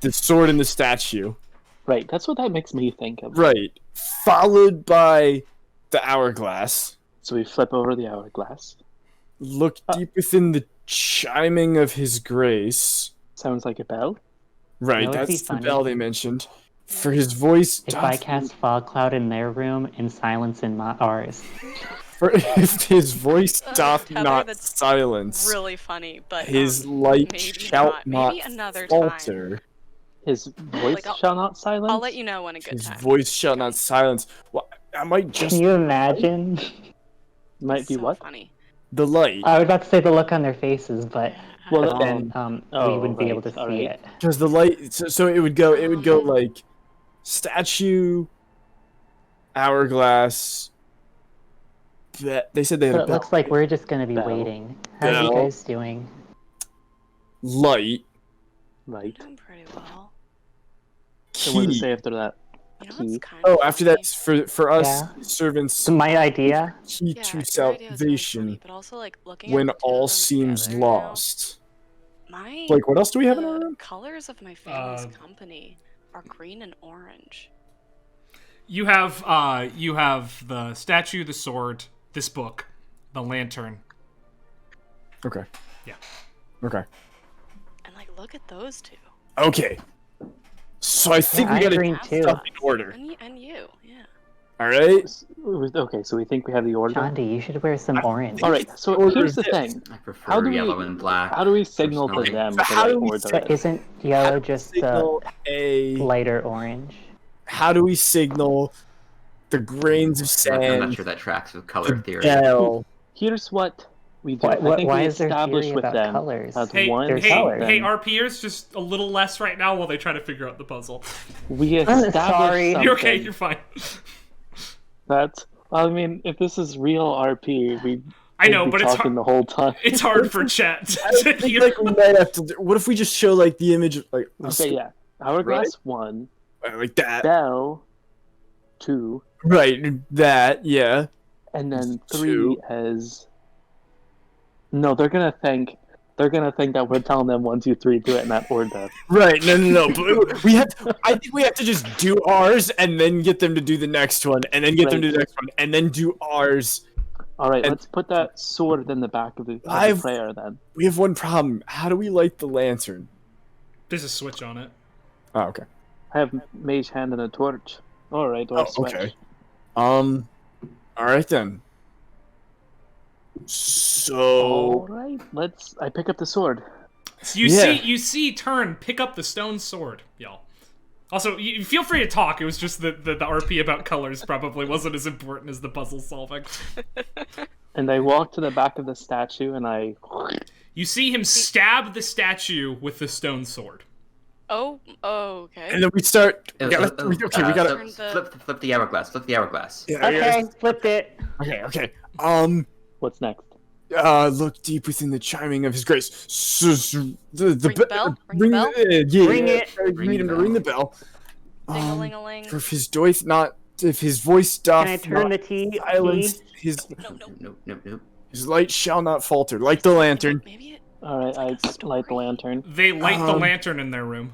the sword and the statue, Right. That's what that makes me think of. right? Followed by the hourglass. So we flip over the hourglass. Look deep within the chiming of his grace. Sounds like a bell. Right, That would be that's the funny. bell they mentioned. For his voice, If I doth- cast fog cloud in their room and silence in ours. for if his voice doth Tether, not that's silence, Really funny, but his light maybe shall not. Maybe not another time. falter. His voice Like, I'll- shall not silence. I'll let you know when a good His time. voice shall not silence. Well, I might just Can you imagine? Might be So what? funny. the light, I was about to say the look on their faces, but Well, then we oh, wouldn't be able to right, see alright. it. because the light. So it would go like statue, hourglass. They said they had So a it bell. looks like we're just gonna be Bell. waiting. How are you Bell. guys doing? Light, Right. Doing pretty well. So what does it key. say after that? You know key. what's kind Oh, of after funny? that, for us Yeah. servants, So my idea. key Yeah, to your idea is really salvation funny, but also like looking when at the two all of them seems together now, lost. my Like, what else do we have in our the room? colors of my family's company are green and orange. You have the statue, the sword, this book, the lantern. Okay. Yeah. Okay. And like, look at those two. Okay. So I think Yeah, we I gotta agree get too. stuff in order. And you, yeah. All right. Okay, so we think we have the order. Shandy, you should wear some orange. All right. So Order here's the this. thing. I prefer How do we- yellow and black. How do we signal to personally. them So the how right do we order? But isn't yellow just Signal a. lighter orange? How do we signal the grains of I'm not sand? sure that tracks with color theory. Bell. Here's what we do. Why- I think why we is there establish theory with about them colors? as Hey, one. There's hey, colors. hey, RPers, just a little less right now while they try to figure out the puzzle. We establish sorry. something You're okay. You're fine. that's. Well, I mean, if this is real RP, we. I know, would be but it's talking hard. the whole time. It's hard for chat I to think hear. like we might have to. What if we just show like the image, of, like Okay, yeah. Hourglass 1, like that, Bell 2, right? That, yeah. and then 3 2. as. No, they're gonna think that we're telling them 1, 2, 3, do it in that order. Right, no. But we have. I think we have to just do ours and then get them to do the next one, and then get them to do the next one, and then do ours. All right, And- let's put that sword in the back of the I've- prayer then. We have one problem. How do we light the lantern? There's a switch on it. Oh, okay. I have mage hand and a torch. All right, or Oh, switch. okay. All right then. So All right, I pick up the sword. So you see Turn pick up the stone sword, y'all. Also, you feel free to talk. It was just the RP about colors probably wasn't as important as the puzzle solving. And I walk to the back of the statue and I. You see him stab the statue with the stone sword. Oh, okay. and then we start. We We gotta. flip the hourglass. Flip the hourglass. Yeah, Okay, flipped it. Okay. What's next? Look deep within the chiming of his grace. The Ring the bell? Ring the bell? Yeah, Ring it. Need him to ring the bell. Ding-a-ling-a-ling. For if his voice doth Can I turn the T? silence, his Nope. his light shall not falter, like the lantern. Maybe it. All right, I light the lantern. They light the lantern in their room.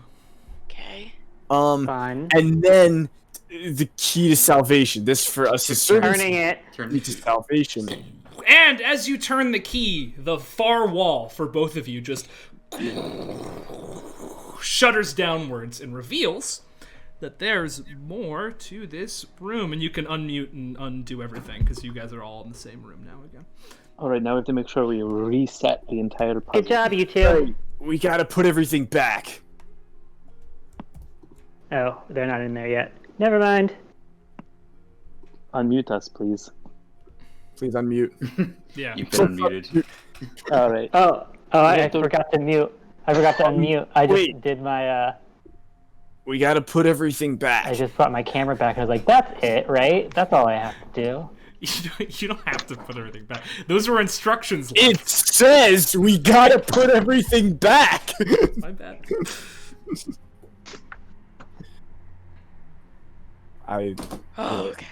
Okay. Fun. And then the key to salvation. This for us is servants. Turning it. Key to salvation. And as you turn the key, the far wall for both of you just shudders downwards and reveals that there's more to this room. And you can unmute and undo everything because you guys are all in the same room now again. All right, now we have to make sure we reset the entire puzzle. Good job, you two. We gotta put everything back. Oh, they're not in there yet. Never mind. Unmute us, please. Please unmute. Yeah. You've been unmuted. All right. I forgot to mute. I forgot to unmute. I just Wait. did my, We gotta put everything back. I just brought my camera back. I was like, that's it, right? That's all I have to do. You don't have to put everything back. Those were instructions. It says we gotta put everything back. My bad. Okay.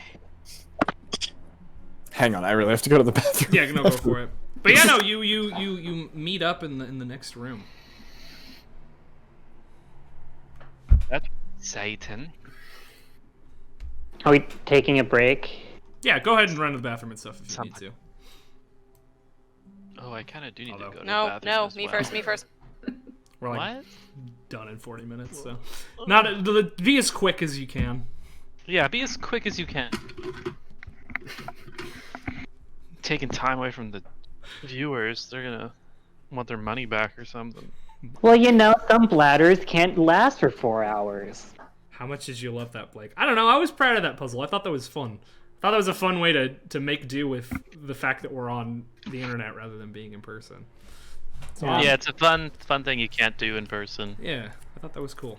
Hang on, I really have to go to the bathroom. Yeah, no, go for it. But yeah, no, you meet up in the next room. That's Satan. Are we taking a break? Yeah, go ahead and run to the bathroom and stuff if you need to. Oh, I kind of do need to go to the No, bathroom no, as me well. first, me first. We're like What? done in 40 minutes, so be as quick as you can. Yeah, be as quick as you can. Taking time away from the viewers, they're gonna want their money back or something. Well, you know, some bladders can't last for 4 hours. How much did you love that, Blake? I don't know. I was proud of that puzzle. I thought that was fun. I thought that was a fun way to make do with the fact that we're on the internet rather than being in person. So, Yeah, it's a fun thing you can't do in person. yeah, I thought that was cool.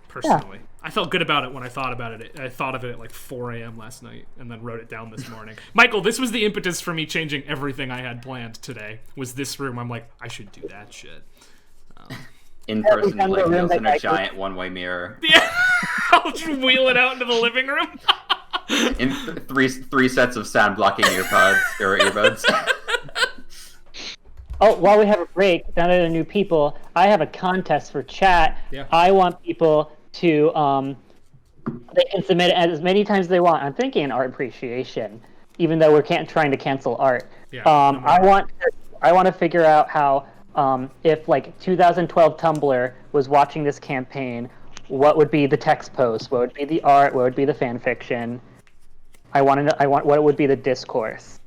Personally, I felt good about it when I thought about it. I thought of it at like 4 a.m. last night and then wrote it down this morning. Michael, this was the impetus for me changing everything I had planned today. Was this room? I'm like, I should do that shit. In person, found the like room Neil's that in a I- giant one-way mirror. Yeah. I'll just wheel it out into the living room. In three sets of sound blocking earbuds. Oh, while we have a break, now that there are new people, I have a contest for chat. Yeah. I want people to they can submit as many times as they want. I'm thinking an art appreciation, even though we're trying to cancel art. Yeah, I want to figure out how if like 2012 Tumblr was watching this campaign, what would be the text post? What would be the art? What would be the fan fiction? I want what would be the discourse,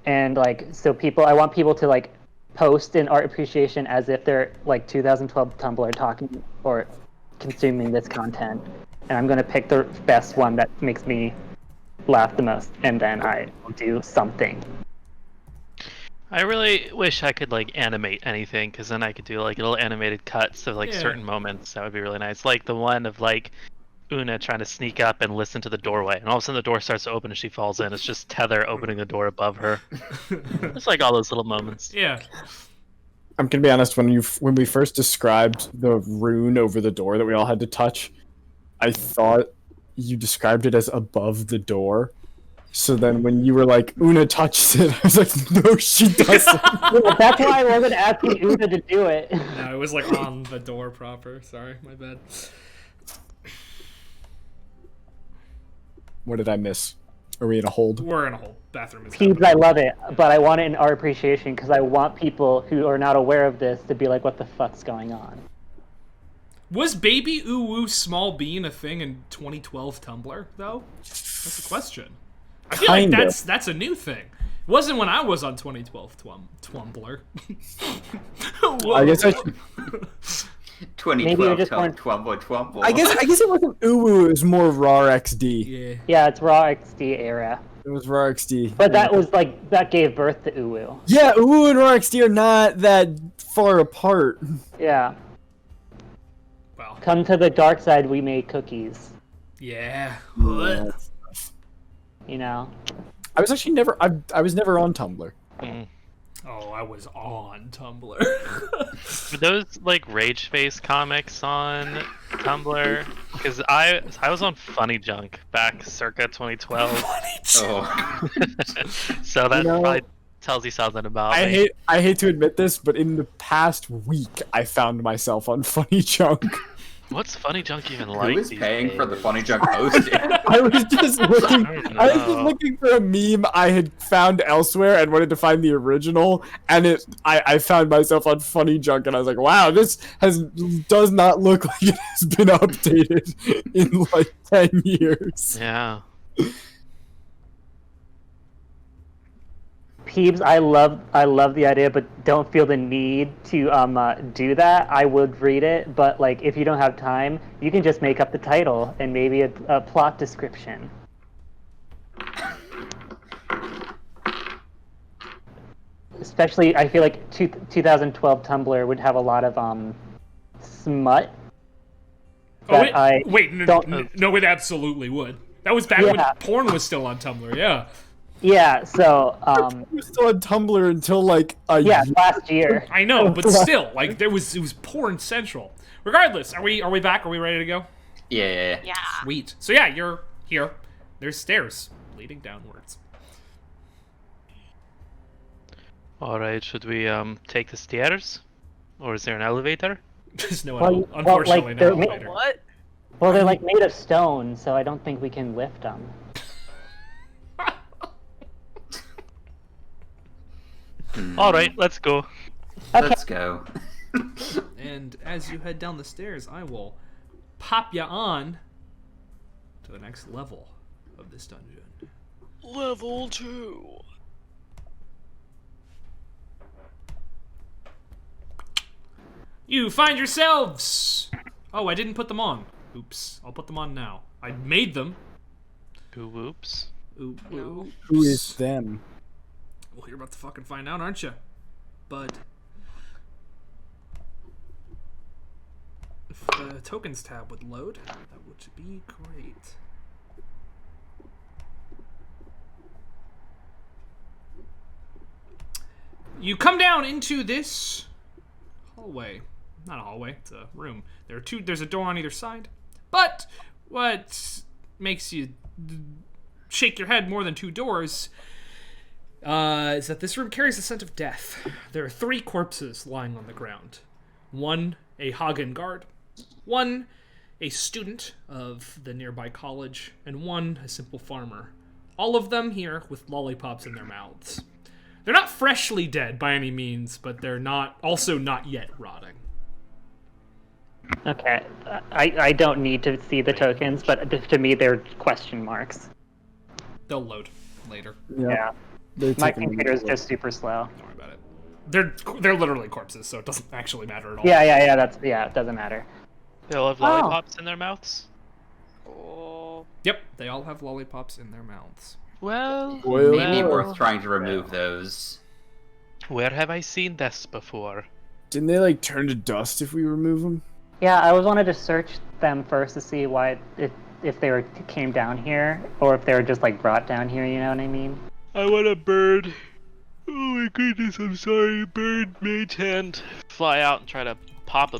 and like so I want people to like post in art appreciation as if they're like 2012 Tumblr talking or consuming this content, and I'm gonna pick the best one that makes me laugh the most, and then I will do something. I really wish I could like animate anything, because then I could do like little animated cuts of like certain moments. That would be really nice. Like the one of like Una trying to sneak up and listen to the doorway, and all of a sudden the door starts to open and she falls in. It's just Tether opening the door above her. It's like all those little moments. Yeah. I'm gonna be honest. When we first described the rune over the door that we all had to touch, I thought you described it as above the door. So then when you were like, Una touches it, I was like, no, she doesn't. Yeah, that's why I wasn't asking Una to do it. No, it was like on the door proper. Sorry, my bad. What did I miss? Are we in a hold? We're in a whole bathroom. Is Peeps, I love it, but I want it in art appreciation because I want people who are not aware of this to be like, what the fuck's going on? Was Baby Ooh Woo Small Bean a thing in 2012 Tumblr, though? That's a question. I feel like that's a new thing. It wasn't when I was on 2012 Tumblr. I guess I should... 2012 just Twumble. I guess it wasn't Uwu, it was more raw XD. Yeah. Yeah, it's raw XD era. It was raw XD. But that was like, that gave birth to Uwu. Yeah, Uwu and raw XD are not that far apart. Yeah. Well. Come to the dark side, we make cookies. Yeah. You know? I was actually never, I was never on Tumblr. Oh, I was on Tumblr. Were those like Rage Face comics on Tumblr? Because I was on Funny Junk back circa 2012. Oh. So that probably tells you something about I me. hate to admit this, but in the past week, I found myself on Funny Junk. What's Funny Junk even like? Who is these paying days? for the Funny Junk hosting? I was just looking for a meme I had found elsewhere and wanted to find the original, and I found myself on Funny Junk, and I was like, wow, this does not look like it has been updated in like 10 years. Yeah. Peeps, I love the idea, but don't feel the need to do that. I would read it, but like if you don't have time, you can just make up the title and maybe a plot description. Especially, I feel like 2012 Tumblr would have a lot of smut. Oh, that wait, no, it absolutely would. That was back when porn was still on Tumblr, yeah. Yeah, so I was still on Tumblr until like a year. last year. I know, but still, like it was porn central. Regardless, are we back? Are we ready to go? Yeah. Sweet. So yeah, you're here. There's stairs leading downwards. All right. Should we take the stairs, or is there an elevator? There's no, Well, unfortunately, they're no elevator. What? Well, they're like made of stone, so I don't think we can lift them. All right. Let's go. Let's go. And as you head down the stairs, I will pop ya on to the next level of this dungeon. Level 2. You find yourselves! Oh, I didn't put them on. Oops. I'll put them on now. I made them. Oops. Oops. Who is them? Well, you're about to fucking find out, aren't you, bud? If the tokens tab would load, that would be great. You come down into this hallway. Not a hallway, it's a room. There's a door on either side. But what makes you shake your head more than two doors is that this room carries the scent of death. There are 3 corpses lying on the ground. One, a Hagen guard. One, a student of the nearby college. And one, a simple farmer. All of them here with lollipops in their mouths. They're not freshly dead by any means, but they're also not yet rotting. Okay, I don't need to see the tokens, but to me they're question marks. They'll load later. Yeah. My computer's just super slow. Don't worry about it. They're literally corpses, so it doesn't actually matter at all. Yeah, it doesn't matter. They all have lollipops in their mouths? Oh. Yep, they all have lollipops in their mouths. Well, Maybe worth trying to remove those. where have I seen this before? Didn't they like turn to dust if we remove them? Yeah, I wanted to search them first to see why if they came down here or if they were just like brought down here. You know what I mean? I want a bird. Oh my goodness, I'm sorry. Bird mage hand. Fly out and try to pop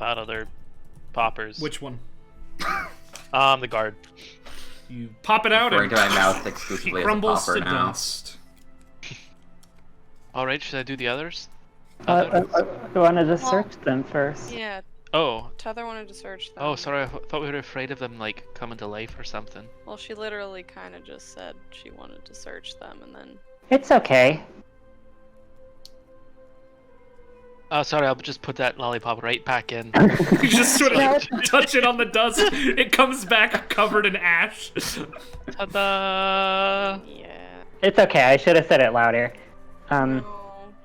out of their poppers. Which one? The guard. You pop it out Referring and to my mouth he exclusively as a crumbles popper to now. dust. Alright, should I do the others? I wanted to search them first. Yeah, Oh. Tether wanted to search them. Oh, sorry, I thought we were afraid of them, like, coming to life or something. Well, she literally kind of just said she wanted to search them, and then... It's okay. Oh, sorry, I'll just put that lollipop right back in. You just sort of touch it on the dust, it comes back covered in ash. Ta-da! Yeah. It's okay. I should have said it louder. No,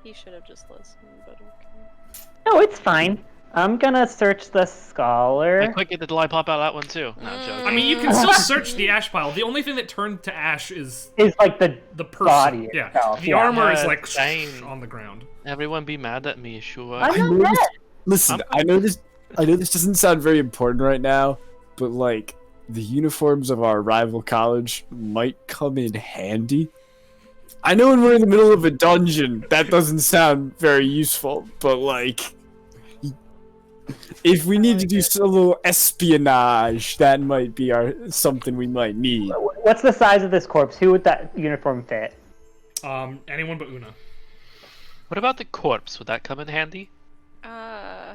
he should have just listened, but okay. No, it's fine. I'm gonna search the scholar. I quick get the lollipop out of that one too. No, I'm joking. I mean, you can still search the ash pile. The only thing that turned to ash is Is like the person. body Yeah, itself. the armor is Yeah, like dang. on the ground. Everyone be mad at me, sure. I'm I not know mad. Listen, I know this doesn't sound very important right now, but like the uniforms of our rival college might come in handy. I know when we're in the middle of a dungeon, that doesn't sound very useful, but like if we need to do a little espionage, that might be something we might need. What's the size of this corpse? Who would that uniform fit? Anyone but Una. What about the corpse? Would that come in handy? Uh,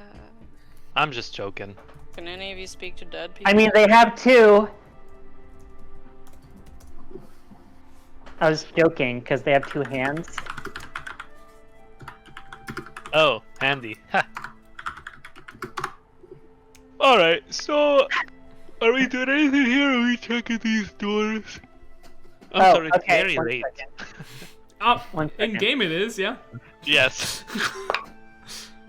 I'm just joking. can any of you speak to dead people? I mean, they have 2. I was joking because they have 2 hands. Oh, handy. Ha. Alright, so are we doing anything here? Are we checking these doors? I'm sorry, it's very one late. second. One In second. game it is, yeah. Yes.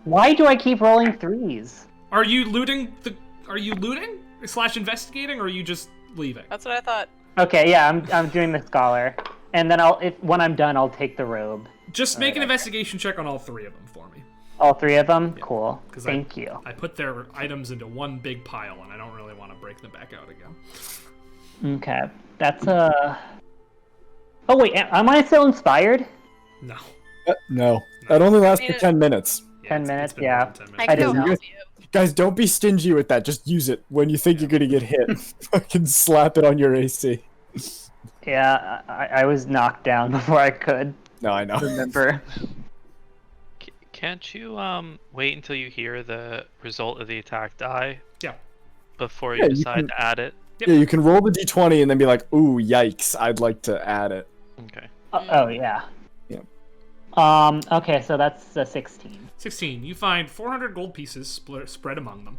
Why do I keep rolling 3s? Are you looting / investigating, or are you just leaving? That's what I thought. Okay, yeah, I'm doing the scholar, and then when I'm done, I'll take the robe. Just make an investigation check on all 3 of them for me. All 3 of them? Cool. 'Cause Thank you. I put their items into one big pile, and I don't really want to break them back out again. Okay, that's Oh wait, am I still inspired? No. No, that only lasts for Yeah. 10 minutes. Yeah, 10 it's minutes, been more yeah. than 10 I minutes. can go didn't- help you. Guys, don't be stingy with that. Just use it when you think you're gonna get hit. Fucking slap it on your AC. Yeah, I was knocked down before I could No, I know. remember. Can't you wait until you hear the result of the attack die Yeah. before Yeah, you you decide can- to add it? Yeah, you can roll the d20 and then be like, ooh, yikes, I'd like to add it. Okay. Oh yeah. Yep. Okay, so that's a 16. 16. You find 400 gold pieces spread among them.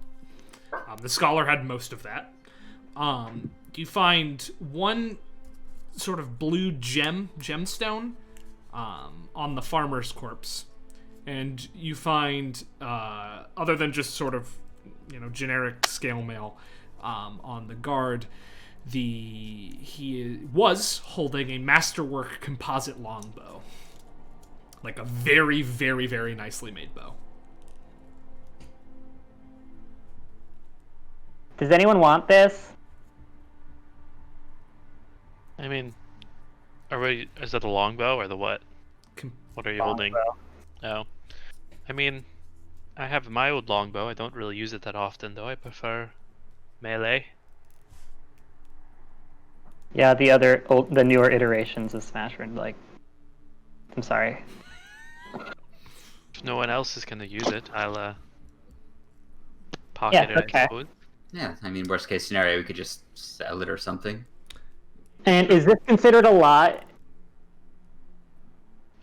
The scholar had most of that. You find one sort of blue gemstone on the farmer's corpse. And you find, other than just sort of, generic scale mail on the guard, he was holding a masterwork composite longbow. Like a very, very, very nicely made bow. Does anyone want this? I mean, is that the longbow or the what? What are you holding? Oh. I mean, I have my old longbow. I don't really use it that often, though. I prefer Melee. Yeah, the newer iterations of Smash were like. I'm sorry. If no one else is gonna use it, I'll pocket Yeah, it, okay. I suppose. Yeah, I mean, worst case scenario, we could just sell it or something. And is this considered a lot?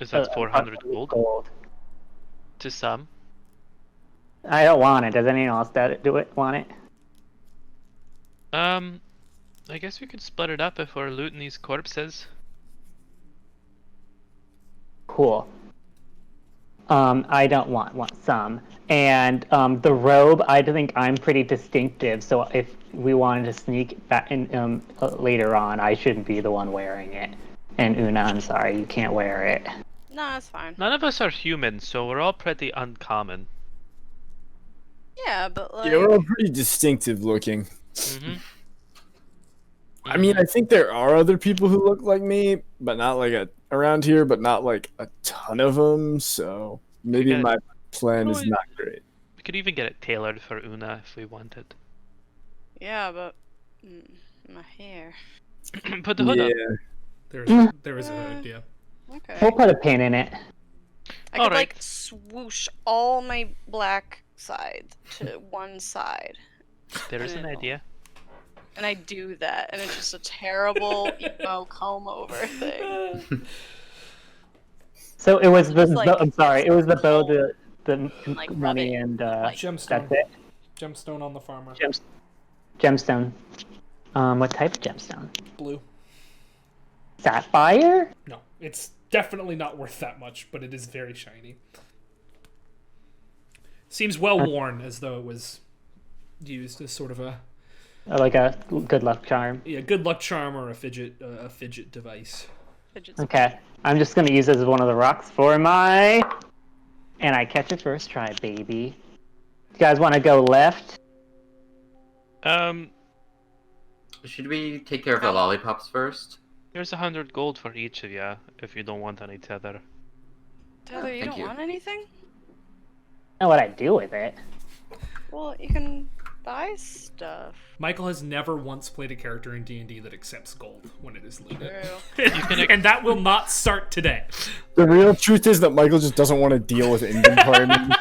Is that 400 gold? To some. I don't want it. Does anyone else want it? I guess we could split it up if we're looting these corpses. Cool. I don't want some. And the robe, I think I'm pretty distinctive, so if we wanted to sneak back in later on, I shouldn't be the one wearing it. And Una, I'm sorry, you can't wear it. No, that's fine. None of us are human, so we're all pretty uncommon. Yeah, but like. Yeah, we're all pretty distinctive looking. Mm-hmm. I mean, I think there are other people who look like me, but not like around here, but not like a ton of them. So maybe Okay. my plan is not great. We could even get it tailored for Una if we wanted. Yeah, but my hair. Put the hood up. There is a hood, yeah. Okay. We'll put a pin in it. I could Alright. like swoosh all my black side to one side, There is an idea. and I do that, and it's just a terrible emo comb over thing. So it was the Just like- I'm sorry, it was the bow, the Like, rub money, it, and like- Gemstone. that's it. Gemstone on the farmer. Gemstone. What type of gemstone? Blue. Sapphire? No, it's definitely not worth that much, but it is very shiny. Seems well worn, as though it was used as sort of a Like a good luck charm. good luck charm or a fidget device. Fidget Okay, I'm just gonna use it as one of the rocks for my... And I catch it first try, baby. You guys want to go left? Should we take care of the lollipops first? Here's 100 gold for each of you, if you don't want any tether. Tyler, you Thank don't you. want anything? Know what I do with it? Well, you can buy stuff. Michael has never once played a character in D&D that accepts gold when it is looted. True. And that will not start today. The real truth is that Michael just doesn't want to deal with inventory management.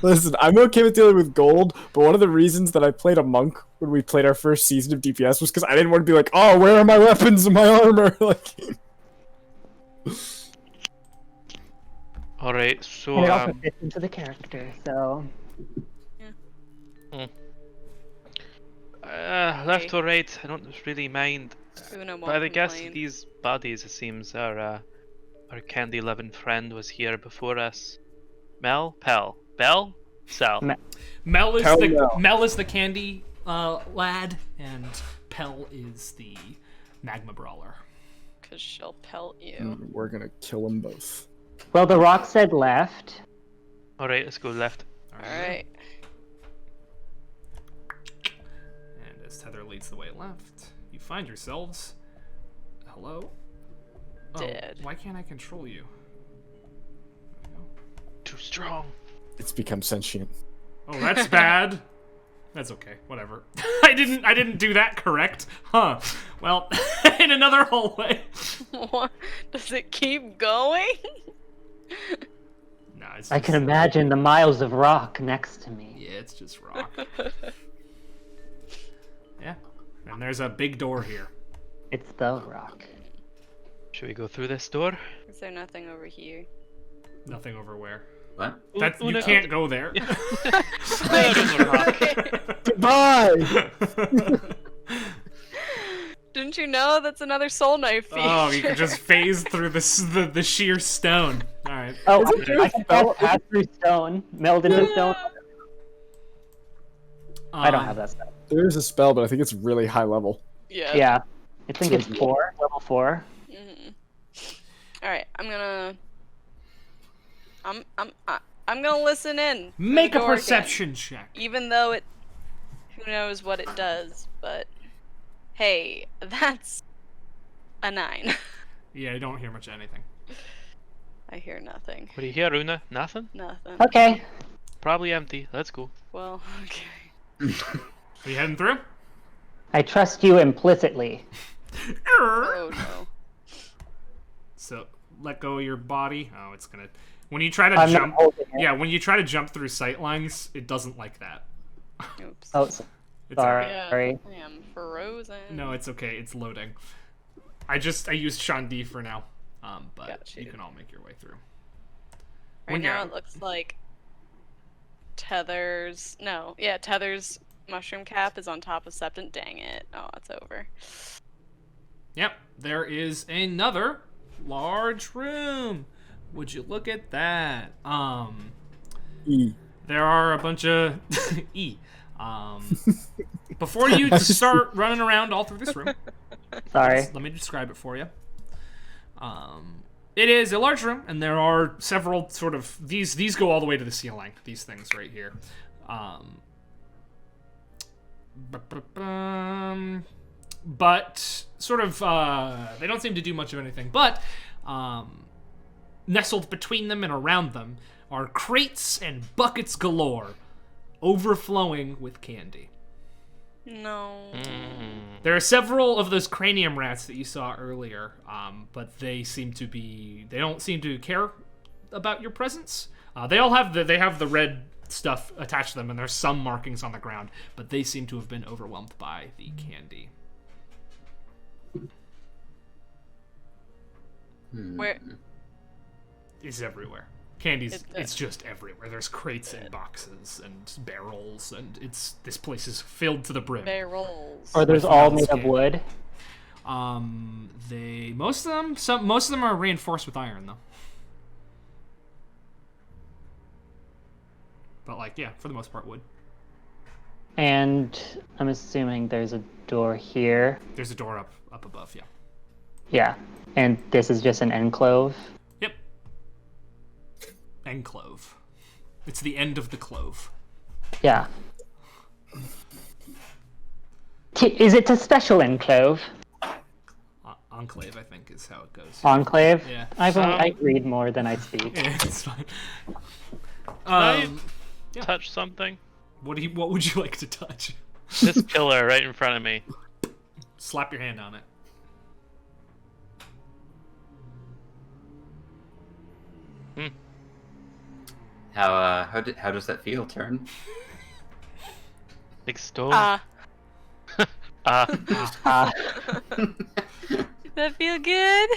Listen, I'm okay with dealing with gold, but one of the reasons that I played a monk when we played our first season of DPS was because I didn't want to be like, oh, where are my weapons and my armor? Like, Alright, so, And it also fits into the character, so... left or right, I don't really mind. Una won't But I guess complain. these bodies, it seems, our candy-loving friend was here before us. Mel? Pell? Bell? Sal? Mel is Pell the Mell. Mel is the candy lad, and Pell is the magma brawler. Cause she'll pelt you. we're gonna kill them both. Well, the rock said left. Alright, let's go left. Alright. And as Tether leads the way left, you find yourselves. Hello? Oh, Dead. why can't I control you? There we go. Too strong. It's become sentient. Oh, that's bad. That's okay. Whatever. I didn't do that correct. Huh. Well, in another hallway. What? Does it keep going? Nah, it's I can imagine the miles of rock next to me. Yeah, it's just rock. Yeah. And there's a big door here. It's the rock. Should we go through this door? Is there nothing over here? Nothing over where. What? That's you Una- can't go there. Goodbye! Didn't you know that's another soul knife thief? Oh, you can just phase through the sheer stone. All right. Oh, I can pass through stone. Meld into stone. I don't have that stuff. There is a spell, but I think it's really high level. Yeah. Yeah. I think it's 4, level 4. Alright, I'm gonna listen in. for Make the a door perception check. again, even though it, who knows what it does, but hey, that's a 9. Yeah, I don't hear much of anything. I hear nothing. What do you hear, Una? Nothing? Nothing. Okay. Probably empty. That's cool. Well, okay. Are you heading through? I trust you implicitly. Oh no. So let go of your body. Oh, it's gonna. When you try to I'm not jump, holding it. yeah, when you try to jump through sight lines, it doesn't like that. Oops. Oh, It's sorry. alright. Sorry. I am frozen. No, it's okay. It's loading. I used Shandi for now, but Got you you. can all make your way through. Right When now you're- it looks like Tether's mushroom cap is on top of Septon. Dang it. Oh, it's over. Yep, there is another large room. Would you look at that? E. There are a bunch of before you start running around all through this room, Sorry. let me describe it for you. It is a large room, and there are several sort of these go all the way to the ceiling. These things right here. But sort of they don't seem to do much of anything. But nestled between them and around them are crates and buckets galore, overflowing with candy. No. There are several of those cranium rats that you saw earlier, but they don't seem to care about your presence. They have the red stuff attached to them, and there's some markings on the ground, but they seem to have been overwhelmed by the candy. Where? It's everywhere. Candy's it's just everywhere. There's crates and boxes and barrels, and this place is filled to the brim. Barrels. Or there's With all metal made of wood. Most of them are reinforced with iron though. But for the most part, wood. And I'm assuming there's a door here. There's a door up above, yeah. Yeah. And this is just an enclave. Yep. Enclave. It's the end of the clove. Yeah. Is it a special enclave? Enclave, I think, is how it goes. Enclave? Yeah. I read more than I speak. Yeah, it's fine. I yeah. touch something? What would you like to touch? This pillar right in front of me. Slap your hand on it. How does that feel, Turn? Big stone. Does Ah, that feel good?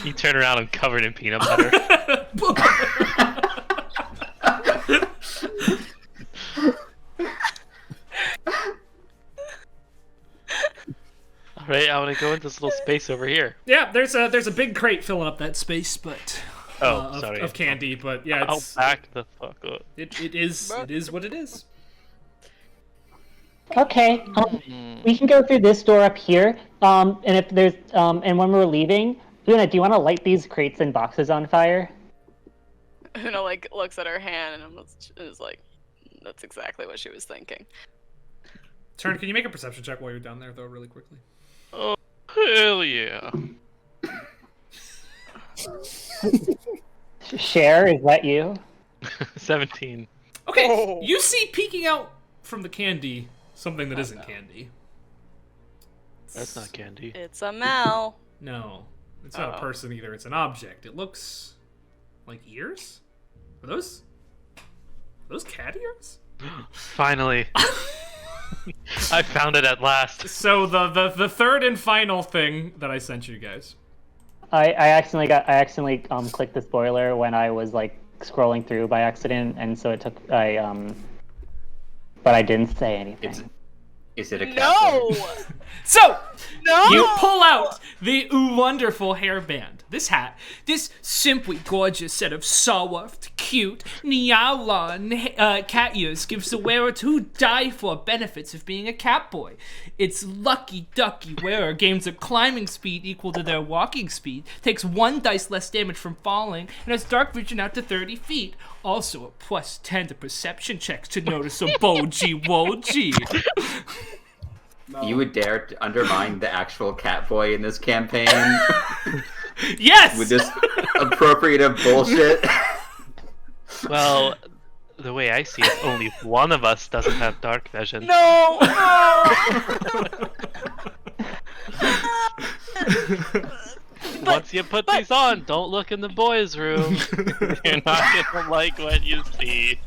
You turn around and covered in peanut butter. Alright, I want to go into this little space over here. Yeah, there's a big crate filling up that space, but Sorry. of candy, but yeah, I'll it's back the fuck up. it is what it is. okay. We can go through this door up here. And if there's and when we're leaving, Luna, do you want to light these crates and boxes on fire? Una looks at her hand and is like, that's exactly what she was thinking. Turn, can you make a perception check while you're down there, though, really quickly? Oh, hell yeah. Cher, is that you? 17. Okay, you see peeking out from the candy something that isn't candy. That's not candy. It's a Mal. No, it's not a person either. It's an object. It looks like ears. Are those cat ears? Finally. I found it at last. So the third and final thing that I sent you guys. I accidentally clicked the spoiler when I was scrolling through by accident, and so it took but I didn't say anything. Is it a cat? No! So No! you pull out the wonderful hairband. This hat, this simply gorgeous set of soft, cute, Niaulon cat ears gives the wearer who die for benefits of being a cat boy. Its lucky ducky wearer gains a climbing speed equal to their walking speed, takes 1 dice less damage from falling, and has dark vision out to 30 feet. Also a plus 10 to perception checks to notice a boji woji. You would dare to undermine the actual cat boy in this campaign? Yes! with this appropriative bullshit. Well, the way I see it, only one of us doesn't have dark vision. No! Once you put these on, don't look in the boys' room. You're not gonna like what you see.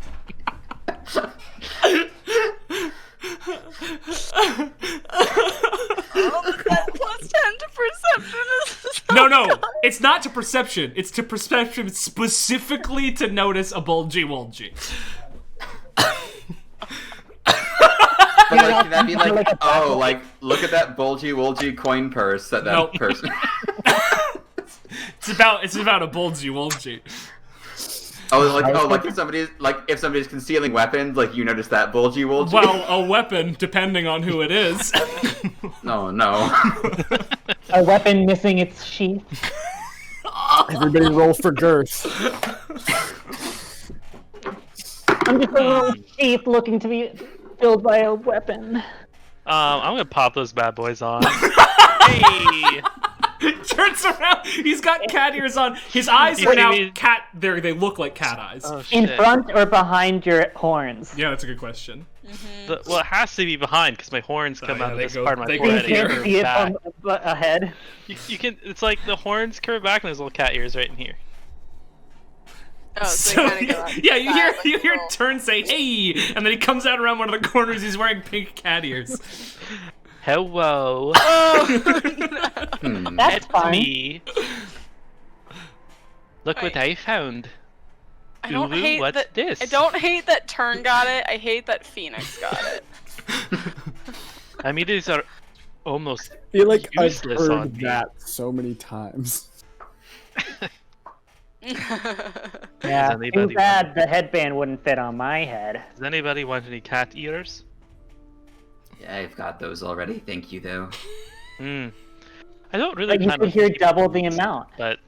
That plus 10 to perception is No, it's not to perception. It's to perception specifically to notice a bulgy wulgy. But like, can that be like, oh, like, look at that bulgy wulgy coin purse that Nope. person. It's about a bulgy wulgy. like if somebody's concealing weapons, like you notice that bulgy wulgy. Well, a weapon, depending on who it is. No. A weapon missing its sheath. Everybody roll for girth. I'm just a little sheath looking to be filled by a weapon. I'm gonna pop those bad boys on. Hey! Turns around. He's got cat ears on. His eyes are now cat. They look like cat eyes. Oh, In shit. front or behind your horns? Yeah, that's a good question. Well, it has to be behind because my horns come yeah, out of they this go- part of my they You go forehead. can't and see it back. from ahead. You can. It's like the horns curve back and there's little cat ears right in here. Oh, so you kind of go out yeah, you hear like you hear little- Turn say "Hey," and then he comes out around one of the corners. He's wearing pink cat ears. Hello, That's it's fine. me. Look what Wait. I found. I don't Ulu, hate what's that. this? I don't hate that Turn got it. I hate that Phoenix got it. I mean, these are almost I feel like I've useless on heard me. that so many times. Yeah, anybody too want- bad the headband wouldn't fit on my head. Does anybody want any cat ears? Yeah, I've got those already. Thank you, though. Hmm. I don't really But you plan could on hear keeping double the these, amount. But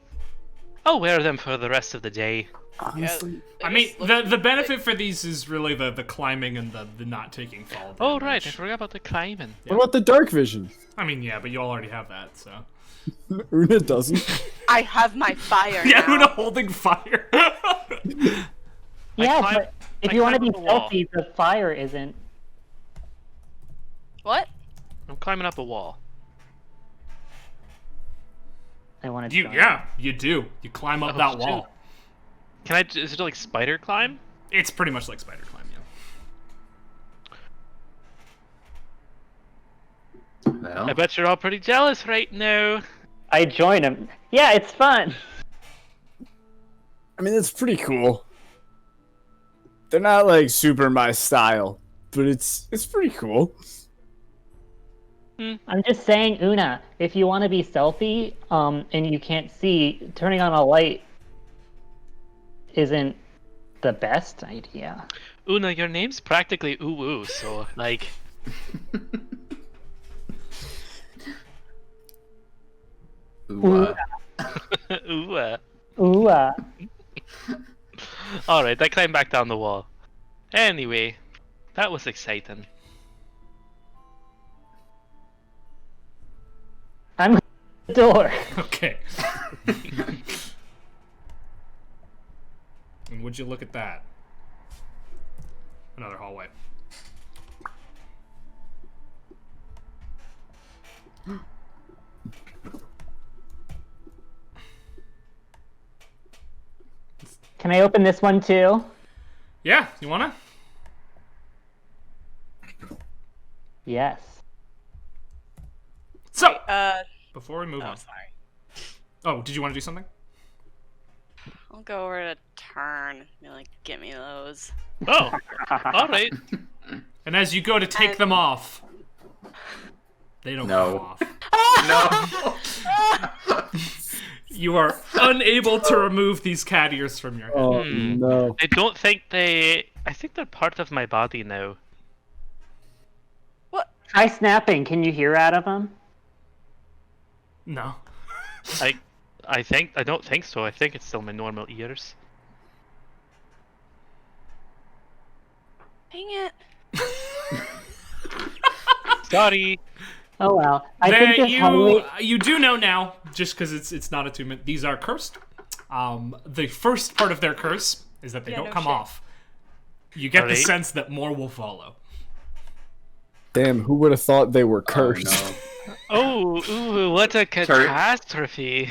I'll wear them for the rest of the day. Honestly, I mean, the benefit for these is really the climbing and the not taking fall. Oh right, I damage. forgot about the climbing. what about the dark vision? I mean, yeah, but you all already have that, so. Una doesn't. I have my fire Yeah, now. Una holding fire. Yeah, climb- but if I you want to climb be up the wall. stealthy, the fire isn't. What? I'm climbing up a wall. I want to. You do. You climb up Oh, that shoot. wall. Can I? Is it like spider climb? It's pretty much like spider climb, yeah. Well, I bet you're all pretty jealous right now. I join him. Yeah, it's fun. I mean, it's pretty cool. They're not like super my style, but it's pretty cool. I'm just saying, Una, if you want to be stealthy, and you can't see, turning on a light isn't the best idea. Una, your name's practically Uwu, so like. ooh, Ooh. Ooh, Alright, I climbed back down the wall. Anyway, that was exciting. I'm the door. Okay. And would you look at that? Another hallway. Can I open this one too? Yeah, you wanna? Yes. So, Uh, before we move oh, on. sorry. Oh, did you want to do something? I'll go over to Turn. Be like, get me those. Oh, alright. And as you go to take them off, they don't No. come off. no. You are unable to remove these cat ears from your head. Oh Hmm. no! I don't think they. I think they're part of my body now. What? Try snapping. Can you hear out of them? No. I don't think so. I think it's still my normal ears. Dang it. Sorry. Oh well. I think this hallway... you do know now, just because it's not attunement. These are cursed. The first part of their curse is that they don't come off. You get the sense that more will follow. Damn, who would have thought they were cursed? Oh, ooh, what a catastrophe.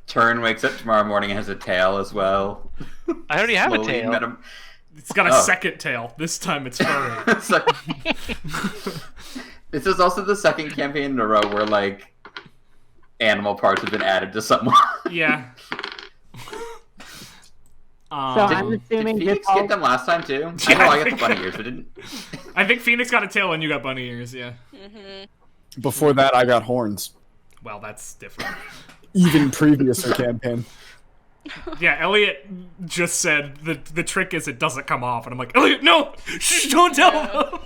Turn wakes up tomorrow morning and has a tail as well. I already have a tail. It's got a second tail. This time it's furry. This is also the second campaign in a row where, like, animal parts have been added to someone. Yeah. So I'm assuming did Phoenix get them last time too? I know I got the bunny ears, but didn't. I think Phoenix got a tail and you got bunny ears. Yeah. Before that, I got horns. Well, that's different. Even previous to campaign. Yeah, Elliot just said the trick is it doesn't come off, and I'm like, Elliot, no, shh, don't tell him.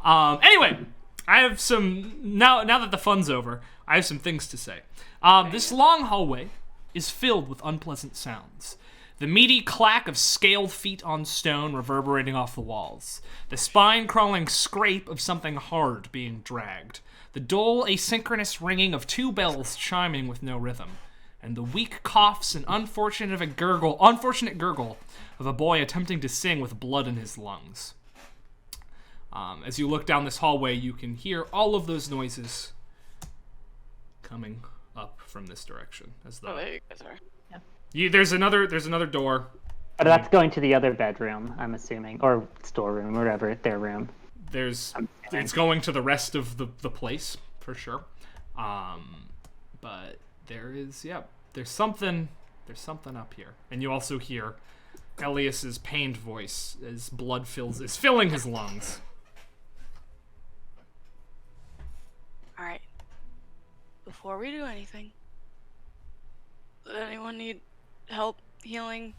Anyway, I have some now that the fun's over. I have some things to say. This long hallway is filled with unpleasant sounds. The meaty clack of scaled feet on stone reverberating off the walls. The spine-crawling scrape of something hard being dragged. The dull, asynchronous ringing of two bells chiming with no rhythm. And the weak coughs and unfortunate gurgle of a boy attempting to sing with blood in his lungs. As you look down this hallway, you can hear all of those noises coming up from this direction. As though there you guys are. there's another door. But that's going to the other bedroom, I'm assuming, or storeroom, or whatever, their room. It's going to the rest of the place for sure. But there's something up here, and you also hear Elias's pained voice as blood is filling his lungs. All right. Before we do anything, does anyone need help healing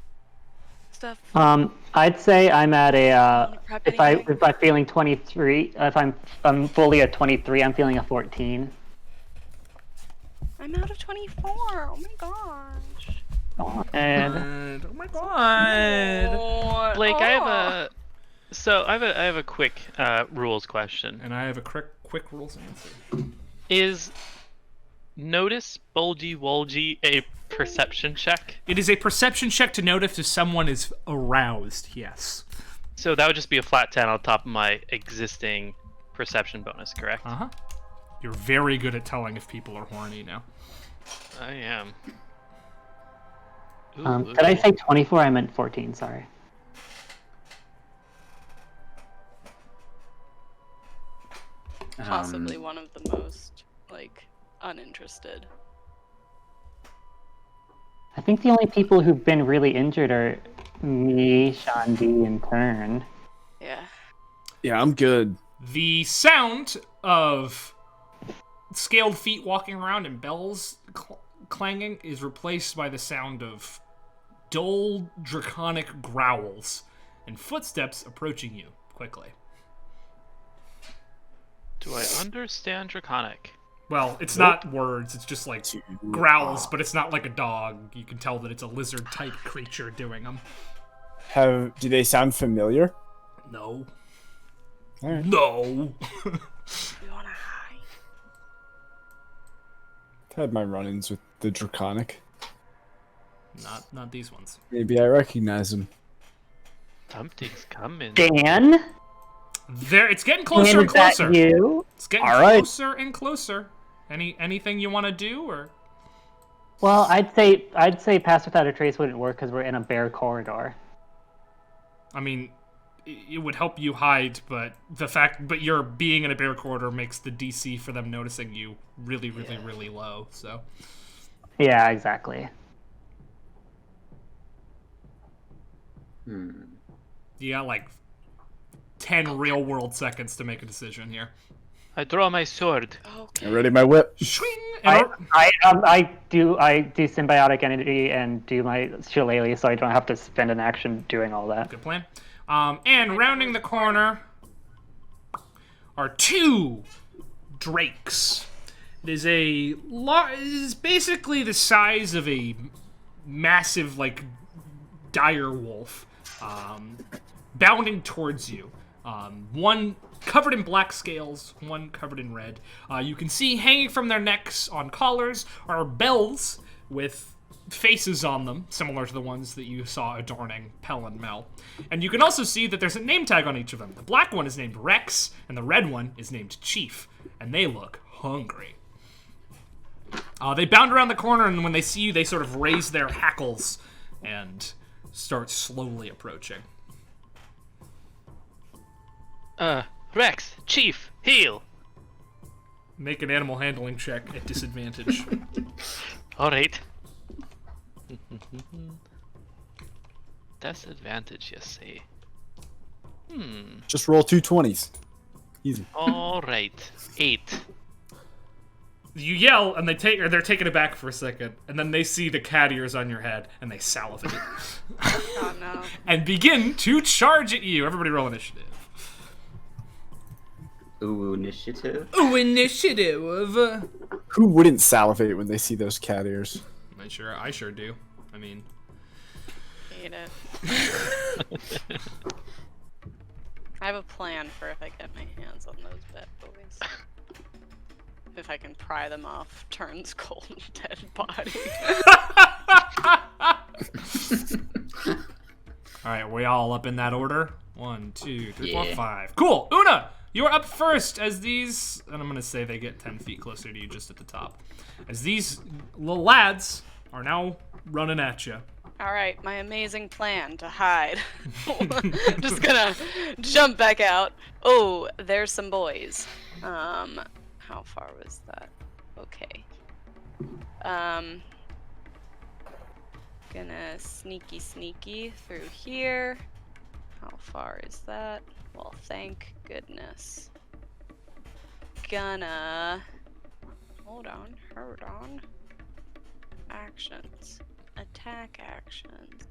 stuff? I'd say I'm at a if anything? I'm feeling 23. If I'm fully at 23, I'm feeling a 14. I'm out of 24. Oh my gosh. And Oh my god! Blake, I have a quick rules question. And I have a quick rules answer. Is notice bulgy wolgy a perception check? It is a perception check to notice if someone is aroused. Yes. So that would just be a flat 10 on top of my existing perception bonus, correct? Uh-huh. You're very good at telling if people are horny now. I am. did I say 24? I meant 14. Sorry. Possibly one of the most, uninterested. I think the only people who've been really injured are me, Shandi, and Kern. Yeah. Yeah, I'm good. The sound of scaled feet walking around and bells clanging is replaced by the sound of dull, draconic growls and footsteps approaching you quickly. Do I understand Draconic? Well, it's not words, it's just like growls, but it's not like a dog. You can tell that it's a lizard-type creature doing them. Do they sound familiar? No. All right. No! You wanna hide? I've had my run-ins with the Draconic. Not these ones. Maybe I recognize them. Something's coming. Dan? It's getting closer and Dan, is closer. that you? It's getting All right. closer and closer. Anything you want to do, or? Well, I'd say Pass Without a Trace wouldn't work because we're in a bare corridor. I mean, it would help you hide, but you're being in a bare corridor makes the DC for them noticing you really, really, really low. So. Yeah, exactly. You got like 10 real-world seconds to make a decision here. I draw my sword. Okay. I ready my whip. Swing! I do symbiotic energy and do my shillelagh, so I don't have to spend an action doing all that. Good plan. And rounding the corner are two drakes. It is basically the size of a massive, dire wolf, bounding towards you. One covered in black scales, one covered in red. You can see hanging from their necks on collars are bells with faces on them, similar to the ones that you saw adorning Pell and Mel. And you can also see that there's a name tag on each of them. The black one is named Rex, and the red one is named Chief, and they look hungry. They bound around the corner, and when they see you, they sort of raise their hackles and start slowly approaching. Rex, Chief, heal! Make an animal handling check at disadvantage. Alright. Disadvantage, you say. Just roll 2 20s. Easy. Alright. 8. You yell, and they're taken aback for a second, and then they see the cat ears on your head, and they salivate. Oh no. And begin to charge at you. Everybody roll initiative. Ooh, initiative. Ooh, initiative. Who wouldn't salivate when they see those cat ears? I sure do. I mean, Hate it. I have a plan for if I get my hands on those bad boys. If I can pry them off Turn's cold dead body. alright, we all up in that order? 1, 2, 3, 4, Yeah. 5. Cool! Una! You are up first as these, and I'm gonna say they get 10 feet closer to you just at the top. As these little lads are now running at you. Alright, my amazing plan to hide. Just gonna jump back out. Oh, there's some boys. How far was that? Okay. Gonna sneaky through here. How far is that? Well, thank goodness. Gonna... Hold on. Actions. Attack actions.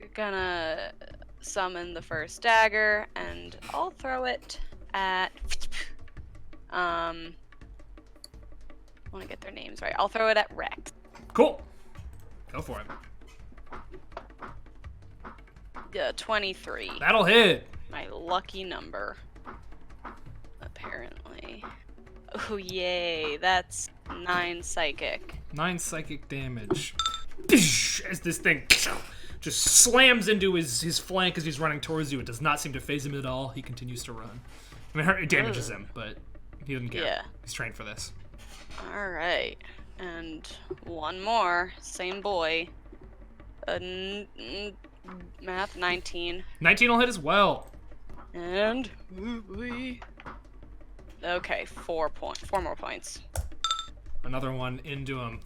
You're gonna summon the first dagger, and I'll throw it at... I want to get their names right. I'll throw it at Rex. Cool. Go for it. 23. That'll hit. My lucky number. Apparently. Oh, yay. That's 9 psychic. 9 psychic damage. As this thing just slams into his flank as he's running towards you. It does not seem to faze him at all. He continues to run. I mean, it damages him, but he doesn't care. Yeah. He's trained for this. Alright. And one more. Same boy. Math 19. 19 will hit as well. And... Okay, 4 more points. Another one into him.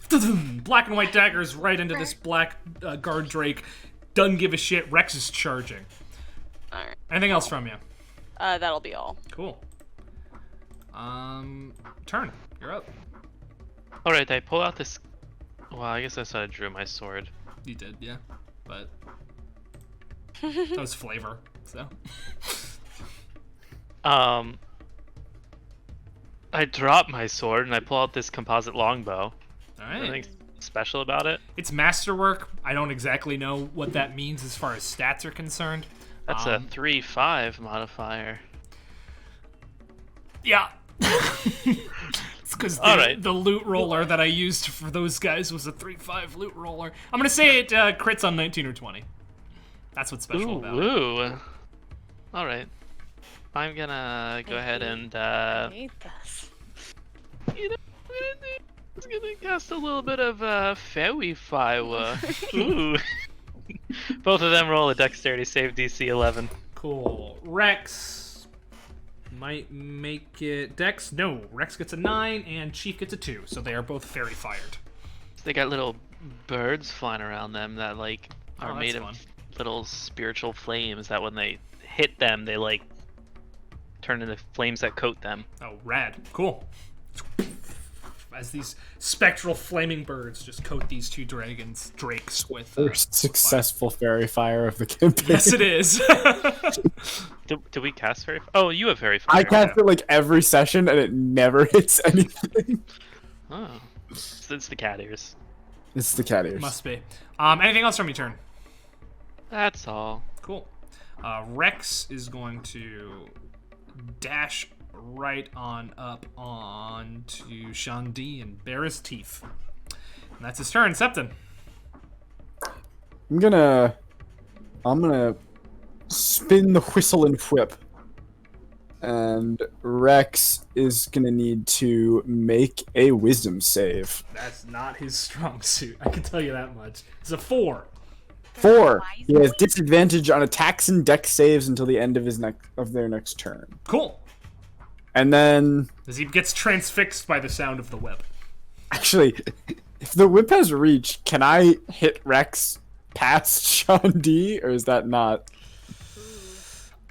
Black and white daggers right into this black guard drake. Doesn't give a shit. Rex is charging. Alright. Anything else from you? That'll be all. Cool. Turn. You're up. Alright, I pull out this... Well, I guess I said I drew my sword. You did, yeah. But that was flavor, so. I drop my sword and I pull out this composite longbow. Alright. Anything special about it? It's masterwork. I don't exactly know what that means as far as stats are concerned. That's a 3/5 modifier. Yeah. It's because the loot roller that I used for those guys was a 3/5 loot roller. I'm gonna say it crits on 19 or 20. That's what's special about it. Ooh. Alright. I'm gonna go ahead and I hate this. you know, I'm gonna cast a little bit of fairy fire. Ooh. Both of them roll a dexterity save DC 11. Cool. Rex might make it. Dex? No. Rex gets a 9 and Chief gets a 2, so they are both fairy fired. They got little birds flying around them that like are that's made fun. of little spiritual flames that when they hit them, they like turn into flames that coat them. Oh, rad. Cool. As these spectral flaming birds just coat these two drakes with First successful fairy fire of the campaign. Yes, it is. Do we cast fairy? Oh, you have fairy fire. I cast it like every session and it never hits anything. Oh, it's the cat ears. It's the cat ears. Must be. Anything else from your turn? That's all. Cool. Rex is going to dash right on up on to Shandi and bare his teeth. And that's his turn. Septon. I'm gonna spin the whistle and whip. And Rex is gonna need to make a wisdom save. That's not his strong suit. I can tell you that much. It's a 4. 4. He has disadvantage on attacks and dex saves until the end of their next turn. Cool. And then, As he gets transfixed by the sound of the whip. actually, if the whip has reach, can I hit Rex past Sean D, or is that not?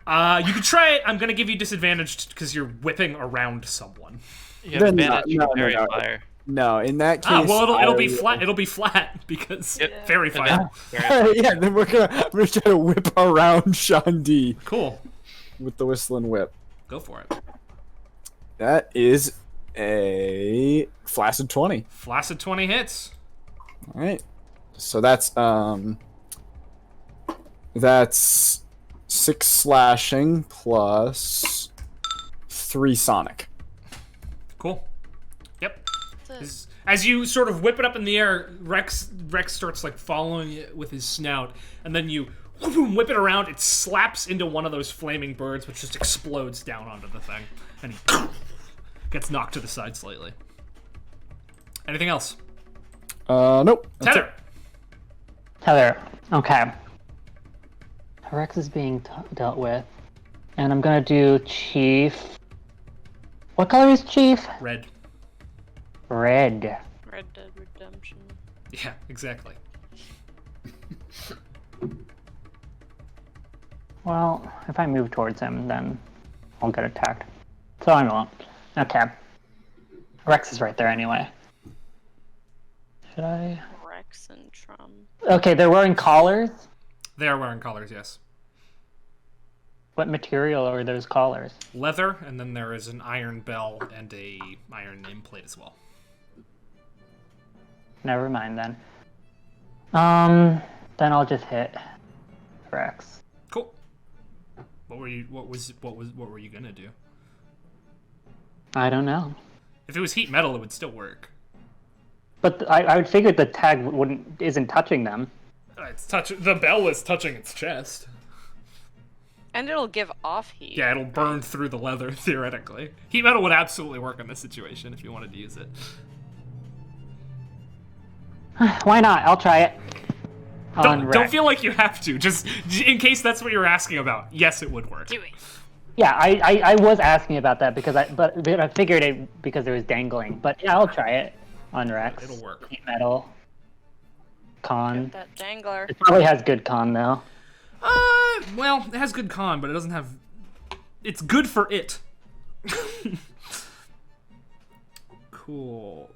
You can try it. I'm gonna give you disadvantage because you're whipping around someone. You have Then advantage no, from no, Fairy no. Fire. No, in that case. Well, it'll be flat. It'll be flat because Yep. fairy And fire. then Fairy Yeah, then I'm gonna try to whip around Sean D Cool. with the whistle and whip. Go for it. That is a flaccid 20. Flaccid 20 hits. All right. So that's 6 slashing plus 3 sonic. Cool. Yep. As you sort of whip it up in the air, Rex starts like following it with his snout, and then you whip it around. It slaps into one of those flaming birds, which just explodes down onto the thing, and he gets knocked to the side slightly. Anything else? Nope. that's Tether. it. Heather. Okay. Rex is being dealt with, and I'm gonna do Chief. What color is Chief? Red. Red. Red Dead Redemption. Yeah, exactly. Well, if I move towards him, then I'll get attacked. So I won't. Okay. Rex is right there anyway. Should I? Rex and Trum. Okay, they're wearing collars. They are wearing collars, yes. What material are those collars? Leather, and then there is an iron bell and a iron nameplate as well. Never mind then. Then I'll just hit Rex. Cool. What were you gonna do? I don't know. If it was heat metal, it would still work. But I would figure the tag isn't touching them. The bell is touching its chest. And it'll give off heat. Yeah, it'll burn through the leather, theoretically. Heat metal would absolutely work in this situation if you wanted to use it. Why not? I'll try it. Don't feel like you have to. Just in case that's what you're asking about. Yes, it would work. Do it. Yeah, I was asking about that because I figured it because it was dangling. But yeah, I'll try it on Rex. It'll work. Heat metal. Con. That dangler. It probably has good con though. Well, it has good con, but it doesn't have... It's good for it. Cool.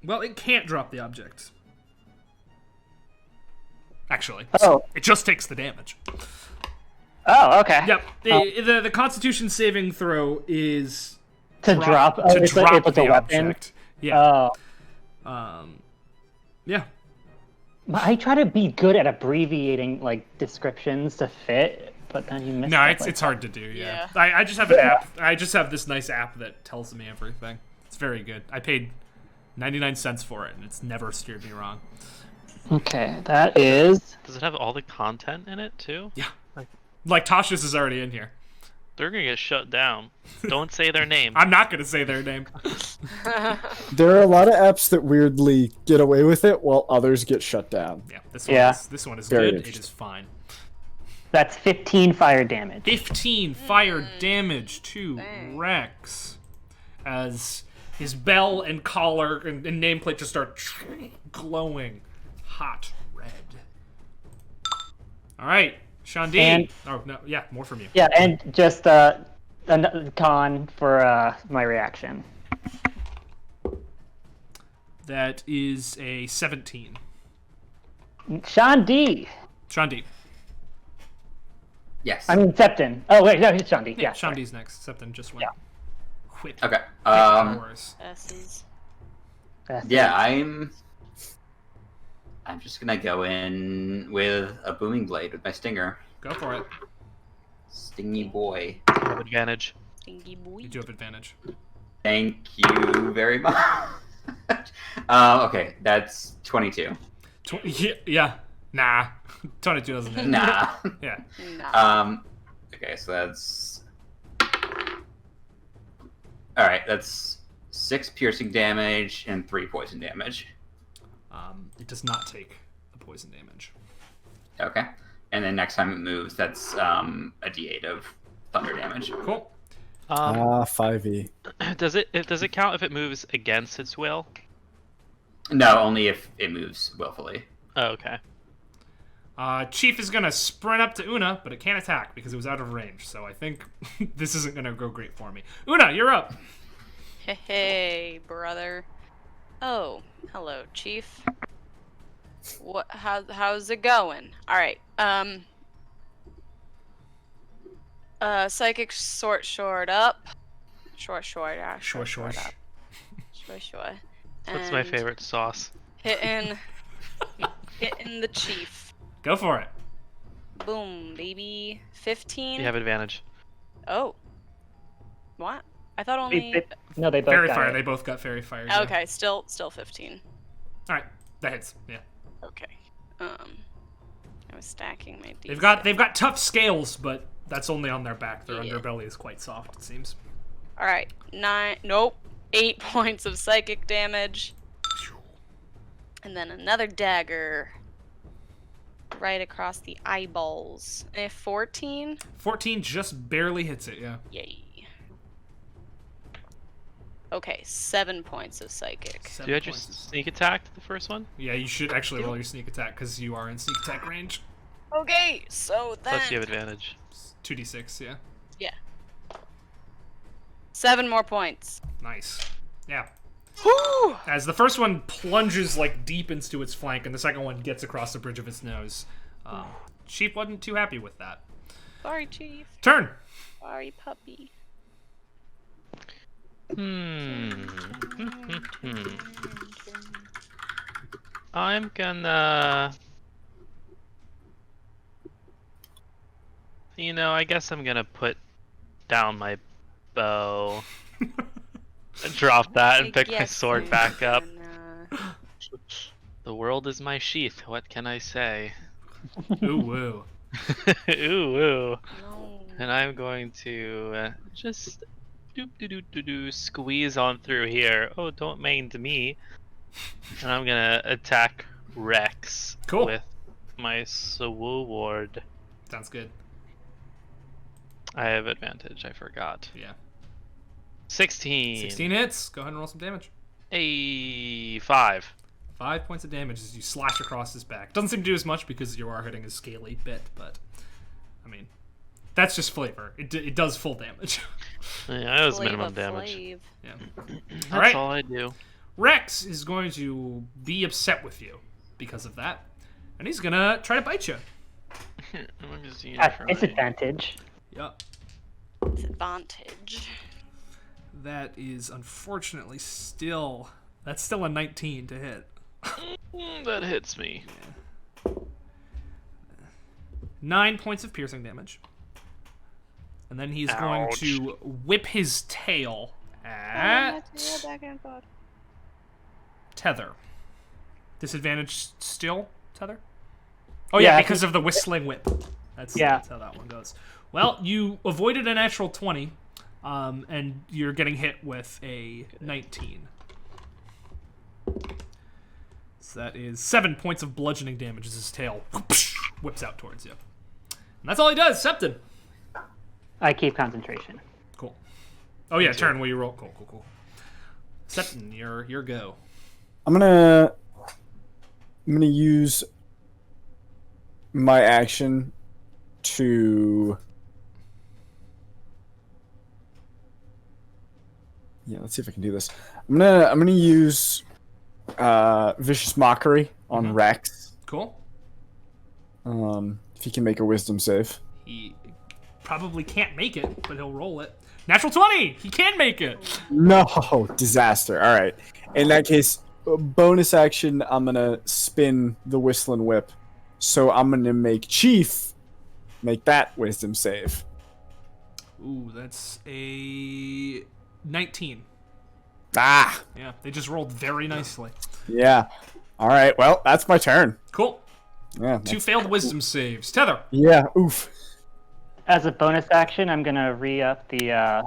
Well, it can't drop the object. Actually. Oh. It just takes the damage. Oh, okay. Yep. The Constitution saving throw is... To drop. Oh, to it's drop a the weapon. object. Yeah. Oh. Yeah. But I try to be good at abbreviating like descriptions to fit, but then you miss. No, stuff it's like hard to do. Yeah. I just have an app. I just have this nice app that tells me everything. It's very good. I paid 99 cents for it, and it's never steered me wrong. that. Okay, that is. Does it have all the content in it too? Yeah. Like Tasha's is already in here. They're gonna get shut down. Don't say their name. I'm not gonna say their name. There are a lot of apps that weirdly get away with it while others get shut down. Yeah. This one is Very good. It interesting. is fine. That's 15 fire damage. 15 fire damage to Rex as his bell and collar and nameplate just start glowing hot red. All right, Shandi. And- Oh no, yeah, more from you. Yeah, and just a con for my reaction. That is a 17. Sean D. Shandi. Yes. I mean Septon. Oh wait, no, it's Sean D. Yeah, Yeah, sorry. Shandi's next. Septon just went. Yeah. Quit. Okay. Yours. S's. Yeah, I'm just gonna go in with a booming blade with my stinger. Go for it. Stingy boy. You have advantage. Stingy boy. You do have advantage. Thank you very much. Okay, that's 22. Yeah. Nah. 22 doesn't hit. Nah. Yeah. Nah. Okay, so that's... Alright, that's 6 piercing damage and 3 poison damage. It does not take the poison damage. Okay. And then next time it moves, that's a d8 of thunder damage. Cool. 5e. Does it count if it moves against its will? No, only if it moves willfully. Oh, okay. Chief is gonna sprint up to Una, but it can't attack because it was out of range. So I think this isn't gonna go great for me. Una, you're up. Hey, brother. Oh, hello, Chief. What? How's it going? All right. Psychic short up. Short. Short. Up. Short. That's my And favorite sauce. hitting the Chief. Go for it. Boom, baby. 15. You have advantage. Oh. What? I thought only. No, they both Fairy got fire. it. They both got fairy fire. Yeah. Okay, still 15. All right, that hits. Yeah. Okay. I was stacking my D. They've got tough scales, but that's only on their back. Their Yeah. underbelly is quite soft, it seems. All right, 8 points of psychic damage, and then another dagger right across the eyeballs. 14. 14 just barely hits it. Yeah. Yay. Okay, 7 points of psychic. 7 Do you just points. sneak attack the first one? Yeah, you should actually roll your sneak attack because you are in sneak attack range. Okay, so then. Plus you have advantage. 2d6. Yeah. Yeah. 7 more points. Nice. Yeah. Whew! As the first one plunges like deep into its flank, and the second one gets across the bridge of its nose. Chief wasn't too happy with that. Sorry, Chief. Turn. Sorry, puppy. I'm gonna... I guess I'm gonna put down my bow. Drop that and pick my sword back up. The world is my sheath. What can I say? Ooh woo. Ooh, woo. No. And I'm going to just squeeze on through here. Oh, don't mind me. And I'm gonna attack Rex Cool. with my sword. Sounds good. I have advantage. I forgot. Yeah. 16. 16 hits. Go ahead and roll some damage. A 5. 5 points of damage as you slash across his back. Doesn't seem to do as much because you are hitting his scaly bit, but I mean, that's just flavor. It does full damage. Yeah, that was Flavor minimum damage. Flav. Yeah. That's All right. all I do. Rex is going to be upset with you because of that, and he's gonna try to bite you. I'm just gonna At try. disadvantage. Yep. Disadvantage. That is unfortunately that's still a 19 to hit. That hits me. 9 points of piercing damage. And then he's going Ouch. to whip his tail at Tether. Disadvantage still, Tether? Oh yeah, Yeah, I because of the whistling whip. That's how that one goes. Well, you avoided a natural 20, and you're getting hit with a 19. So that is 7 points of bludgeoning damage as his tail whips out towards you. And that's all he does, Septon. I keep concentration. Cool. Oh yeah, turn where you roll. Cool. Septon, your go. I'm gonna use my action to. Yeah, let's see if I can do this. I'm gonna use vicious mockery on Rex. Cool. If he can make a wisdom save. He probably can't make it, but he'll roll it. Natural 20! He can make it! No, disaster. All right. In that case, bonus action, I'm gonna spin the whistling whip. So I'm gonna make Chief make that wisdom save. Ooh, that's a 19. Ah, Yeah, they just rolled very nicely. yeah. All right, well, that's my turn. Cool. Yeah. 2 failed wisdom saves. Tether. Yeah, oof. As a bonus action, I'm gonna re-up the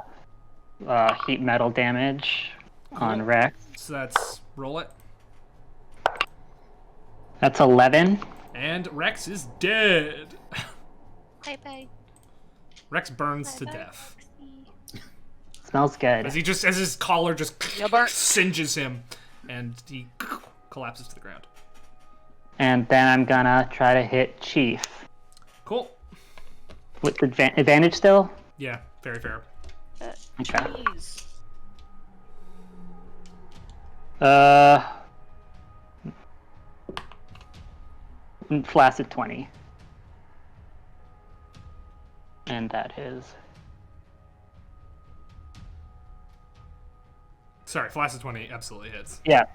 heat metal damage on Cool. Rex. So that's roll it. That's 11. And Rex is dead. Bye-bye. Rex burns to death. Smells good. As his collar just You burnt. singes him, and he collapses to the ground. And then I'm gonna try to hit Chief. Cool. With advantage still? Yeah, very fair. Okay. Jeez. Flaccid 20. And that is... Sorry, Flaccid 20 absolutely hits. Yeah.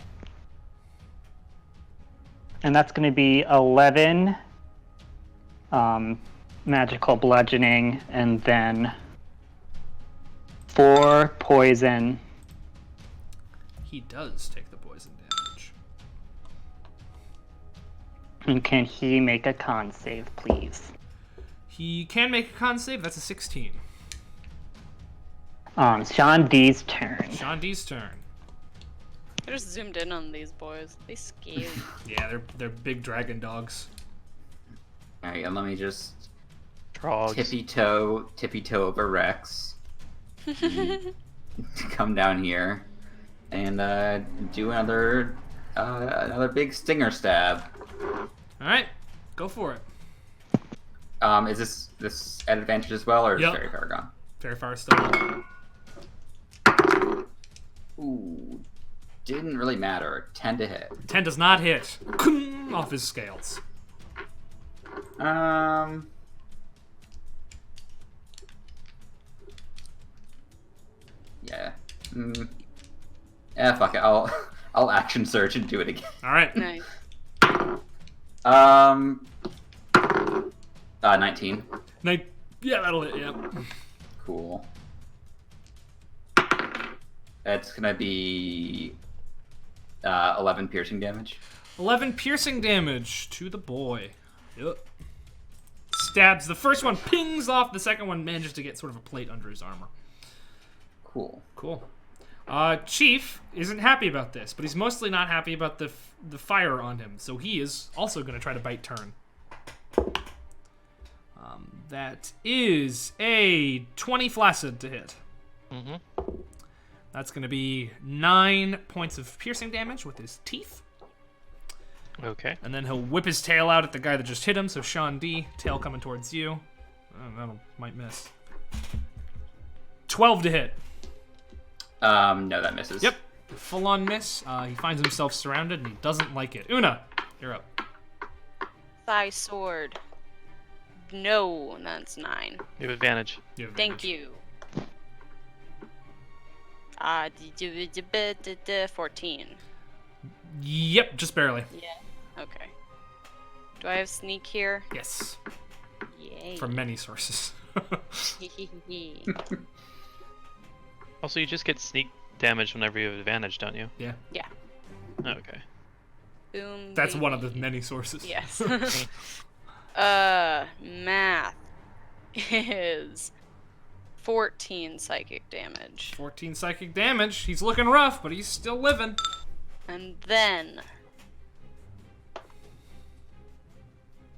And that's going to be 11 magical bludgeoning, and then 4 poison. He does take the poison damage. And can he make a con save, please? He can make a con save. That's a 16. Sean D's turn. Sean D's turn. I just zoomed in on these boys. They scary. Yeah, they're big dragon dogs. All right, and let me just Trogs. tippy toe over Rex. Come down here and do another big stinger stab. All right, go for it. Is this at advantage as well, or is Yep. Fairy Fire gone? Very far still. Ooh, didn't really matter. 10 to hit. 10 does not hit. Off his scales. Yeah. Yeah, fuck it. I'll action search and do it again. All right. Nice. 19. Yeah, that'll hit. Yeah. Cool. That's gonna be 11 piercing damage. 11 piercing damage to the boy. Yep. Stabs. The first one pings off. The second one manages to get sort of a plate under his armor. Cool. Cool. Chief isn't happy about this, but he's mostly not happy about the fire on him. So he is also going to try to bite turn. That is a 20 flaccid to hit. Mm-hmm. That's going to be 9 points of piercing damage with his teeth. Okay. And then he'll whip his tail out at the guy that just hit him. So Sean D, tail coming towards you. That might miss. 12 to hit. No, that misses. Yep. Full on miss. He finds himself surrounded and he doesn't like it. Una, you're up. Thigh sword. No, that's 9. You have advantage. You have Thank advantage. you. 14. Yep, just barely. Yeah. Okay. Do I have sneak here? Yes. Yay. From many sources. Also, you just get sneak damage whenever you have advantage, don't you? Yeah. Yeah. Okay. Boom. That's one of the baby. many sources. Yes. Math is 14 psychic damage. 14 psychic damage. He's looking rough, but he's still living. And then...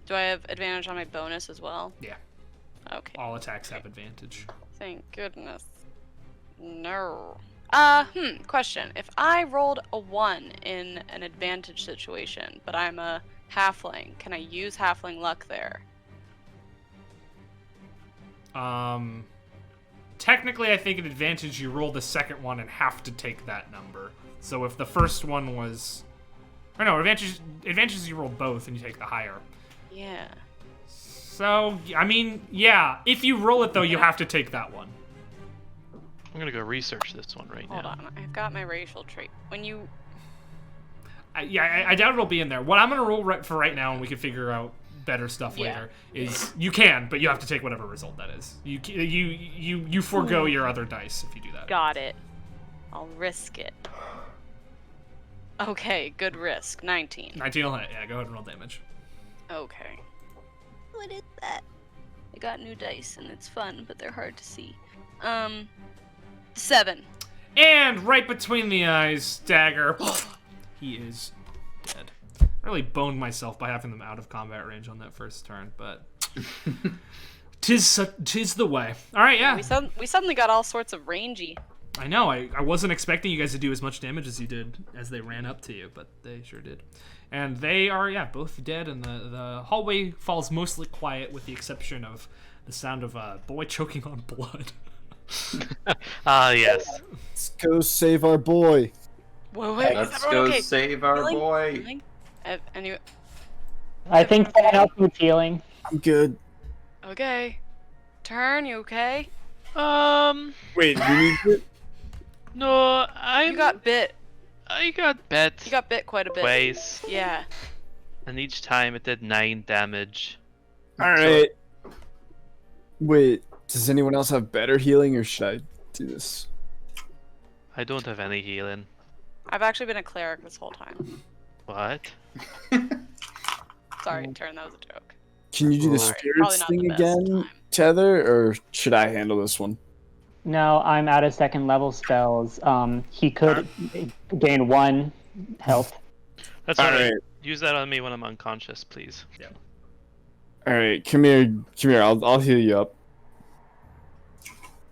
Do I have advantage on my bonus as well? Yeah. Okay. All attacks have advantage. Thank goodness. No. Question. If I rolled a 1 in an advantage situation, but I'm a halfling, can I use halfling luck there? Technically, I think at advantage you roll the second one and have to take that number. So if the first one was... Or no, advantage is you roll both and you take the higher. Yeah. So, I mean, yeah. If you roll it, though, you have to take that one. I'm gonna go research this one right Hold now. on. I've got my racial trait. When you... I doubt it'll be in there. What I'm going to roll for right now, and we can figure out better stuff Yeah. later, is you can, but you have to take whatever result that is. You forego your other dice if you do that. Got it. I'll risk it. Okay, good risk. 19. 19 will hit. Yeah, go ahead and roll damage. Okay. What is that? I got new dice and it's fun, but they're hard to see. 7. And right between the eyes, dagger. He is dead. I really boned myself by having them out of combat range on that first turn, but tis the way. All right, yeah. We suddenly got all sorts of rangy. I know. I wasn't expecting you guys to do as much damage as you did as they ran up to you, but they sure did. And they are, both dead, and the hallway falls mostly quiet with the exception of the sound of a boy choking on blood. Yes. Let's go save our boy. Wait, Let's go save our Healing? boy. Healing? Anyway, I think someone else needs healing. I'm good. okay. Turn, you okay? Wait, we need it? No, You got bit. I got bit You got bit quite a bit. twice, Yeah. and each time it did 9 damage. Alright. Wait, does anyone else have better healing, or should I do this? I don't have any healing. I've actually been a cleric this whole time. What? Sorry, Turn, that was a joke. Can you do the Alright, probably spirits not thing the best again, time. Tether, or should I handle this one? No, I'm out of second level spells. He could gain 1 health. That's alright. Alright. Use that on me when I'm unconscious, please. Alright, come here, I'll heal you up.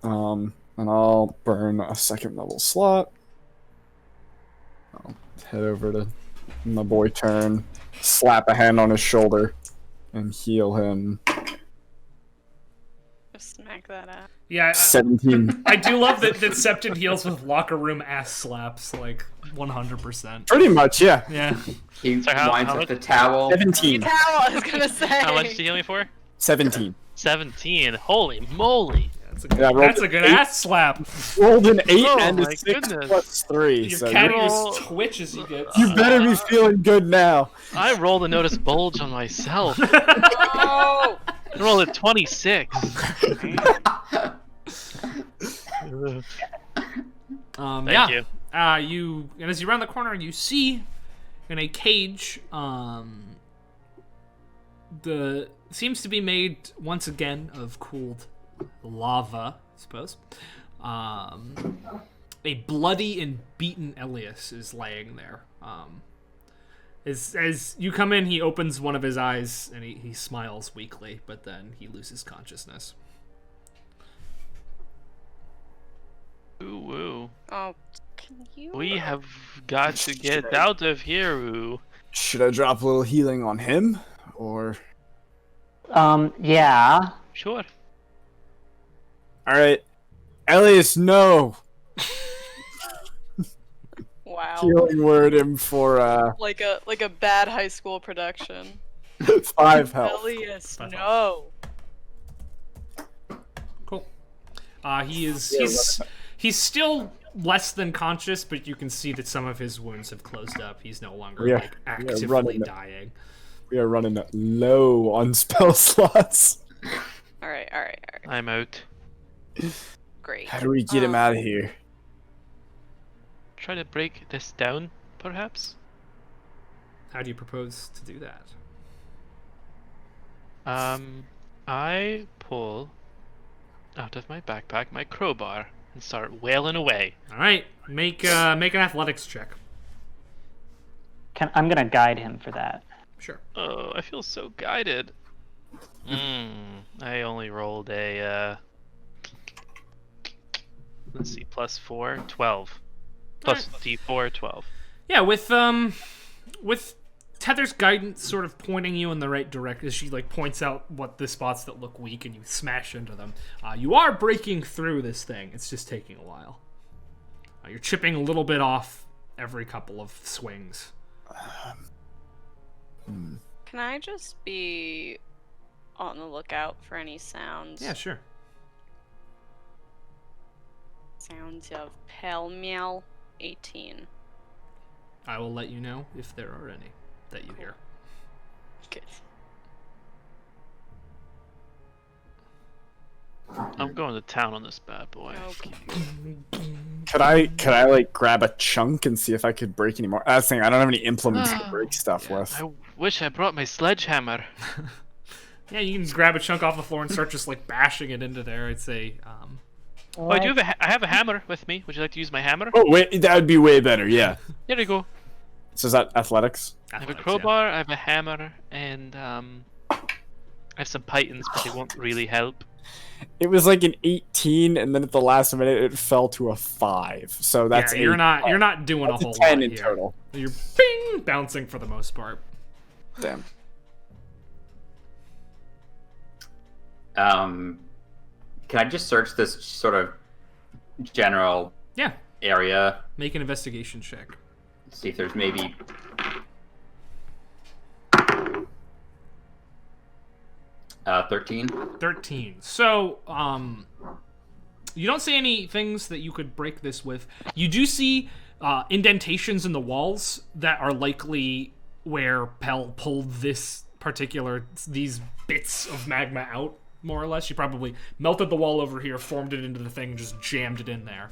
And I'll burn a second level slot. I'll head over to my boy Turn, slap a hand on his shoulder, and heal him. Just smack that out. Yeah, 17. I do love that Septon heals with locker room ass slaps, like 100%. Pretty much, yeah. Yeah. He So how winds up much- the towel. 17. Towel, I was gonna say. How much did you heal me for? 17. 17. Holy moly! That's Yeah, I rolled a good an 8. ass slap. Rolled an 8 Oh and a my 6 goodness. plus 3. Your So cat you, ears twitch as you get. you better be feeling good now. I rolled a notice bulge on myself. Oh! I rolled a 26. Thank Yeah. you. And as you round the corner, you see in a cage, the seems to be made once again of cooled lava, I suppose. A bloody and beaten Elias is laying there. As you come in, he opens one of his eyes and he smiles weakly, but then he loses consciousness. Ooh, woo. Oh, can you? We have got to get out of here, ooh. Should I drop a little healing on him? Or. Yeah. Sure. Alright. Elias, no! Wow. Healing word him for Like a bad high school production. 5 health. Elias, Five no. Cool. He's still less than conscious, but you can see that some of his wounds have closed up. He's no longer We are- like we are actively running- dying. We are running low on spell slots. Alright. I'm out. Great. How do we get him out of here? Try to break this down, perhaps? How do you propose to do that? I pull out of my backpack my crowbar and start wailing away. All right, make an athletics check. I'm gonna guide him for that. Sure. Oh, I feel so guided. I only rolled a, let's see, +4, 12. Plus D4, 12. Yeah, with Tether's guidance sort of pointing you in the right direction as she like points out what the spots that look weak and you smash into them. You are breaking through this thing. It's just taking a while. You're chipping a little bit off every couple of swings. Can I just be on the lookout for any sounds? Yeah, sure. Sounds of pell-mell. 18. I will let you know if there are any that you hear. Good. I'm going to town on this bad boy. Okay. Could I like grab a chunk and see if I could break any more? I was saying I don't have any implements to break stuff with. I wish I brought my sledgehammer. Yeah, you can just grab a chunk off the floor and start just like bashing it into there. I'd say. Oh, I do have I have a hammer with me. Would you like to use my hammer? Oh wait, that would be way better. Yeah. Here you go. So is that athletics? I have a crowbar, I have a hammer, and I have some pythons, but they won't really help. It was like an 18, and then at the last minute it fell to a 5. So that's you're not doing that's a whole 10 lot in here. total. You're bing bouncing for the most part. Damn. Can I just search this sort of general Yeah. area? Make an investigation check. See if there's maybe. 13. 13. So, you don't see any things that you could break this with. You do see indentations in the walls that are likely where Pell pulled these bits of magma out, more or less. You probably melted the wall over here, formed it into the thing, and just jammed it in there.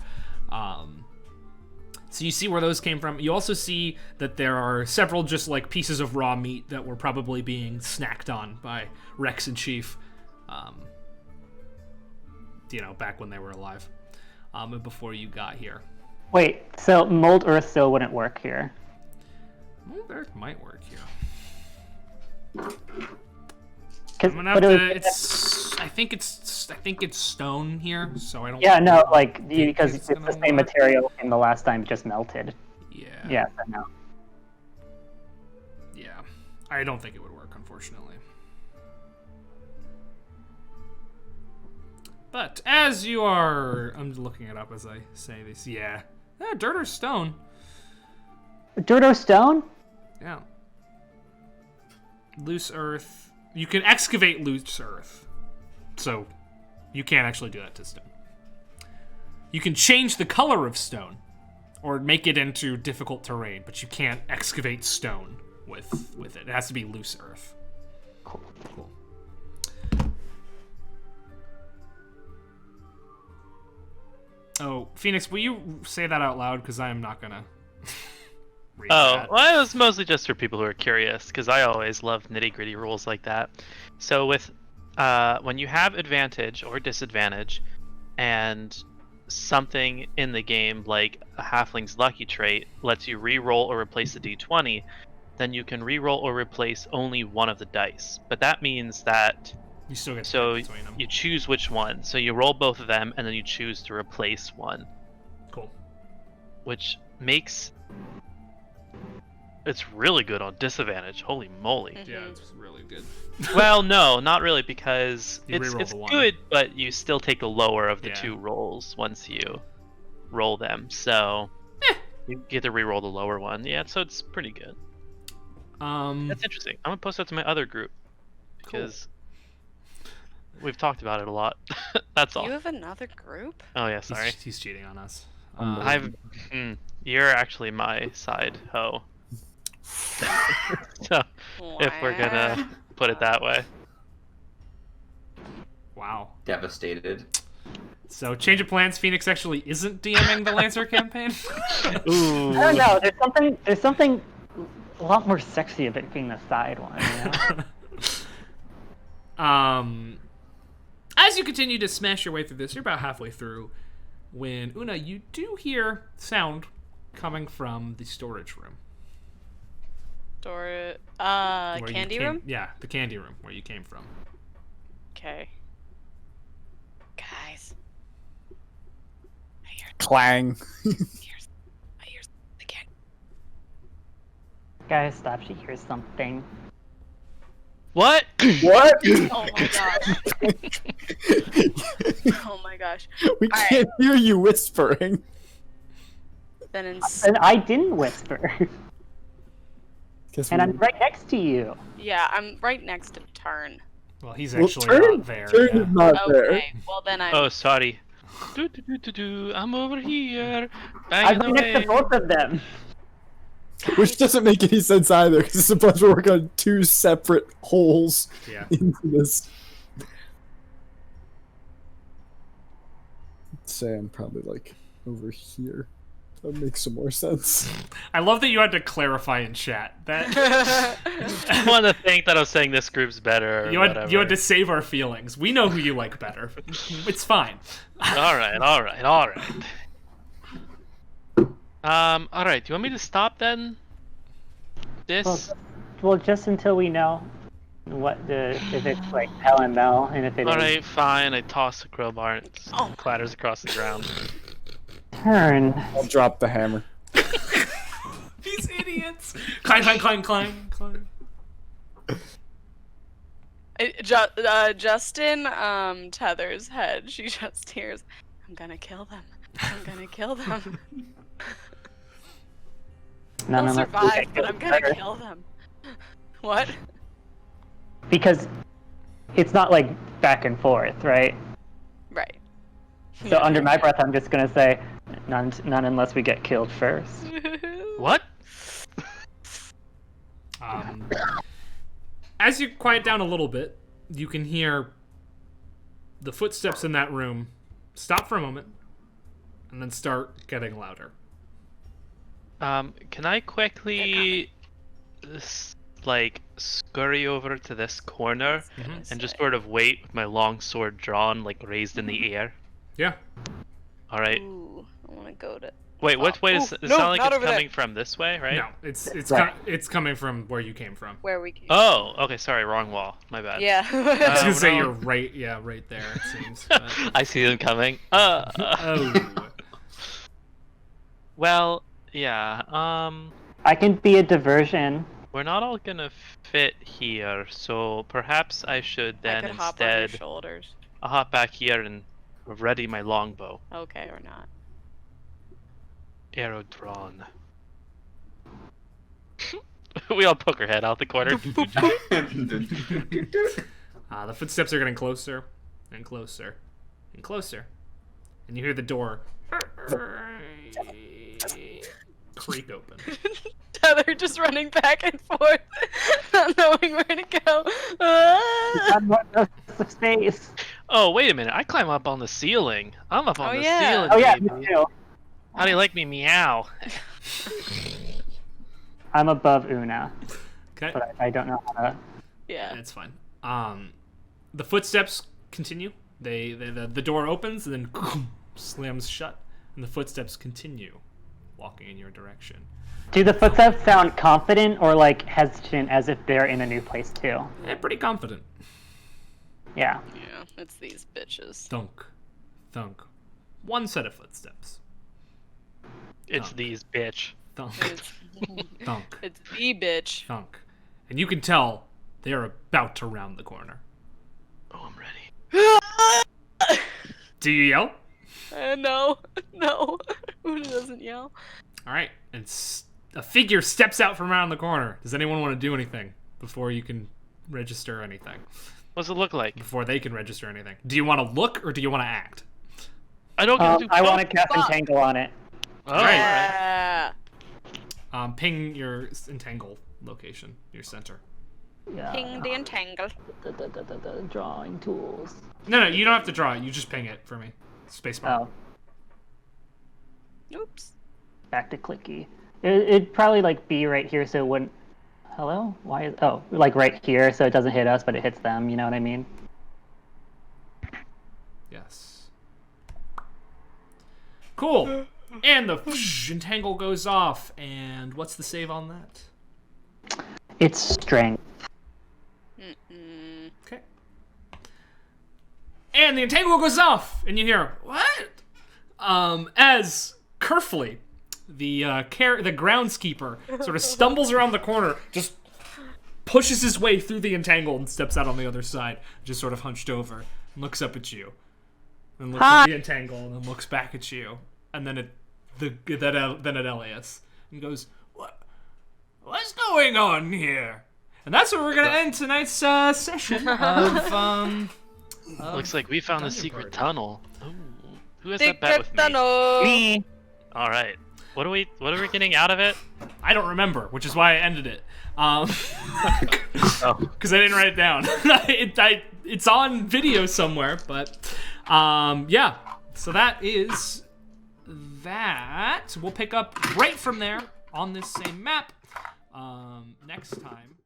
So you see where those came from. You also see that there are several just like pieces of raw meat that were probably being snacked on by Rex and Chief, back when they were alive, and before you got here. Wait, so mold earth still wouldn't work here. Mold earth might work here. 'Cause- I'm gonna but have it to. was- I think it's stone here, so I don't. Yeah, no, like think because it's it's gonna the same work. material in the last time, just melted. Yeah. Yeah, so no. Yeah. I don't think it would work, unfortunately. But as you are, I'm looking it up as I say this. Yeah, dirt or stone. Dirt or stone? Yeah. Loose earth. You can excavate loose earth, so you can't actually do that to stone. You can change the color of stone, or make it into difficult terrain, but you can't excavate stone with it. It has to be loose earth. Cool. Oh, Phoenix, will you say that out loud? Because I am not gonna read Oh, that. well, it was mostly just for people who are curious, because I always love nitty-gritty rules like that. So with when you have advantage or disadvantage, and something in the game like a halfling's lucky trait lets you re-roll or replace the d20, then you can re-roll or replace only one of the dice. But that means that You still get to so pick between them. you choose which one. So you roll both of them, and then you choose to replace one, Cool. which makes it's really good on disadvantage. Holy moly! Yeah, it's really good. Well, no, not really, because You it's reroll the one. good, but you still take the lower of the Yeah. two rolls once you roll them. So you get to reroll the lower one. Yeah, so it's pretty good. That's interesting. I'm gonna post that to my other group because we've talked about it a lot. That's all. You have another group? Oh yeah, sorry. He's cheating on us. You're actually my side hoe. So if we're gonna put it that way. Wow. Devastated. So, change of plans. Phoenix actually isn't DMing the Lancer campaign. Ooh. I don't know. There's something a lot more sexy about being the side one. You know? As you continue to smash your way through this, you're about halfway through when, Una, you do hear sound coming from the storage room. Where candy you came, room? Yeah, the candy room where you came from. Okay. Guys. I hear Clang. I hear the candy. Guys, stop. She hears something. What? What? Oh my gosh. Oh my gosh. We All can't hear you whispering. Then And I didn't whisper. Guess And we- I'm right next to you. yeah, I'm right next to Turn. Well, he's Well, actually Turn- not there. Turn yeah. is not there. Okay, well then I'm Oh, sorry. I'm over here. I'm Banging right next to away. both of them. Which doesn't make any sense either, because it's supposed to work on two separate holes Yeah. into this. say I'm probably like over here. That makes some more sense. I love that you had to clarify in chat. That I want to think that I was saying this group's better. Or you had to save our feelings. We know who you like better. It's fine. All right. All right. Do you want me to stop then? This. Well, just until we know if it's like hell and no, and if it is. Alright, fine. I toss the crowbar and it clatters across the ground. Turn. I'll drop the hammer. These idiots. Climb. Justin tethers head. She just hears, I'm gonna kill them. They'll survive, but I'm gonna kill them. What? Because it's not like back and forth, right? Right. So under my breath, I'm just gonna say, none unless we get killed first. What? As you quiet down a little bit, you can hear the footsteps in that room stop for a moment and then start getting louder. Can I quickly, scurry over to this corner and just sort of wait with my long sword drawn, raised in the air? Yeah. All right. Ooh, I want to go to. Wait, which way is it? No, Sound like not it's over coming there. from this way, right? No, it's Right. it's coming from where you came from. Where we came. Oh, okay. Sorry, wrong wall. My bad. Yeah. I was gonna say no. you're right. Yeah, right there. It seems. But... I see them coming. Oh. Well, yeah. I can be a diversion. We're not all gonna fit here, so perhaps I should then I could hop on your instead shoulders. I'll hop back here and ready my longbow. Okay, or not. Arrow drawn. We all poke our head out the corner. The footsteps are getting closer and closer and closer, and you hear the door creak open. Tether just running back and forth, not knowing where to go. Ah! I'm not the space. Oh, wait a minute. I climb up on the ceiling. I'm up on Oh, the yeah. ceiling, Oh yeah, baby. me too. How do you like me? Meow. I'm above Una, Okay, but I don't know how to. Yeah. that's fine. The footsteps continue. The door opens and then slams shut, and the footsteps continue walking in your direction. Do the footsteps sound confident or hesitant, as if they're in a new place too? Pretty confident. Yeah. Yeah, it's these bitches. Thunk, thunk. One set of footsteps. It's these bitch. Thunk, It's, thunk, it's the bitch. thunk. And you can tell they are about to round the corner. Oh, I'm ready. Do you yell? No. Una doesn't yell. All right, and a figure steps out from around the corner. Does anyone want to do anything before you can register anything? What's it look like? Before they can register anything? Do you want to look or do you want to act? I don't get to do I want to both. cast Entangle on it. Oh, all right. Yeah. Ping your entangle location, your center. Yeah. Ping the entangle. Drawing tools. No, you don't have to draw it. You just ping it for me. Spacebar. Oh, Oops. back to clicky. It'd probably be right here, so it wouldn't. Hello? Why is? Oh, right here, so it doesn't hit us, but it hits them. You know what I mean? Yes. Cool. And the entangle goes off. And what's the save on that? It's strength. Mm-mm. Okay. And the entangle goes off, and you hear what? As Kerfley, the groundskeeper, sort of stumbles around the corner, just pushes his way through the entangle and steps out on the other side, just sort of hunched over, and looks up at you, and looks at the entangle, and then looks back at you, and then at Elias, and goes, What's going on here? And that's where we're gonna end tonight's session of Looks like we found the Dungeon secret Party. tunnel. Ooh. Who has that bet Secret with me? tunnel. Me. All right. What are we getting out of it? I don't remember, which is why I ended it. Oh. Because I didn't write it down. It's on video somewhere, but yeah, So that is that. We'll pick up right from there on this same map next time.